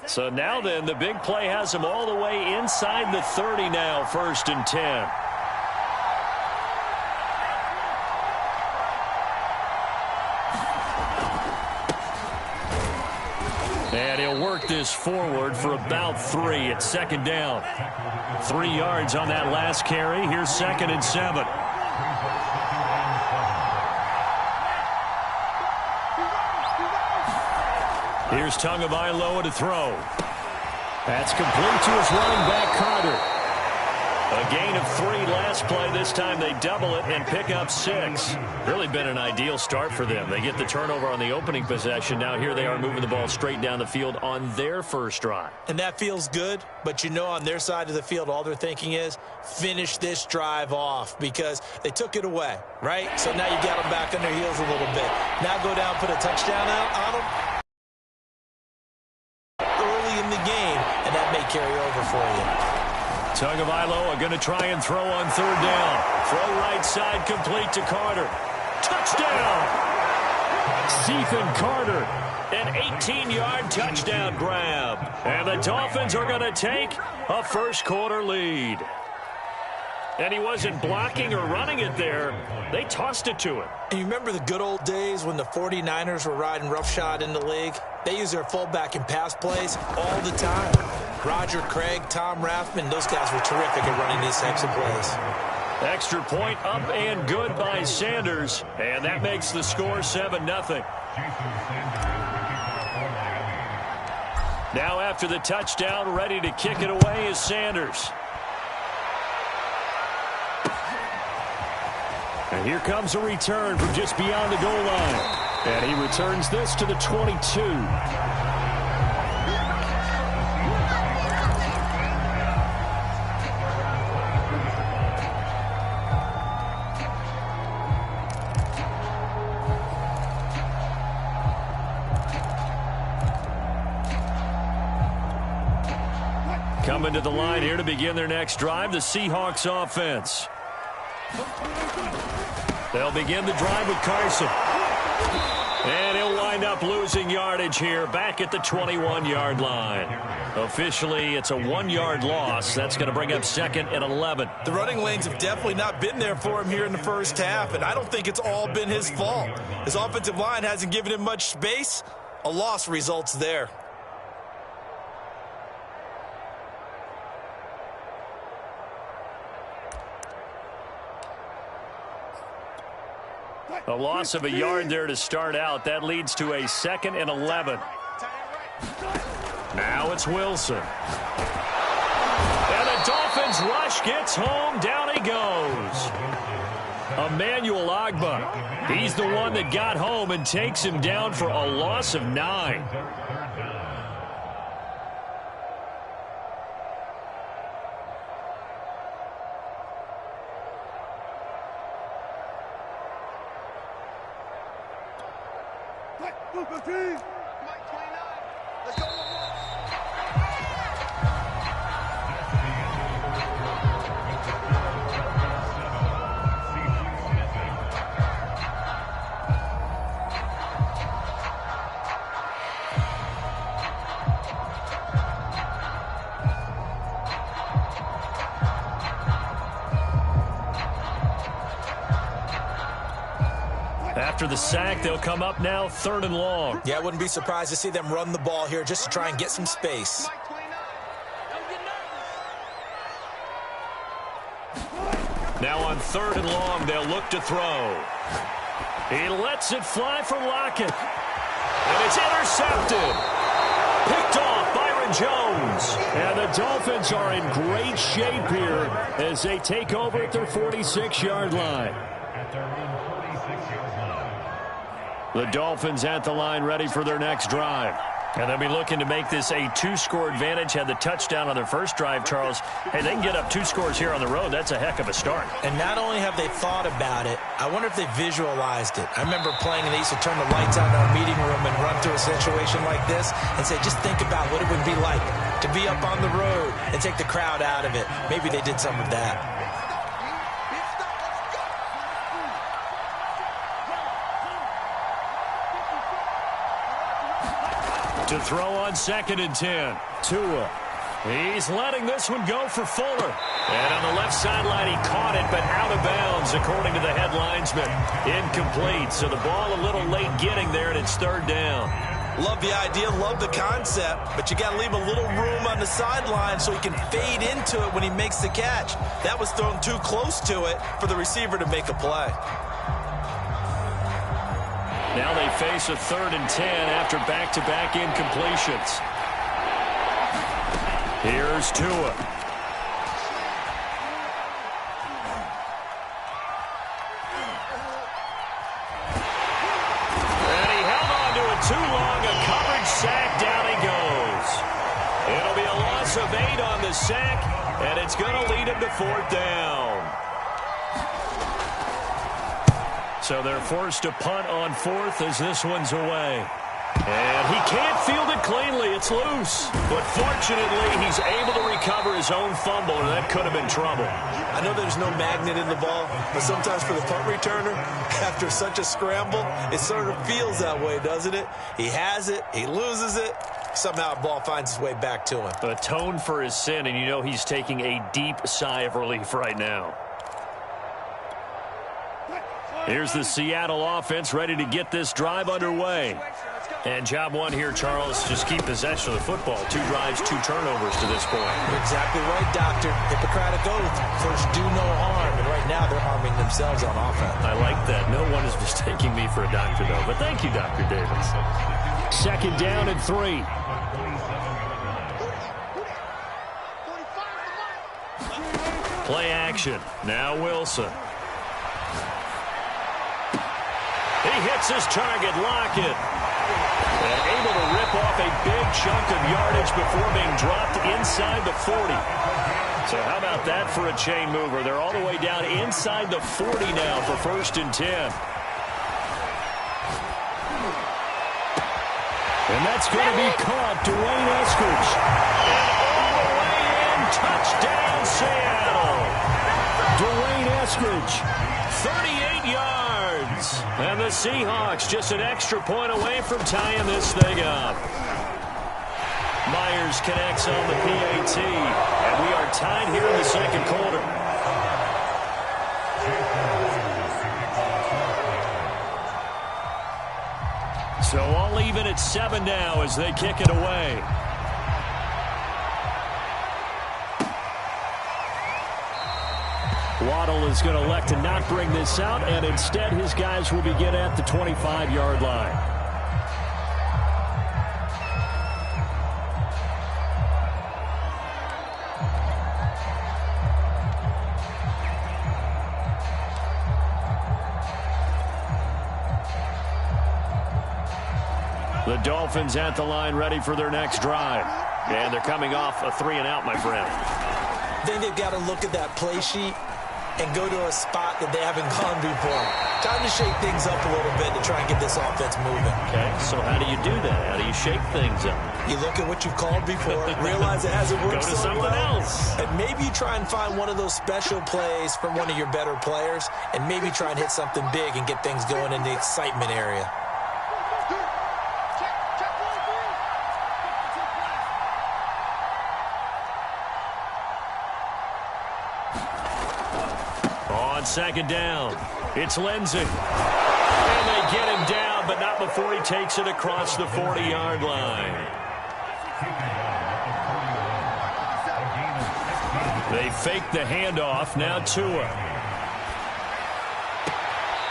Speaker 1: So now then, the big play has him all the way inside the 30 now, 1st and 10. And he'll work this forward for about 3 at 2nd down. 3 yards on that last carry. Here's 2nd and 7. Here's Tagovailoa to throw.
Speaker 4: That's complete to his running back, Carter.
Speaker 1: A gain of 3 last play. This time they double it and pick up 6. Really been an ideal start for them. They get the turnover on the opening possession. Now here they are moving the ball straight down the field on their first drive.
Speaker 2: And that feels good, but you know on their side of the field all they're thinking is finish this drive off because they took it away, right? So now you got them back on their heels a little bit. Now go down, put a touchdown out on them early in the game, and that may carry over for you.
Speaker 1: Tagovailoa going to try and throw on 3rd down. Throw right side complete to Carter. Touchdown!
Speaker 4: Ethan Carter.
Speaker 1: An 18-yard touchdown grab. And the Dolphins are going to take a first-quarter lead. And he wasn't blocking or running it there. They tossed it to him.
Speaker 2: And you remember the good old days when the 49ers were riding roughshod in the league? They use their fullback in pass plays all the time. Roger Craig, Tom Rathman, those guys were terrific at running these types of plays.
Speaker 1: Extra point up and good by Sanders. And that makes the score 7-0. Now after the touchdown, ready to kick it away is Sanders.
Speaker 4: And here comes a return from just beyond the goal line. And he returns this to the 22.
Speaker 1: Coming to the line here to begin their next drive, the Seahawks offense. They'll begin the drive with Carson. And he'll wind up losing yardage here back at the 21-yard line. Officially, it's a 1-yard loss. That's going to bring up 2nd and 11.
Speaker 2: The running lanes have definitely not been there for him here in the first half, and I don't think it's all been his fault. His offensive line hasn't given him much space. A loss results there.
Speaker 1: A loss of a yard there to start out. That leads to a 2nd and 11. Now it's Wilson. And the Dolphins rush gets home. Down he goes. Emmanuel Ogbah. He's the one that got home and takes him down for a loss of 9.
Speaker 3: Mike 29. Let's go.
Speaker 1: After the sack, they'll come up now 3rd and long.
Speaker 2: Yeah, I wouldn't be surprised to see them run the ball here just to try and get some space.
Speaker 1: Now on 3rd and long, they'll look to throw. He lets it fly for Lockett. And it's intercepted. Picked off Byron Jones.
Speaker 4: And the Dolphins are in great shape here as they take over at their 46-yard line. The Dolphins at the line ready for their next drive.
Speaker 1: And they'll be looking to make this a 2-score advantage. Had the touchdown on their first drive, Charles. Hey, they can get up 2 scores here on the road. That's a heck of a start.
Speaker 2: And not only have they thought about it, I wonder if they visualized it. I remember playing and they used to turn the lights out in our meeting room and run through a situation like this and say, just think about what it would be like to be up on the road and take the crowd out of it. Maybe they did some of that.
Speaker 1: To throw on 2nd and 10.
Speaker 4: Tua.
Speaker 1: He's letting this one go for Fuller. And on the left sideline, he caught it, but out of bounds, according to the head linesman. Incomplete, so the ball a little late getting there, and it's 3rd down.
Speaker 2: Love the idea, love the concept, but you got to leave a little room on the sideline so he can fade into it when he makes the catch. That was thrown too close to it for the receiver to make a play.
Speaker 1: Now they face a 3rd and 10 after back-to-back incompletions. Here's Tua. And he held on to it too long. A coverage sack. Down he goes. It'll be a loss of 8 on the sack, and it's going to lead him to 4th down. So they're forced to punt on 4th as this one's away. And he can't field it cleanly. It's loose. But fortunately, he's able to recover his own fumble, or that could have been trouble.
Speaker 2: I know there's no magnet in the ball, but sometimes for the punt returner, after such a scramble, it sort of feels that way, doesn't it? He has it, he loses it, somehow the ball finds its way back to him.
Speaker 1: Atone for his sin, and you know he's taking a deep sigh of relief right now. Here's the Seattle offense ready to get this drive underway. And job one here, Charles, just keep possession of the football. 2 drives, 2 turnovers to this point.
Speaker 2: You're exactly right, Doctor. Hippocratic oath. First, do no harm. And right now, they're harming themselves on offense.
Speaker 1: I like that. No one is mistaking me for a doctor, though. But thank you, Dr. Davis.
Speaker 4: 2nd down and 3.
Speaker 1: Play action. Now Wilson. He hits his target, Lockett. And able to rip off a big chunk of yardage before being dropped inside the 40. So how about that for a chain mover? They're all the way down inside the 40 now for 1st and 10.
Speaker 4: And that's going to be caught. Dwayne Eskridge.
Speaker 1: And all the way in, touchdown Seattle.
Speaker 4: Dwayne Eskridge.
Speaker 1: 38 yards. And the Seahawks just an extra point away from tying this thing up. Myers connects on the PAT. And we are tied here in the 2nd quarter. So all even at 7 now as they kick it away.
Speaker 4: Waddle is going to elect to not bring this out, and instead his guys will begin at the 25-yard line. The Dolphins at the line ready for their next drive. And they're coming off a 3-and-out, my friend.
Speaker 2: I think they've got to look at that play sheet and go to a spot that they haven't gone before. Time to shake things up a little bit to try and get this offense moving.
Speaker 1: Okay, so how do you do that? How do you shake things up?
Speaker 2: You look at what you've called before, realize it hasn't worked
Speaker 1: Go to
Speaker 2: so
Speaker 1: something
Speaker 2: well,
Speaker 1: else.
Speaker 2: and maybe you try and find one of those special plays from one of your better players, and maybe try and hit something big and get things going in the excitement area. On
Speaker 1: 2nd down, it's Lindsey. And they down, but not before he takes it across the 40-yard line. They fake the handoff. Now Tua.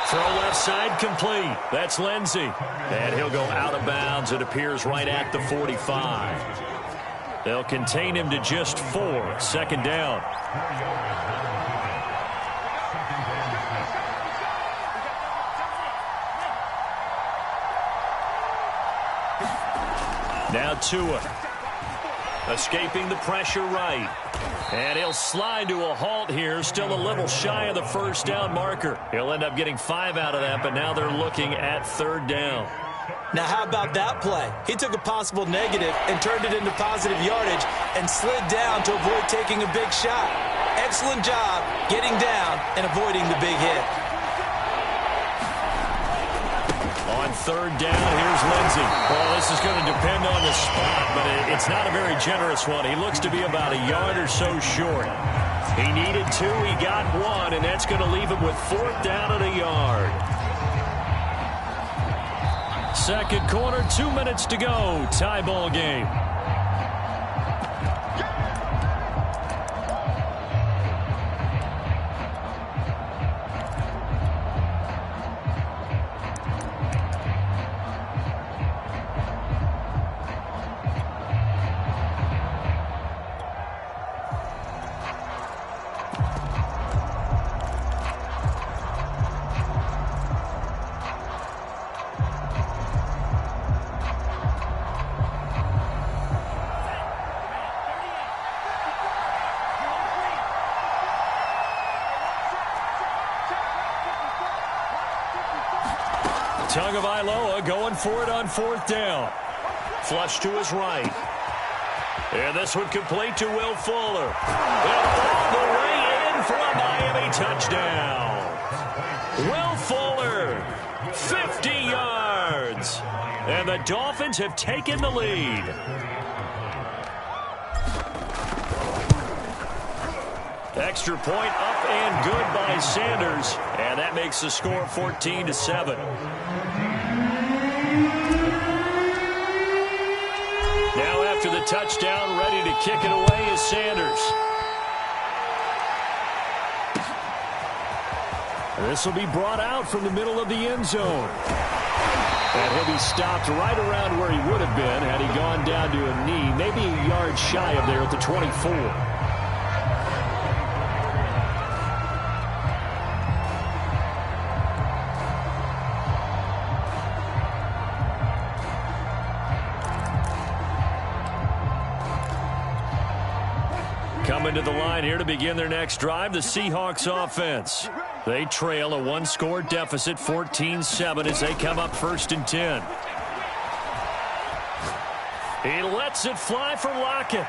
Speaker 1: Throw left side complete. That's Lindsey. And he'll go out of bounds. It appears right at the 45. They'll contain him to just 4. Second down. Now Tua. Escaping the pressure right. And he'll slide to a halt here. Still a little shy of the first down marker. He'll end up getting 5 out of that, but now they're looking at third down.
Speaker 2: Now, how about that play? He took a possible negative and turned it into positive yardage and slid down to avoid taking a big shot. Excellent job getting down and avoiding the big hit.
Speaker 1: On third down, here's Lindsey. Well, this is going to depend on the spot, but it's not a very generous one. He looks to be about a yard or so short. He needed 2, he got 1, and that's going to leave him with fourth down and a yard. Second quarter, 2 minutes to go. Tie ball game. Tagovailoa going for it on fourth down. Flush to his right. And this one complete to Will Fuller. And all the way in for a Miami touchdown. Will Fuller, 50 yards. And the Dolphins have taken the lead. Extra point up and good by Sanders. And that makes the score 14-7. Now after the touchdown, ready to kick it away is Sanders. This will be brought out from the middle of the end zone. And he'll be stopped right around where he would have been had he gone down to a knee, maybe a yard shy of there at the 24. Coming to the line here to begin their next drive, the Seahawks offense. They trail a one-score deficit, 14-7, as they come up first and 10. He lets it fly for Lockett.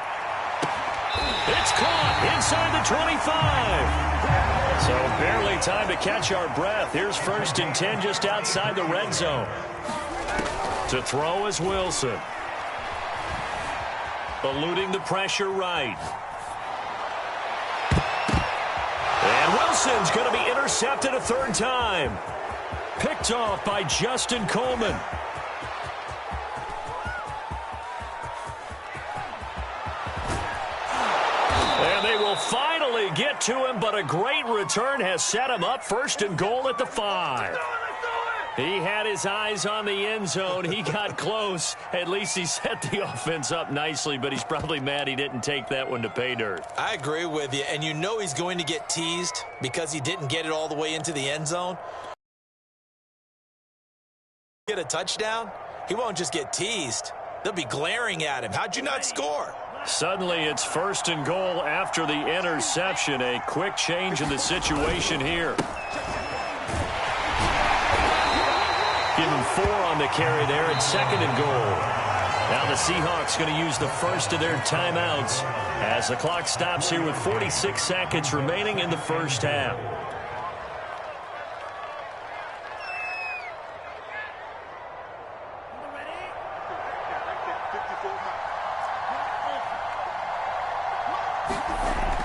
Speaker 1: It's caught inside the 25. So barely time to catch our breath. Here's first and 10 just outside the red zone. To throw is Wilson. Eluding the pressure right. And Wilson's going to be intercepted a third time. Picked off by Justin Coleman. And they will finally get to him, but a great return has set him up first and goal at the 5. He had his eyes on the end zone. He got close. At least he set the offense up nicely, but he's probably mad he didn't take that one to pay dirt.
Speaker 2: I agree with you, and you know he's going to get teased because he didn't get it all the way into the end zone. Get a touchdown, he won't just get teased. They'll be glaring at him. How'd you not score?
Speaker 1: Suddenly it's first and goal after the interception. A quick change in the situation here. Give him 4 on the carry there at second and goal. Now the Seahawks going to use the first of their timeouts as the clock stops here with 46 seconds remaining in the first half.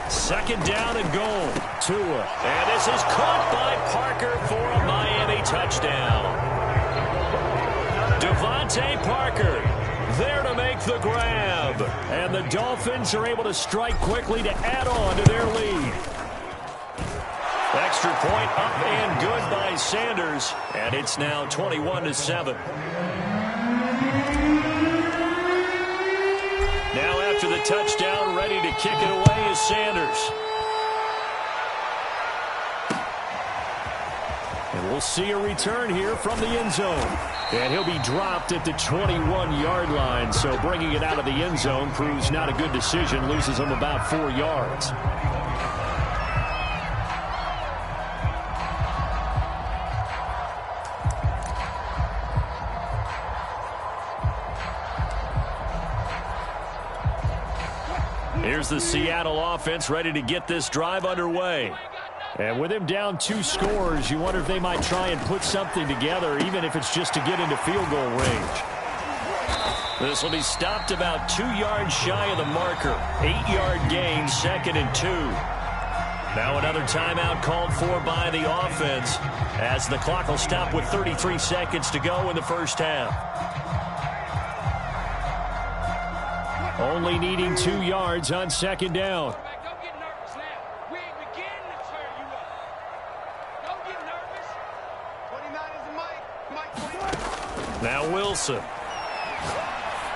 Speaker 1: Second down and goal. Tua. And this is caught by Parker for a Miami touchdown. Devontae Parker there to make the grab. And the Dolphins are able to strike quickly to add on to their lead. Extra point up and good by Sanders. And it's now 21-7. Now after the touchdown, ready to kick it away is Sanders. And we'll see a return here from the end zone. And he'll be dropped at the 21-yard line. So bringing it out of the end zone proves not a good decision. Loses him about 4 yards. Here's the Seattle offense ready to get this drive underway. And with him down 2 scores, you wonder if they might try and put something together, even if it's just to get into field goal range. This will be stopped about 2 yards shy of the marker. 8-yard gain, 2nd and 2. Now another timeout called for by the offense, as the clock will stop with 33 seconds to go in the first half. Only needing 2 yards on 2nd down. Now Wilson.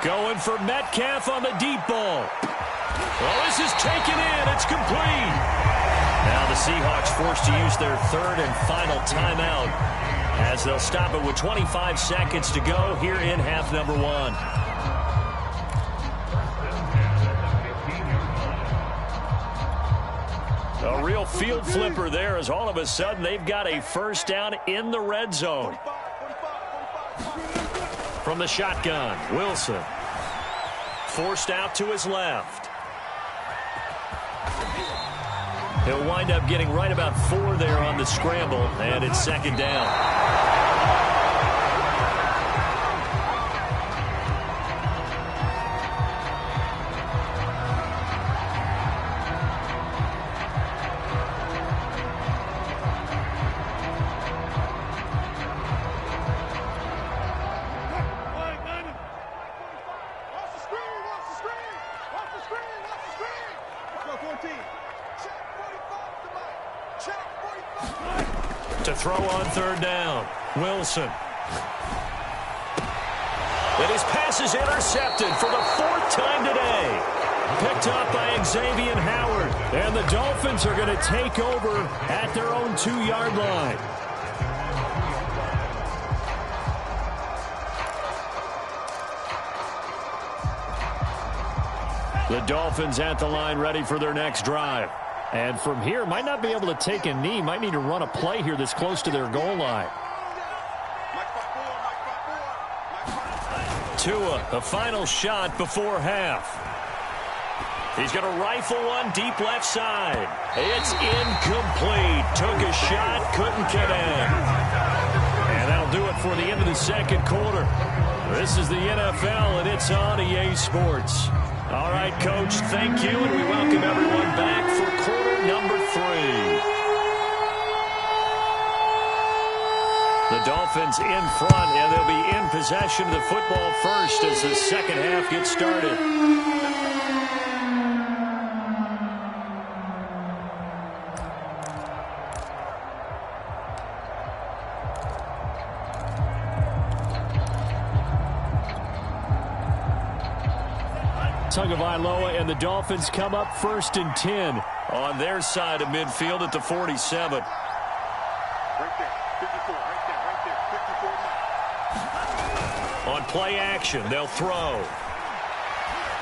Speaker 1: Going for Metcalf on the deep ball. Well, this is taken in. It's complete. Now the Seahawks forced to use their 3rd and final timeout, as they'll stop it with 25 seconds to go here in half number 1. A real field flipper there, as all of a sudden they've got a first down in the red zone. From the shotgun, Wilson. Forced out to his left. He'll wind up getting right about 4 there on the scramble, and it's 2nd down. To throw on 3rd down, Wilson. And his pass is intercepted for the 4th time today. Picked up by Xavier Howard. And the Dolphins are going to take over at their own 2-yard line. The Dolphins at the line ready for their next drive. And from here, might not be able to take a knee. Might need to run a play here that's close to their goal line. Tua, the final shot before half. He's going to rifle one deep left side. It's incomplete. Took a shot, couldn't get in. And that'll do it for the end of the 2nd quarter. This is the NFL, and it's on EA Sports. All right, Coach, thank you, and we welcome everyone back for quarter number 3. The Dolphins in front, and they'll be in possession of the football first as the 2nd half gets started. Tagovailoa and the Dolphins come up 1st and 10 on their side of midfield at the 47.
Speaker 3: Right there, 54, right there, 54.
Speaker 1: On play action, they'll throw.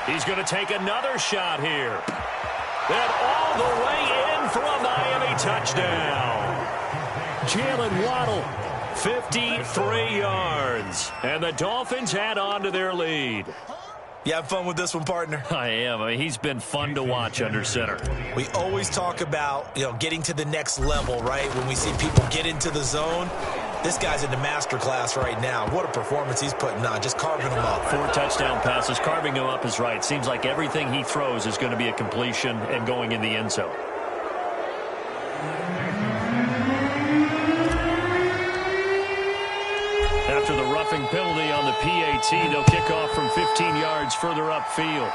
Speaker 1: He's going to take another shot here. And all the way in for a Miami touchdown. Jalen Waddle, 53 yards. And the Dolphins add on to their lead.
Speaker 2: You have fun with this one, partner?
Speaker 1: I am. I mean, he's been fun to watch under center.
Speaker 2: We always talk about, getting to the next level, right? When we see people get into the zone, this guy's in the master class right now. What a performance he's putting on, just carving them up.
Speaker 1: 4 touchdown passes. Carving him up is right. Seems like everything he throws is going to be a completion and going in the end zone. After the rough roughing penalty on the PAT. They'll kick off from 15 yards further upfield.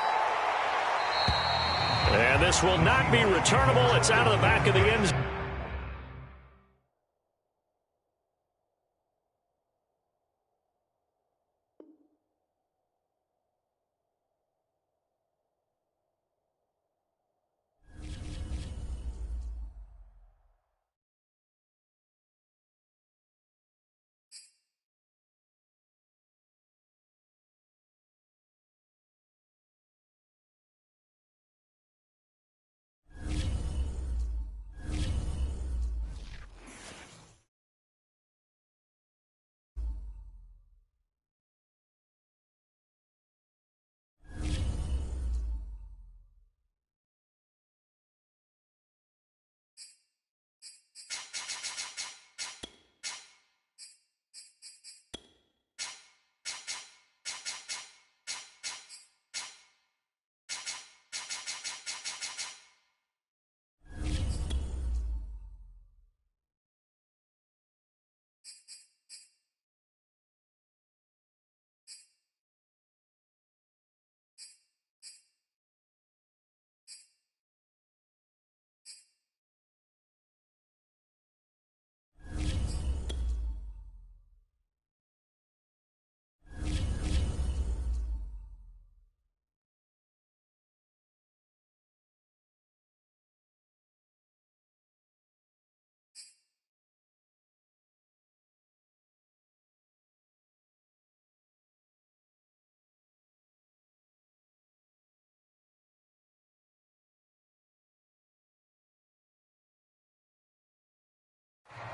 Speaker 1: And this will not be returnable. It's out of the back of the end zone.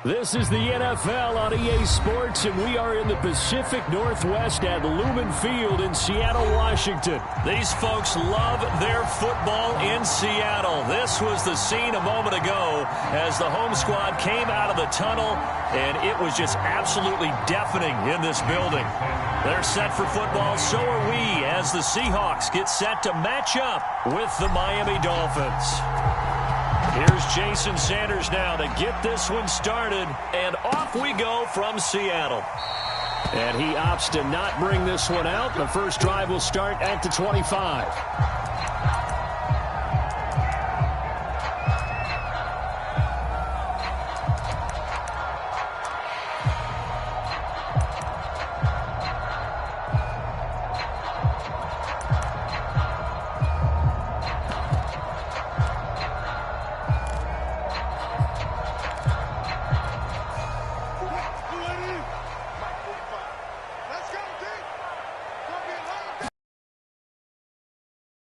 Speaker 1: This is the NFL on EA Sports, and we are in the Pacific Northwest at Lumen Field in Seattle, Washington. These folks love their football in Seattle. This was the scene a moment ago as the home squad came out of the tunnel, and it was just absolutely deafening in this building. They're set for football, so are we, as the Seahawks get set to match up with the Miami Dolphins. Here's Jason Sanders now to get this one started, and off we go from Seattle.
Speaker 4: And he opts to not bring this one out. The first drive will start at the 25.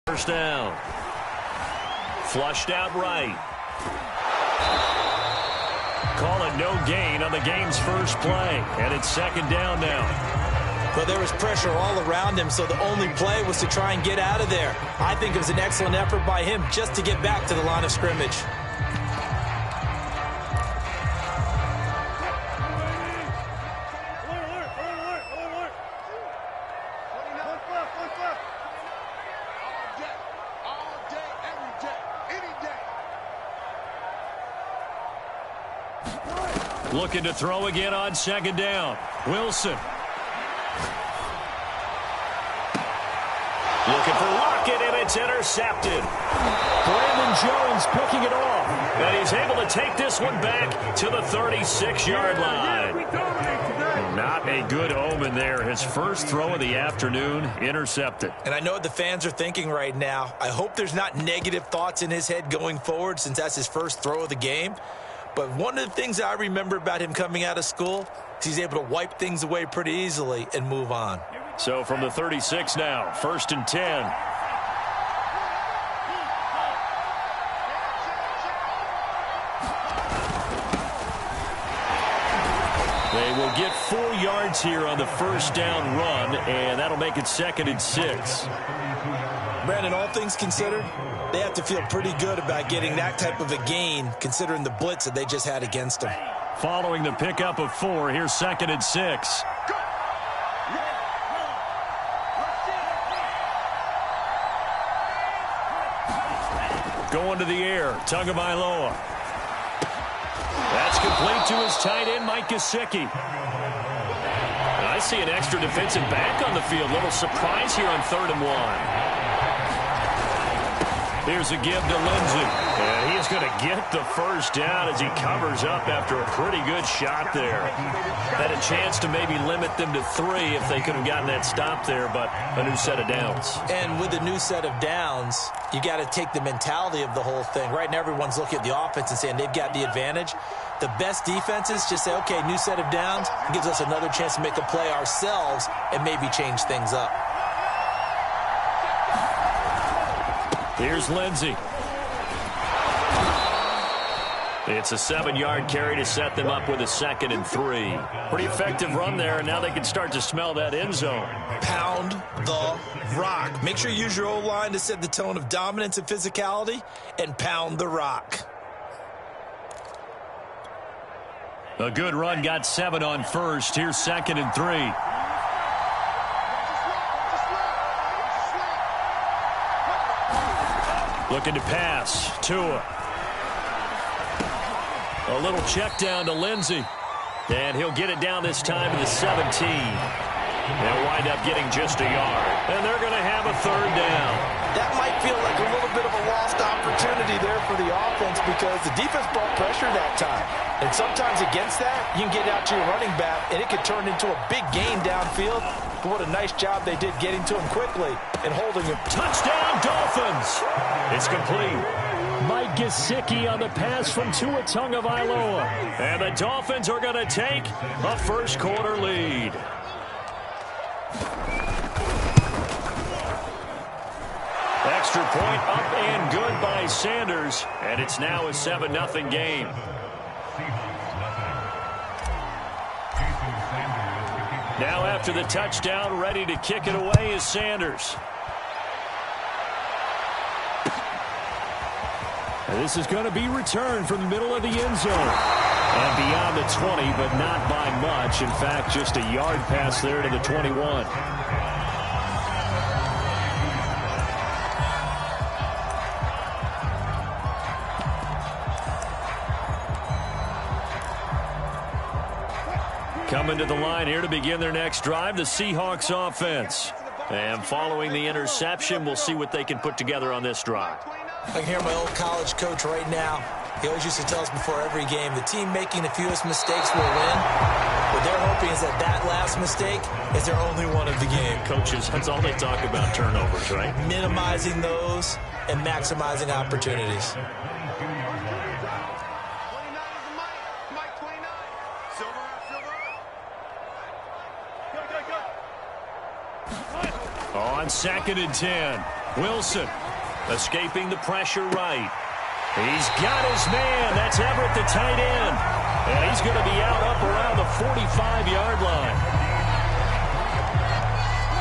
Speaker 1: First down. Flushed out right. Call it no gain on the game's first play. And it's second down now.
Speaker 2: But there was pressure all around him, so the only play was to try and get out of there. I think it was an excellent effort by him just to get back to the line of scrimmage.
Speaker 1: Looking to throw again on second down. Wilson. Looking for Lockett, and it's intercepted.
Speaker 4: Brandon Jones picking it off.
Speaker 1: And he's able to take this one back to the 36-yard line. Not a good omen there. His first throw of the afternoon intercepted.
Speaker 2: And I know what the fans are thinking right now. I hope there's not negative thoughts in his head going forward since that's his first throw of the game. But one of the things I remember about him coming out of school is he's able to wipe things away pretty easily and move on.
Speaker 1: So from the 36 now, first and 10. They will get 4 yards here on the first down run, and that'll make it second and 6.
Speaker 2: Brandon, all things considered, they have to feel pretty good about getting that type of a gain considering the blitz that they just had against them.
Speaker 1: Following the pickup of 4, here's second and 6. Going to the air, Tagovailoa. That's complete to his tight end, Mike Gesicki. Nice see an extra defensive back on the field. Little surprise here on 3rd and 1. Here's a give to Lindsey. And he is going to get the first down as he covers up after a pretty good shot there. Had a chance to maybe limit them to 3 if they could have gotten that stop there, but a new set of downs.
Speaker 2: And with a new set of downs, you got to take the mentality of the whole thing. Right now everyone's looking at the offense and saying they've got the advantage. The best defenses just say, okay, new set of downs. It gives us another chance to make a play ourselves and maybe change things up.
Speaker 1: Here's Lindsey. It's a 7-yard carry to set them up with a 2nd and 3. Pretty effective run there, and now they can start to smell that end zone.
Speaker 2: Pound the rock. Make sure you use your O-line to set the tone of dominance and physicality, and pound the rock.
Speaker 1: A good run, got 7 on first. Here's 2nd and 3. Looking to pass. Tua. A little check down to Lindsey. And he'll get it down this time to the 17. They'll wind up getting just a yard. And they're going to have a 3rd down.
Speaker 2: That might feel like a little bit of a lost opportunity there for the offense because the defense brought pressure that time. And sometimes against that, you can get out to your running back, and it could turn into a big gain downfield. But what a nice job they did getting to him quickly and holding him.
Speaker 1: Touchdown, Dolphins! It's complete.
Speaker 4: Mike Gesicki on the pass from Tua Tagovailoa.
Speaker 1: And the Dolphins are going to take a first-quarter lead. Extra point up and good by Sanders. And it's now a 7-0 game. Now after the touchdown, ready to kick it away is Sanders.
Speaker 4: And this is going to be returned from the middle of the end zone. And beyond the 20, but not by much. In fact, just a yard pass there to the 21.
Speaker 1: Coming to the line here to begin their next drive, the Seahawks offense. And following the interception, we'll see what they can put together on this drive.
Speaker 2: I can hear my old college coach right now. He always used to tell us before every game, the team making the fewest mistakes will win. What they're hoping is that that last mistake is their only one of the game.
Speaker 1: Coaches, that's all they talk about, turnovers, right?
Speaker 2: Minimizing those and maximizing opportunities.
Speaker 1: On 2nd and 10, Wilson escaping the pressure right. He's got his man. That's Everett, the tight end. And he's going to be out up around the 45-yard line.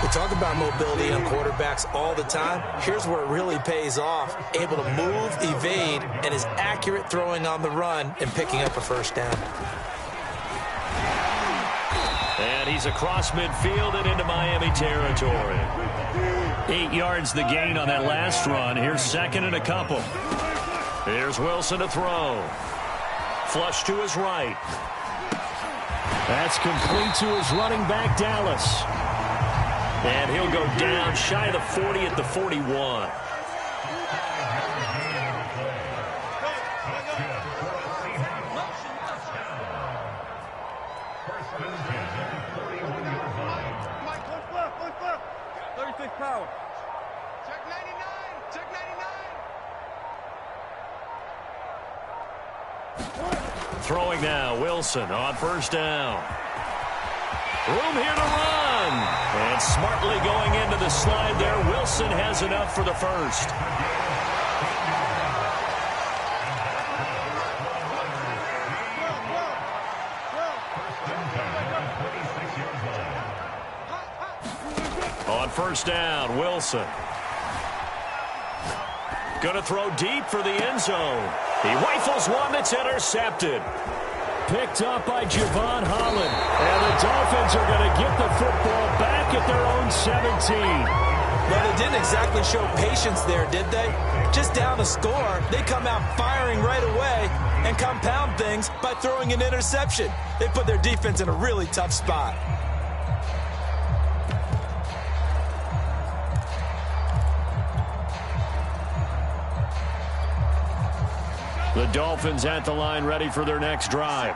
Speaker 2: We talk about mobility on quarterbacks all the time. Here's where it really pays off. Able to move, evade, and is accurate throwing on the run and picking up a first down.
Speaker 1: And he's across midfield and into Miami territory. 8 yards the gain on that last run. Here's 2nd and a couple. Here's Wilson to throw. Flush to his right.
Speaker 4: That's complete to his running back, Dallas.
Speaker 1: And he'll go down shy of the 40 at the 41.
Speaker 3: Power. Check 99. Check 99.
Speaker 1: Throwing now, Wilson on first down. Room here to run. And smartly going into the slide there. Wilson has enough for the first. On first down, Wilson. Going to throw deep for the end zone. He rifles one that's intercepted.
Speaker 4: Picked up by Javon Holland. And the Dolphins are going to get the football back at their own 17.
Speaker 2: Well, they didn't exactly show patience there, did they? Just down a score, they come out firing right away and compound things by throwing an interception. They put their defense in a really tough spot.
Speaker 1: The Dolphins at the line ready for their next drive.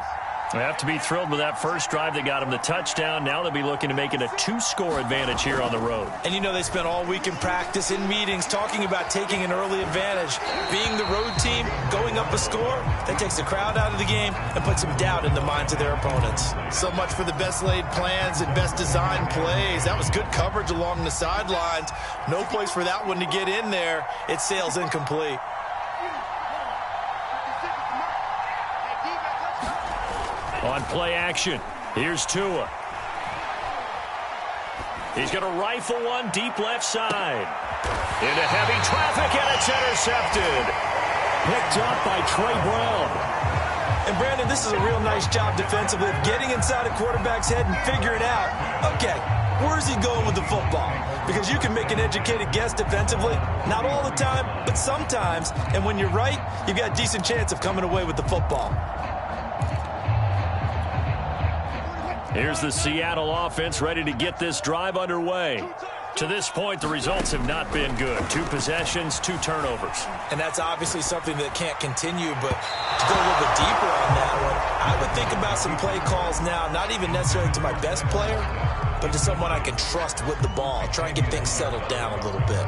Speaker 1: They have to be thrilled with that first drive that got them the touchdown. Now they'll be looking to make it a 2-score advantage here on the road.
Speaker 2: And you know they spent all week in practice, in meetings, talking about taking an early advantage. Being the road team, going up a score, that takes the crowd out of the game and puts some doubt in the minds of their opponents.
Speaker 5: So much for the best laid plans and best designed plays. That was good coverage along the sidelines. No place for that one to get in there. It sails incomplete.
Speaker 1: On play action, here's Tua. He's going to rifle one deep left side. Into heavy traffic, and it's intercepted.
Speaker 4: Picked up by Trey Brown.
Speaker 2: And, Brandon, this is a real nice job defensively of getting inside a quarterback's head and figuring out, okay, where's he going with the football? Because you can make an educated guess defensively, not all the time, but sometimes. And when you're right, you've got a decent chance of coming away with the football.
Speaker 1: Here's the Seattle offense ready to get this drive underway. To this point, the results have not been good. 2 possessions, 2 turnovers.
Speaker 2: And that's obviously something that can't continue, but to go a little bit deeper on that one, I would think about some play calls now, not even necessarily to my best player, but to someone I can trust with the ball. Try and get things settled down a little bit.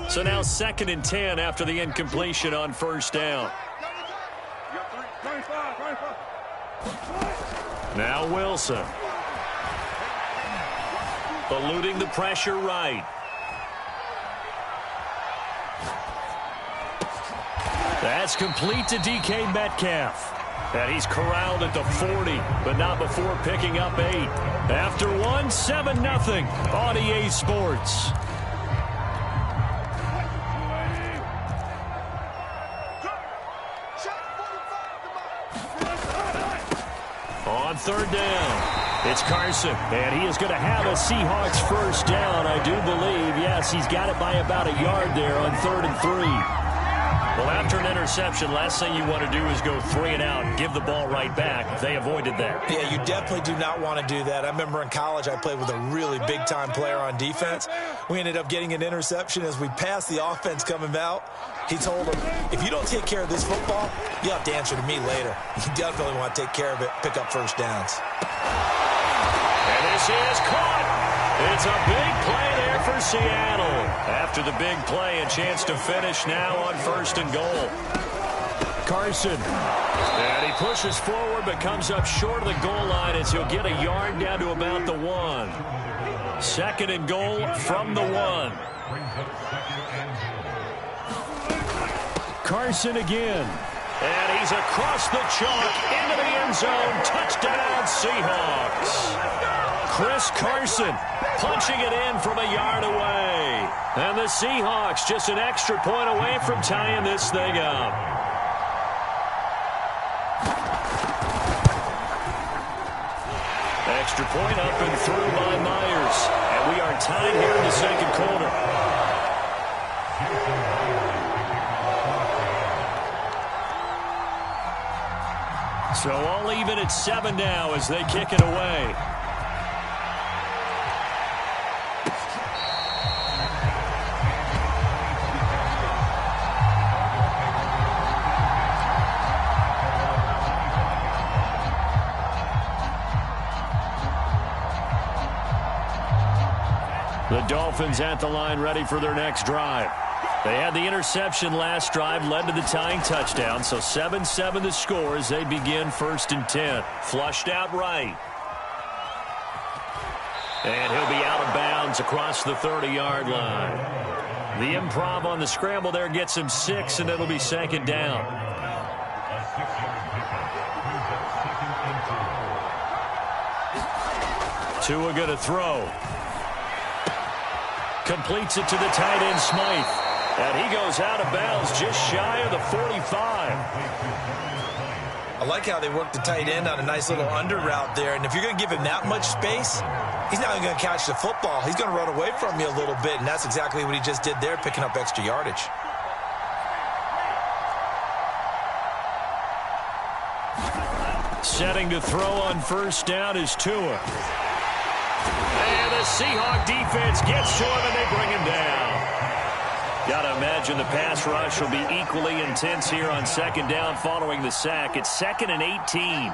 Speaker 1: So now 2nd and 10 after the incompletion on first down. Now Wilson. Eluding the pressure right. That's complete to DK Metcalf. And he's corralled at the 40, but not before picking up 8. After 1, 7-0 on EA Sports. On 3rd down, it's Carson, and he is going to have a Seahawks first down, I do believe. Yes, he's got it by about a yard there on 3rd and 3. Well, after an interception, last thing you want to do is go 3 and out and give the ball right back. They avoided that.
Speaker 2: Yeah, you definitely do not want to do that. I remember in college I played with a really big-time player on defense. We ended up getting an interception as we passed the offense coming out. He told him, if you don't take care of this football, you'll have to answer to me later. You definitely want to take care of it, pick up first downs.
Speaker 1: And this is caught. It's a big play there for Seattle. After the big play, a chance to finish now on 1st and goal. Carson. And he pushes forward but comes up short of the goal line as he'll get a yard down to about the 1. 2nd and goal from the 1.
Speaker 4: Carson again.
Speaker 1: And he's across the chalk into the end zone. Touchdown, Seahawks. Chris Carson punching it in from a yard away. And the Seahawks just an extra point away from tying this thing up. Extra point up and through by Myers. And we are tied here in the 2nd quarter. So all even at 7 now as they kick it away. The Dolphins at the line ready for their next drive. They had the interception last drive, led to the tying touchdown, so 7-7 the score as they begin 1st and 10. Flushed out right. And he'll be out of bounds across the 30-yard line. The improv on the scramble there gets him 6, and it'll be 2nd down. Tua going to throw. Completes it to the tight end, Smythe. And he goes out of bounds just shy of the 45.
Speaker 2: I like how they work the tight end on a nice little under route there. And if you're going to give him that much space, he's not going to catch the football. He's going to run away from you a little bit, and that's exactly what he just did there, picking up extra yardage. Setting to throw on first down is Tua.
Speaker 1: And the Seahawk defense gets to him, and they bring him down. Got to imagine the pass rush will be equally intense here on second down following the sack. It's 2nd and 18.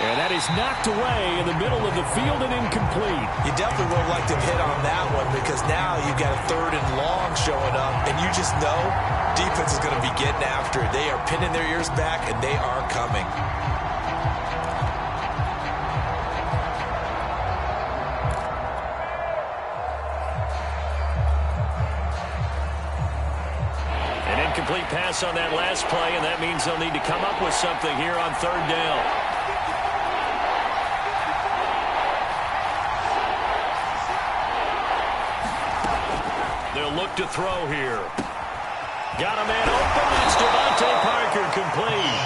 Speaker 4: And that is knocked away in the middle of the field and incomplete.
Speaker 2: You definitely would have liked to hit on that one because now you've got a 3rd and long showing up, and you just know defense is going to be getting after it. They are pinning their ears back, and they are coming.
Speaker 1: An incomplete pass on that last play, and that means they'll need to come up with something here on 3rd down. They'll look to throw here. Got a man open. It's Devontae Parker complete.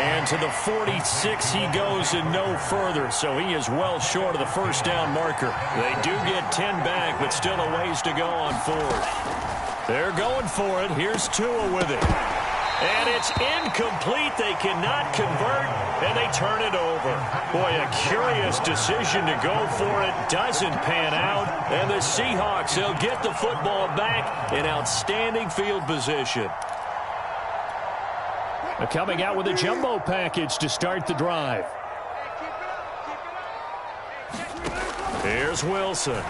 Speaker 1: And to the 46 he goes and no further. So he is well short of the first down marker. They do get 10 back, but still a ways to go on 4th. They're going for it. Here's Tua with it. And it's incomplete. They cannot convert, and they turn it over. Boy, a curious decision to go for it. Doesn't pan out. And the Seahawks, they'll get the football back in outstanding field position.
Speaker 4: They're coming out with a jumbo package to start the drive.
Speaker 1: Here's Wilson.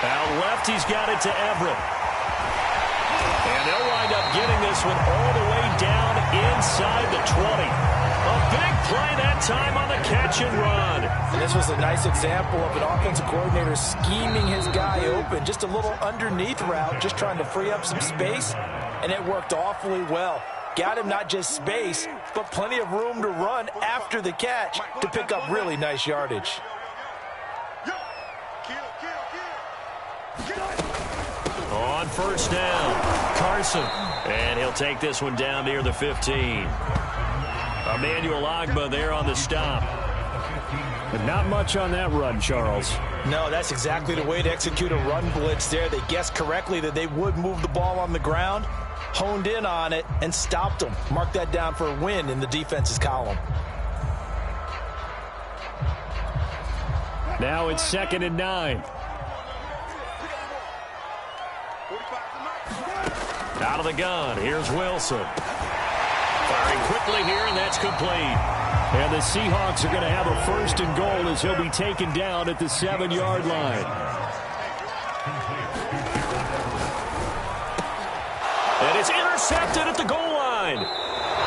Speaker 1: Out left, he's got it to Everett. And they'll wind up getting this one all the way down inside the 20. A big play that time on the catch and run.
Speaker 2: And this was a nice example of an offensive coordinator scheming his guy open. Just a little underneath route, just trying to free up some space, and it worked awfully well. Got him not just space, but plenty of room to run after the catch to pick up really nice yardage.
Speaker 1: On first down, Carson. And he'll take this one down near the 15. Emmanuel Ogbah there on the stop.
Speaker 4: But not much on that run, Charles.
Speaker 2: No, that's exactly the way to execute a run blitz there. They guessed correctly that they would move the ball on the ground, honed in on it, and stopped them. Mark that down for a win in the defense's column.
Speaker 4: Now it's 2nd and 9.
Speaker 1: Out of the gun, here's Wilson. Firing quickly here, and that's complete.
Speaker 4: And the Seahawks are going to have a 1st and goal as he'll be taken down at the 7-yard line.
Speaker 1: And it's intercepted at the goal line.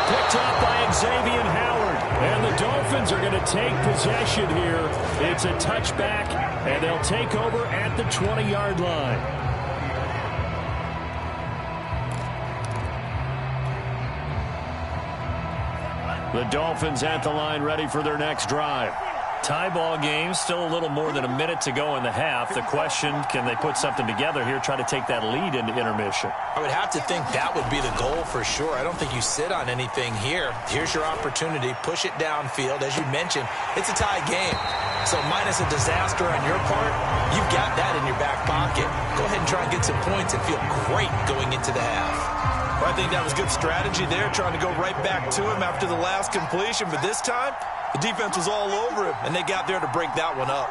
Speaker 1: Picked up by Xavier Howard. And the Dolphins are going to take possession here. It's a touchback, and they'll take over at the 20-yard line. The Dolphins at the line ready for their next drive. Tie ball game, still a little more than a minute to go in the half. The question, can they put something together here, try to take that lead into intermission?
Speaker 2: I would have to think that would be the goal for sure. I don't think you sit on anything here. Here's your opportunity. Push it downfield. As you mentioned, it's a tie game. So minus a disaster on your part, you've got that in your back pocket. Go ahead and try and get some points and feel great going into the half. Well, I think that was good strategy there, trying to go right back to him after the last completion. But this time, the defense was all over him, and they got there to break that one up.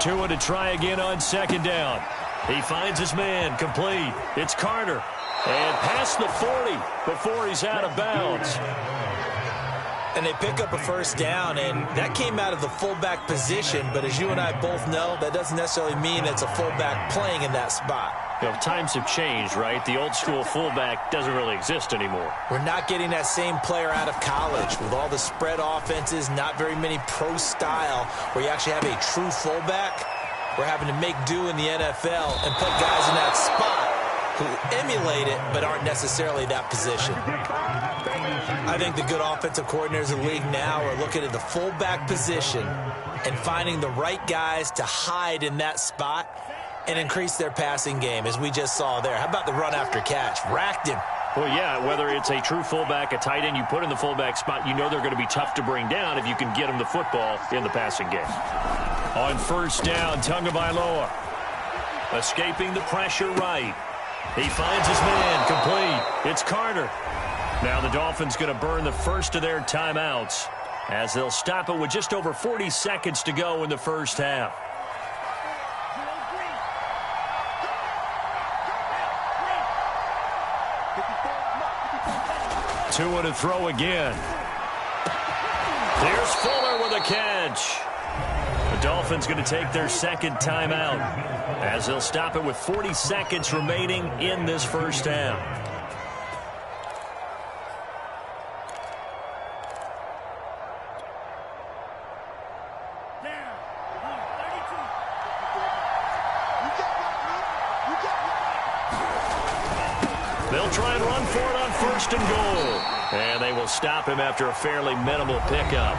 Speaker 1: Tua to try again on 2nd down. He finds his man, complete. It's Carter. And past the 40 before he's out of bounds.
Speaker 2: And they pick up a 1st down, and that came out of the fullback position. But as you and I both know, that doesn't necessarily mean it's a fullback playing in that spot.
Speaker 1: You know, times have changed, right? The old school fullback doesn't really exist anymore.
Speaker 2: We're not getting that same player out of college. With all the spread offenses, not very many pro style, where you actually have a true fullback. We're having to make do in the NFL and put guys in that spot who emulate it but aren't necessarily that position. I think the good offensive coordinators in the league now are looking at the fullback position and finding the right guys to hide in that spot and increase their passing game, as we just saw there. How about the run after catch? Racked him.
Speaker 1: Well, yeah, whether it's a true fullback, a tight end you put in the fullback spot, you know they're going to be tough to bring down if you can get them the football in the passing game. On 1st down, Tagovailoa. Escaping the pressure right. He finds his man, complete. It's Carter. Now the Dolphins going to burn the first of their timeouts as they'll stop it with just over 40 seconds to go in the first half. 2 to throw again. Here's Fuller with a catch. The Dolphins going to take their second timeout as they'll stop it with 40 seconds remaining in this first half. They'll try and run for it on first and goal. And they will stop him after a fairly minimal pickup.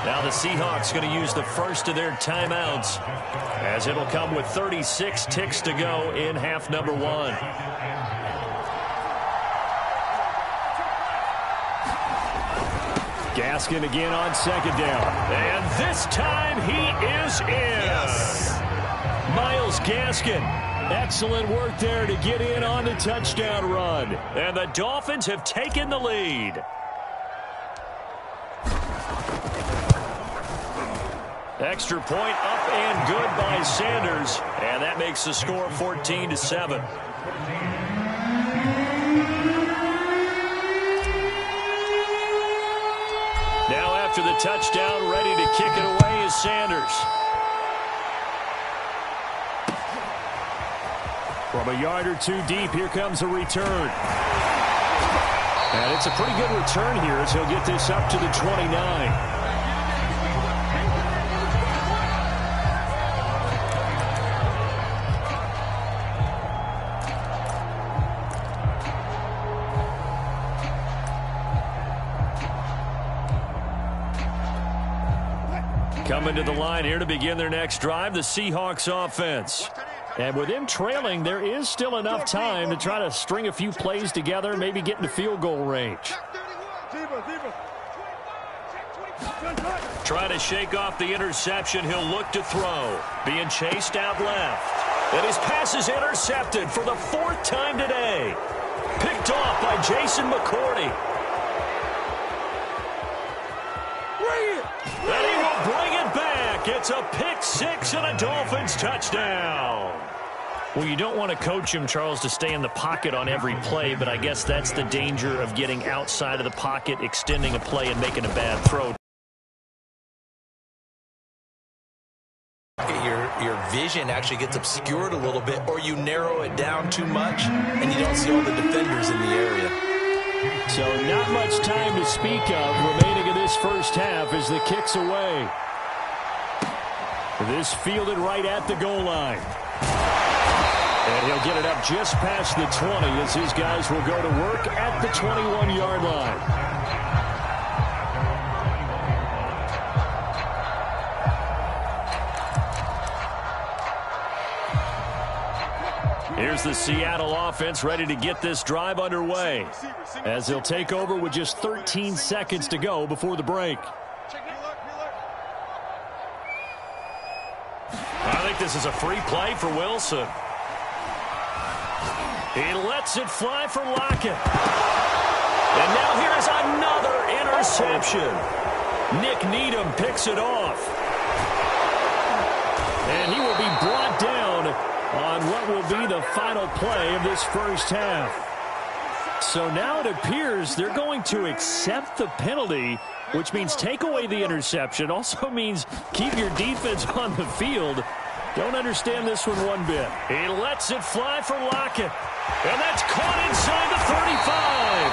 Speaker 1: Now the Seahawks going to use the first of their timeouts as it'll come with 36 ticks to go in half number 1.
Speaker 4: Gaskin again on second down.
Speaker 1: And this time he is in.
Speaker 5: Yes.
Speaker 4: Myles Gaskin. Excellent work there to get in on the touchdown run.
Speaker 1: And the Dolphins have taken the lead. Extra point up and good by Sanders. And that makes the score 14-7. Now after the touchdown, ready to kick it away is Sanders.
Speaker 4: From a yard or two deep, here comes a return. And it's a pretty good return here as he'll get this up to the 29.
Speaker 1: Coming to the line here to begin their next drive, the Seahawks offense.
Speaker 4: And with him trailing, there is still enough time to try to string a few plays together, maybe get into field goal range.
Speaker 1: Try to shake off the interception. He'll look to throw. Being chased out left. And his pass is intercepted for the 4th time today. Picked off by Jason McCourty. And he will bring it back. It's a pick 6 and a Dolphins touchdown.
Speaker 4: Well, you don't want to coach him, Charles, to stay in the pocket on every play, but I guess that's the danger of getting outside of the pocket, extending a play, and making a bad throw.
Speaker 2: Your vision actually gets obscured a little bit, or you narrow it down too much, and you don't see all the defenders in the area.
Speaker 4: So not much time to speak of remaining in this first half as the kick's away. This fielded right at the goal line. And he'll get it up just past the 20 as his guys will go to work at the 21-yard line.
Speaker 1: Here's the Seattle offense ready to get this drive underway
Speaker 4: as they'll take over with just 13 seconds to go before the break.
Speaker 1: I think this is a free play for Wilson. He lets it fly for Lockett. And now here's another interception. Nick Needham picks it off.
Speaker 4: And he will be brought down on what will be the final play of this first half. So now it appears they're going to accept the penalty, which means take away the interception. Also means keep your defense on the field. Don't understand this one bit.
Speaker 1: He lets it fly for Lockett. And that's caught inside the 35.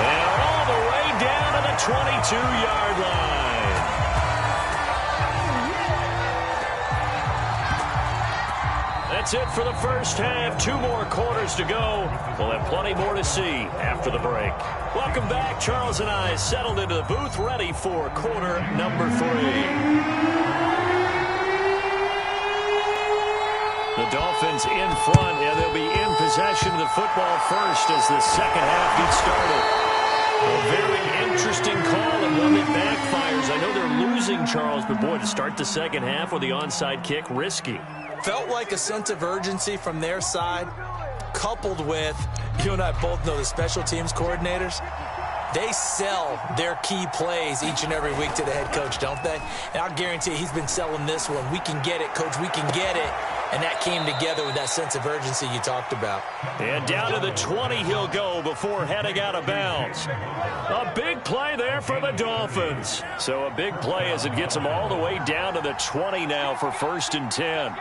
Speaker 1: And all the way down to the 22-yard line. That's it for the first half. 2 more quarters to go. We'll have plenty more to see after the break. Welcome back. Charles and I settled into the booth, ready for quarter number 3. The Dolphins in front, and they'll be in possession of the football first as the second half gets started. A very interesting call and one that backfires. I know they're losing, Charles, but boy, to start the second half with the onside kick, risky.
Speaker 2: Felt like a sense of urgency from their side, coupled with, you and I both know the special teams coordinators, they sell their key plays each and every week to the head coach, don't they? And I'll guarantee you he's been selling this one. We can get it, coach, we can get it. And that came together with that sense of urgency you talked about.
Speaker 1: And down to the 20 he'll go before heading out of bounds. A big play there for the Dolphins. So a big play as it gets them all the way down to the 20 now for 1st and 10.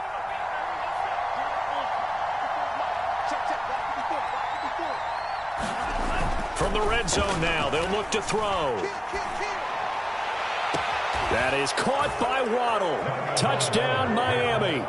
Speaker 1: From the red zone now, they'll look to throw. That is caught by Waddle. Touchdown, Miami.